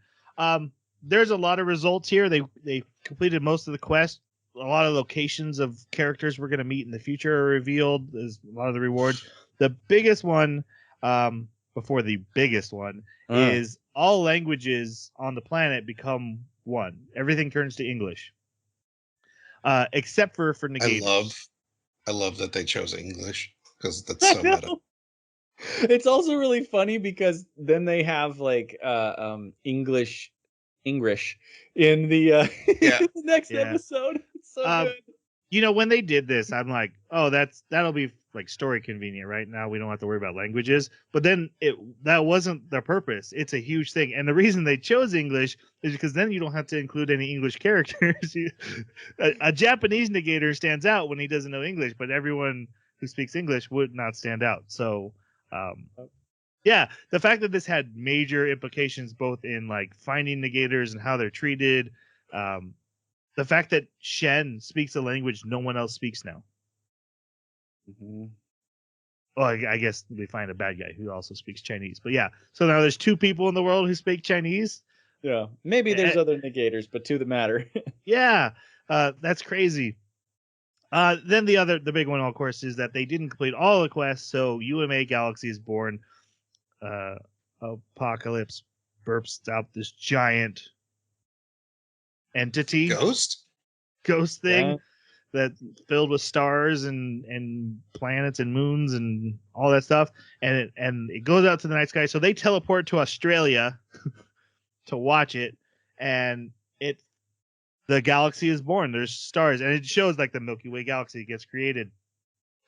There's a lot of results here. They completed most of the quest. A lot of locations of characters we're going to meet in the future are revealed. There's a lot of the rewards. The biggest one, before the biggest one, is all languages on the planet become one. Everything turns to English, except for negation. I love that they chose English because that's so meta. It's also really funny because then they have like English in the, the next episode. It's so good. When they did this, I'm like, oh, that'll be like story convenient. Right now, we don't have to worry about languages. But then that wasn't the purpose. It's a huge thing, and the reason they chose English is because then you don't have to include any English characters. A Japanese negator stands out when he doesn't know English, but everyone who speaks English would not stand out. So, yeah, the fact that this had major implications both in like finding negators and how they're treated. The fact that Shen speaks a language no one else speaks now. Mm-hmm. Well, I guess we find a bad guy who also speaks Chinese. But yeah, so now there's 2 people in the world who speak Chinese. Yeah, maybe there's other negators, but to the matter. Yeah, that's crazy. Then the big one, of course, is that they didn't complete all the quests. So UMA Galaxy is born. Apocalypse burps out this giant entity. Ghost thing that's filled with stars and planets and moons and all that stuff, and it goes out to the night sky. So they teleport to Australia to watch it, and the galaxy is born. There's stars, and it shows like the Milky Way galaxy gets created,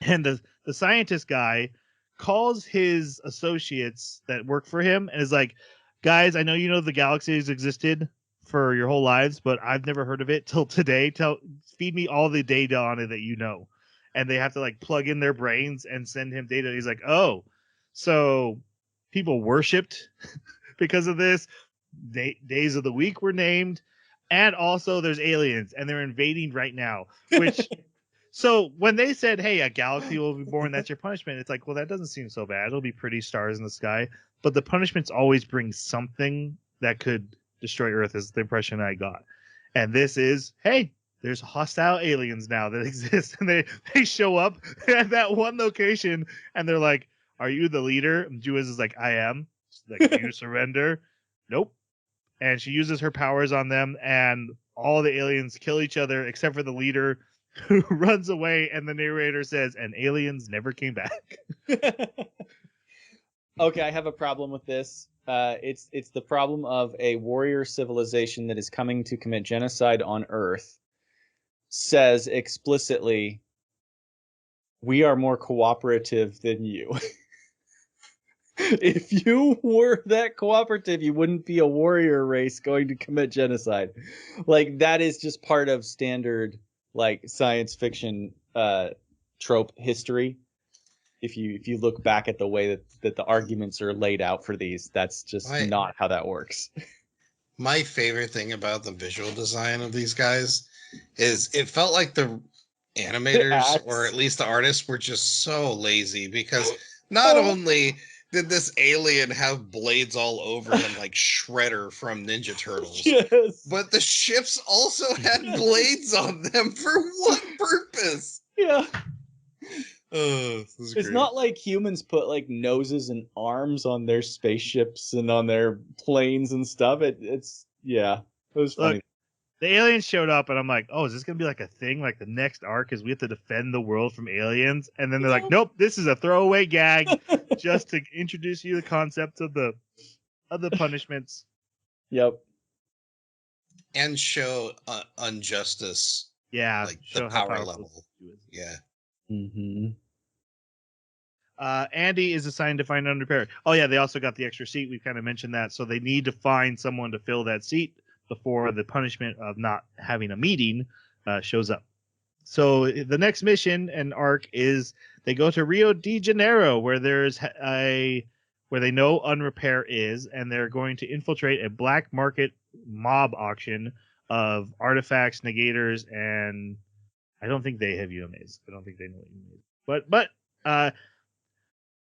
and the scientist guy calls his associates that work for him and is like, guys, I know you know the galaxy has existed for your whole lives, but I've never heard of it till today. Feed me all the data on it that you know. And they have to like plug in their brains and send him data. He's like, oh, so people worshipped because of this. Days of the week were named, and also there's aliens and they're invading right now. Which, so when they said, hey, a galaxy will be born, that's your punishment. It's like, well, that doesn't seem so bad. It'll be pretty stars in the sky, but the punishments always bring something that could destroy Earth, is the impression I got. And this is, hey, there's hostile aliens now that exist, and they show up at that one location, and they're like, are you the leader? And Juiz is like, I am. She's like, do you surrender? Nope. And she uses her powers on them, and all the aliens kill each other except for the leader, who runs away, and the narrator says, and aliens never came back. Okay, I have a problem with this. It's the problem of a warrior civilization that is coming to commit genocide on Earth, says explicitly, we are more cooperative than you. If you were that cooperative, you wouldn't be a warrior race going to commit genocide. Like, that is just part of standard like science fiction trope history. If you look back at the way that the arguments are laid out for these, that's just not how that works. My favorite thing about the visual design of these guys is it felt like the animators, or at least the artists, were just so lazy, because not only did this alien have blades all over him like Shredder from Ninja Turtles, Yes, but the ships also had blades on them. For what purpose? Yeah. It's great. Not like humans put like noses and arms on their spaceships and on their planes and stuff. It was funny. Look, the aliens showed up, and I'm like, oh, is this gonna be like a thing? Like the next arc is we have to defend the world from aliens, and then they're like, nope, this is a throwaway gag just to introduce you to the concept of the punishments. Yep. And show injustice. Yeah, like the power level. Yeah. Mm-hmm. Andy is assigned to find and repair. Oh yeah, they also got the extra seat. We kind of mentioned that, so they need to find someone to fill that seat before the punishment of not having a meeting shows up. So the next mission and arc is they go to Rio de Janeiro, where there's where they know Unrepair is, and they're going to infiltrate a black market mob auction of artifacts, negators, and I don't think they have UMAs. I don't think they know what UMAs. But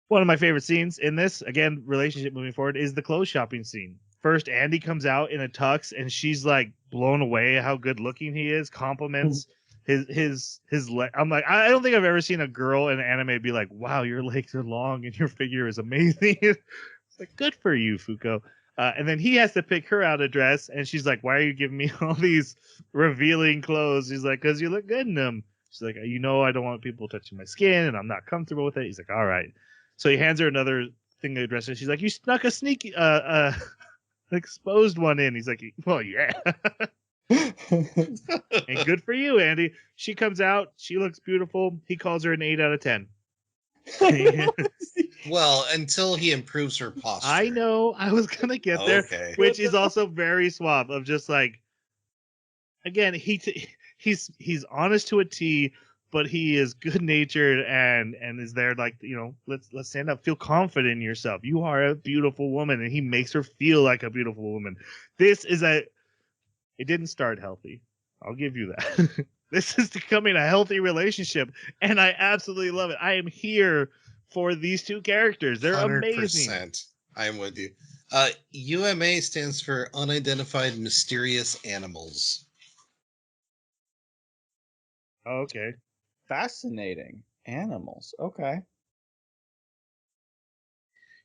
one of my favorite scenes in this, again, relationship moving forward, is the clothes shopping scene. First, Andy comes out in a tux, and she's like blown away how good looking he is. Compliments his leg. I'm like, I don't think I've ever seen a girl in an anime be like, "Wow, your legs are long and your figure is amazing." It's like, good for you, Fuko. And then he has to pick her out a dress, and she's like, "Why are you giving me all these revealing clothes?" He's like, "Because you look good in them." She's like, "I don't want people touching my skin, and I'm not comfortable with it." He's like, "All right." So he hands her another thing to dress her. She's like, "You snuck a sneaky exposed one in." He's like, "Well, yeah." And good for you, Andy. She comes out. She looks beautiful. He calls her an 8 out of 10. Well, until he improves her posture. I know. I was going to get there. Okay. Which is also very suave of just like, again, he's honest to a T, but he is good natured and is there like, let's stand up, feel confident in yourself. You are a beautiful woman, and he makes her feel like a beautiful woman. It didn't start healthy. I'll give you that. This is becoming a healthy relationship, and I absolutely love it. I am here for these two characters. They're 100%. amazing. I'm with you. UMA stands for Unidentified Mysterious Animals. Oh, okay. Fascinating. Animals. Okay.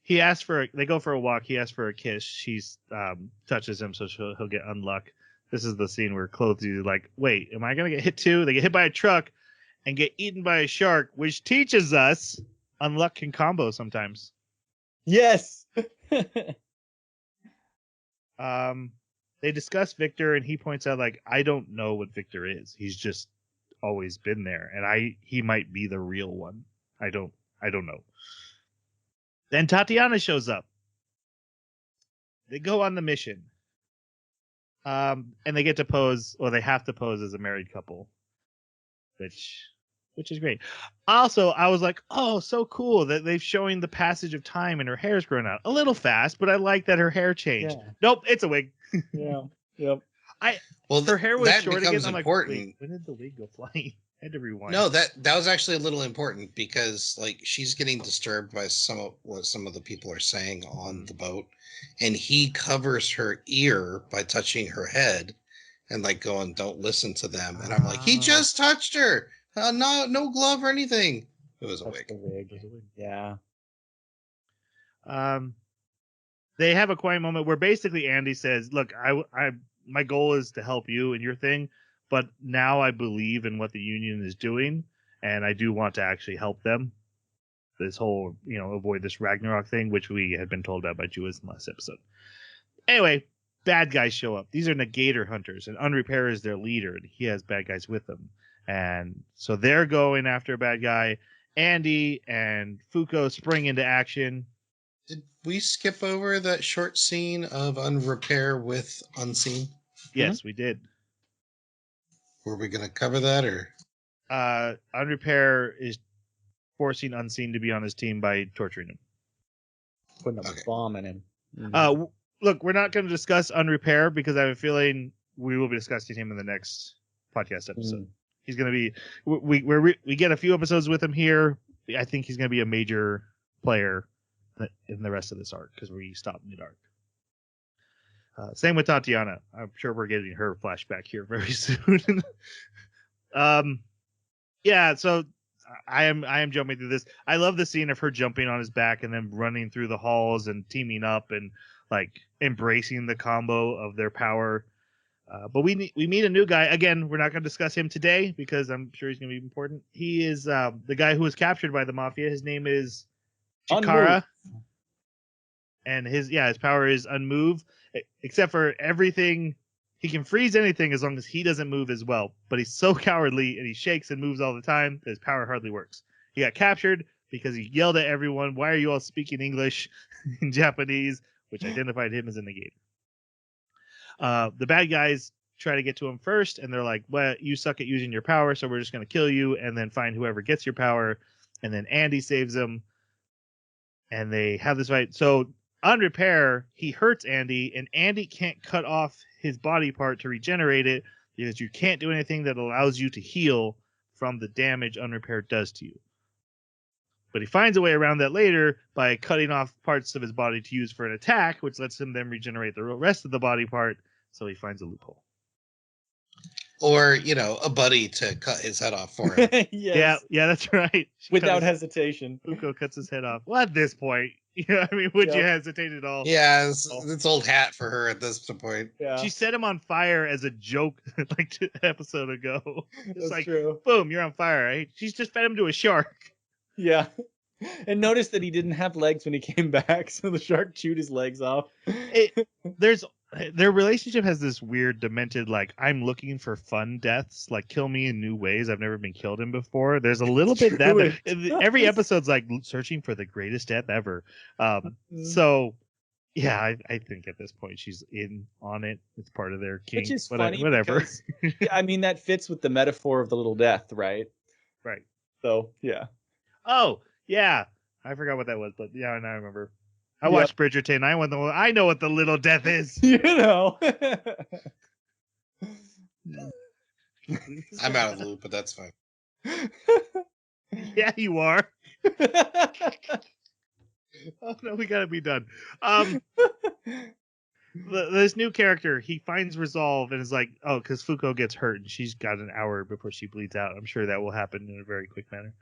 He asks they go for a walk. He asks for a kiss. She touches him, so he'll get unluck. This is the scene where Clothes is like, wait, am I going to get hit too? They get hit by a truck and get eaten by a shark, which teaches us unluck can combo sometimes. Yes. They discuss Victor, and he points out, like, I don't know what Victor is. He's just always been there, and he might be the real one. I don't know. Then Tatiana shows up. They go on the mission. And they get to pose, or they have to pose as a married couple, which is great. Also, I was like, oh, so cool that they've showing the passage of time and her hair's grown out a little fast, but I like that her hair changed. Yeah. Nope, it's a wig. Yeah. Yep. Her hair was that short becomes again. I'm important. like, wait, when did the wig go flying? I had to rewind. No, that was actually a little important because like she's getting disturbed by some of what some of the people are saying on the boat, and he covers her ear by touching her head and like going, "Don't listen to them." And I'm like, he just touched her. No glove or anything. It was a That's wig. the wig. Yeah. They have a quiet moment where basically Andy says, "Look, my goal is to help you in your thing, but now I believe in what the Union is doing, and I do want to actually help them. This whole, avoid this Ragnarok thing, which we had been told about by Jewis in the last episode." Anyway, bad guys show up. These are Negator hunters, and Unrepair is their leader, and he has bad guys with him. And so they're going after a bad guy. Andy and Fuko spring into action. Did we skip over that short scene of Unrepair with Unseen? Yes, we did. Were we going to cover that or? Unrepair is forcing Unseen to be on his team by torturing him. Putting a bomb in him. Look, we're not going to discuss Unrepair because I have a feeling we will be discussing him in the next podcast episode. He's going to be we get a few episodes with him here. I think he's going to be a major player in the rest of this arc because we stopped mid-arc. Same with Tatiana. I'm sure we're getting her flashback here very soon. Yeah, so I am jumping through this. I love the scene of her jumping on his back and then running through the halls and teaming up and like embracing the combo of their power. But we meet a new guy. Again, we're not going to discuss him today because I'm sure he's going to be important. He is the guy who was captured by the Mafia. His name is Chikara. And his power is unmove, except for everything. He can freeze anything as long as he doesn't move as well. But he's so cowardly and he shakes and moves all the time that his power hardly works. He got captured because he yelled at everyone, "Why are you all speaking English in Japanese?" which identified him as a negator. The bad guys try to get to him first, and they're like, "Well, you suck at using your power, so we're just going to kill you and then find whoever gets your power." And then Andy saves him, and they have this fight. So on Repair, he hurts Andy, and Andy can't cut off his body part to regenerate it because you can't do anything that allows you to heal from the damage Unrepair does to you. But he finds a way around that later by cutting off parts of his body to use for an attack, which lets him then regenerate the rest of the body part. So he finds a loophole. Or, a buddy to cut his head off for him. Yes. Yeah, that's right. Without hesitation. Fuko cuts his head off. Well, at this point, would you hesitate at all? Yeah, it's old hat for her at this point. Yeah. She set him on fire as a joke like an episode ago. It's That's like, true. boom, you're on fire, right? She's just fed him to a shark. Yeah. And notice that he didn't have legs when he came back, so the shark chewed his legs off. their relationship has this weird demented, like, I'm looking for fun deaths, like kill me in new ways I've never been killed in before. There's a little bit that every episode's like searching for the greatest death ever. So yeah, I think at this point she's in on it. It's part of their king. Which is funny whatever. because, I mean, that fits with the metaphor of the little death, right? Right. So yeah. Oh yeah, I forgot what that was, but yeah, now I remember. I watched Bridgerton. I know what the little death is. You know. I'm out of the loop, but that's fine. Yeah, you are. Oh no, we gotta be done. This new character, he finds resolve and is like, oh, because Fuko gets hurt and she's got an hour before she bleeds out. I'm sure that will happen in a very quick manner.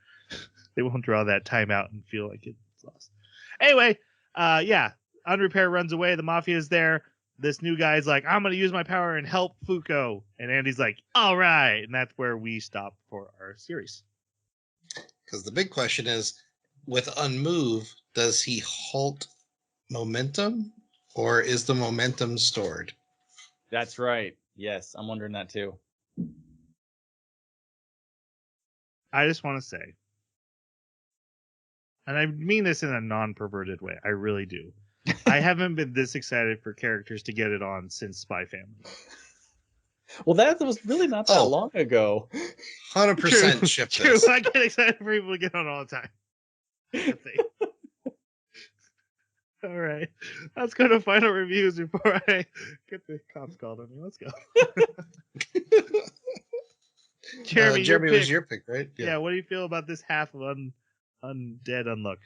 They won't draw that time out and feel like it's lost. Anyway, yeah, Unrepair runs away. The mafia is there. This new guy's like, I'm going to use my power and help Fuko. And Andy's like, all right. And that's where we stop for our series. Because the big question is, with Unmove, does he halt momentum or is the momentum stored? That's right. Yes, I'm wondering that too. I just want to say, and I mean this in a non-perverted way, I really do. I haven't been this excited for characters to get it on since Spy Family. Well, that was really not that long ago. 100% ship True. this. I get excited for people to get on all the time. All right. Let's go to final reviews before I get the cops called on me. Let's go. Jeremy, Jeremy was your pick, right? Yeah. What do you feel about this half of Undead Unluck?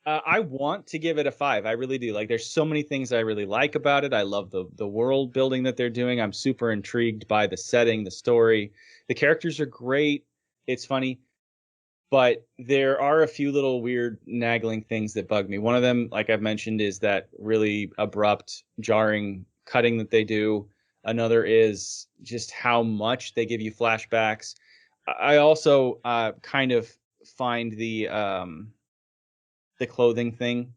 I want to give it a 5. I really do. Like, there's so many things I really like about it. I love the world building that they're doing. I'm super intrigued by the setting, the story. The characters are great. It's funny. But there are a few little weird nagging things that bug me. One of them, like I've mentioned, is that really abrupt, jarring cutting that they do. Another is just how much they give you flashbacks. I also kind of find the clothing thing.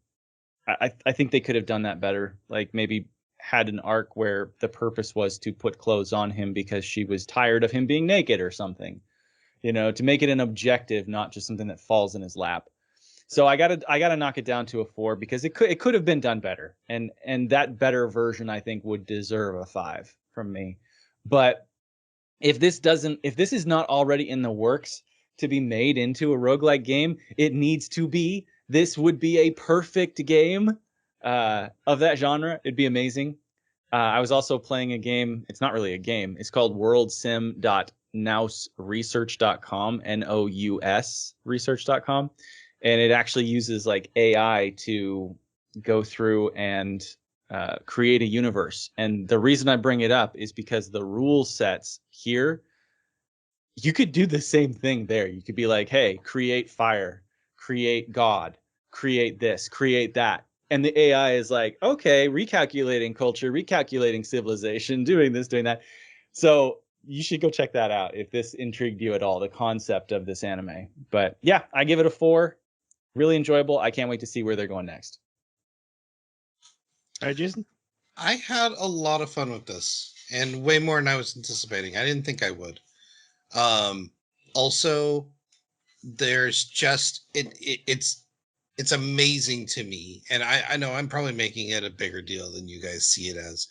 I think they could have done that better. Like maybe had an arc where the purpose was to put clothes on him because she was tired of him being naked or something. You know, to make it an objective, not just something that falls in his lap. So I gotta knock it down to a 4 because it could have been done better, and that better version I think would deserve a 5 from me. But if this is not already in the works to be made into a roguelike game, it needs to be. This would be a perfect game of that genre. It'd be amazing. I was also playing a game. It's not really a game. It's called worldsim.nousresearch.com, NOUS research.com. And it actually uses like AI to go through and create a universe. And the reason I bring it up is because the rule sets here, you could do the same thing there. You could be like, hey, create fire, create God, create this, create that. And the AI is like, okay, recalculating culture, recalculating civilization, doing this, doing that. So you should go check that out if this intrigued you at all, the concept of this anime. But yeah, I give it a 4. Really enjoyable. I can't wait to see where they're going next. All right, Jason? I had a lot of fun with this, and way more than I was anticipating. I didn't think I would. Also, there's just it's amazing to me, and I know I'm probably making it a bigger deal than you guys see it as,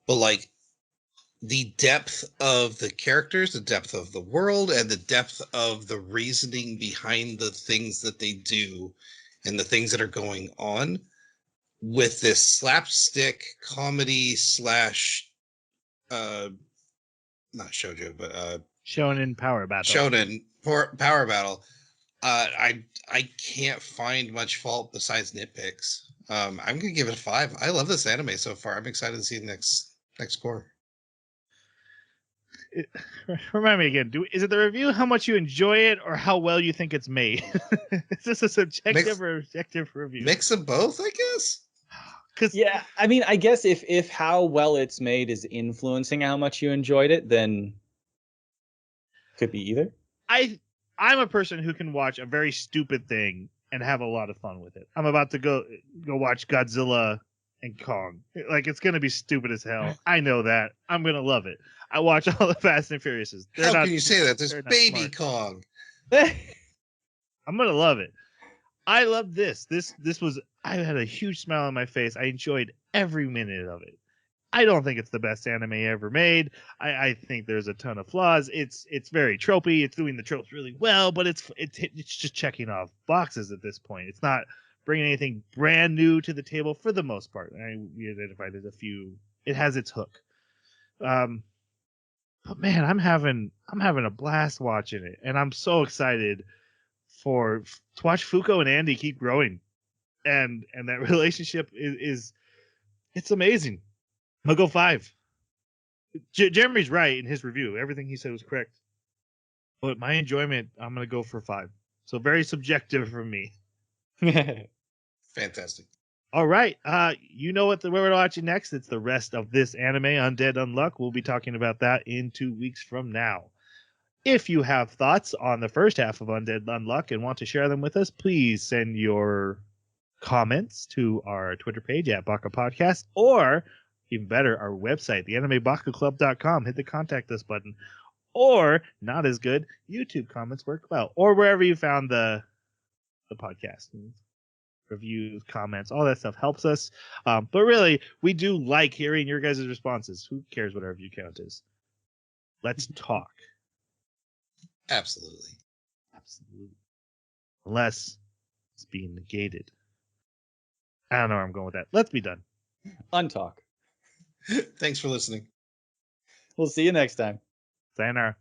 but like the depth of the characters, the depth of the world, and the depth of the reasoning behind the things that they do and the things that are going on with this slapstick comedy slash not shoujo, but Shonen Power Battle. Shonen Power Battle. I can't find much fault besides nitpicks. I'm gonna give it a 5. I love this anime so far. I'm excited to see the next core. Remind me again. Is it the review how much you enjoy it or how well you think it's made? Is this a subjective or objective review? Mix of both, I guess. Yeah, I mean, I guess if how well it's made is influencing how much you enjoyed it, then could be either. I'm a person who can watch a very stupid thing and have a lot of fun with it. I'm about to go watch Godzilla and Kong. Like, it's gonna be stupid as hell. I know that. I'm gonna love it. I watch all the Fast and Furiouses. How can you say that? There's they're not Baby smart. Kong. I'm gonna love it. I love this. This was. I had a huge smile on my face. I enjoyed every minute of it. I don't think it's the best anime ever made. I think there's a ton of flaws. It's very tropey. It's doing the tropes really well, but it's just checking off boxes at this point. It's not bringing anything brand new to the table for the most part. We identified as a few. It has its hook. But man, I'm having a blast watching it, and I'm so excited to watch Fuko and Andy keep growing, and that relationship is it's amazing. I'll go 5. Jeremy's right in his review. Everything he said was correct. But my enjoyment, I'm going to go for 5. So very subjective for me. Fantastic. All right. You know what we're watching next. It's the rest of this anime, Undead Unluck. We'll be talking about that in 2 weeks from now. If you have thoughts on the first half of Undead Unluck and want to share them with us, please send your comments to our Twitter page at Baka Podcast, or even better, our website, theanimebakaclub.com. Hit the contact us button. Or, not as good, YouTube comments work well. Or wherever you found the podcast. Reviews, comments, all that stuff helps us. But really, we do like hearing your guys' responses. Who cares what our view count is? Let's talk. Absolutely. Absolutely. Unless it's being negated. I don't know where I'm going with that. Let's be done. Untalk. Thanks for listening. We'll see you next time. Sayonara.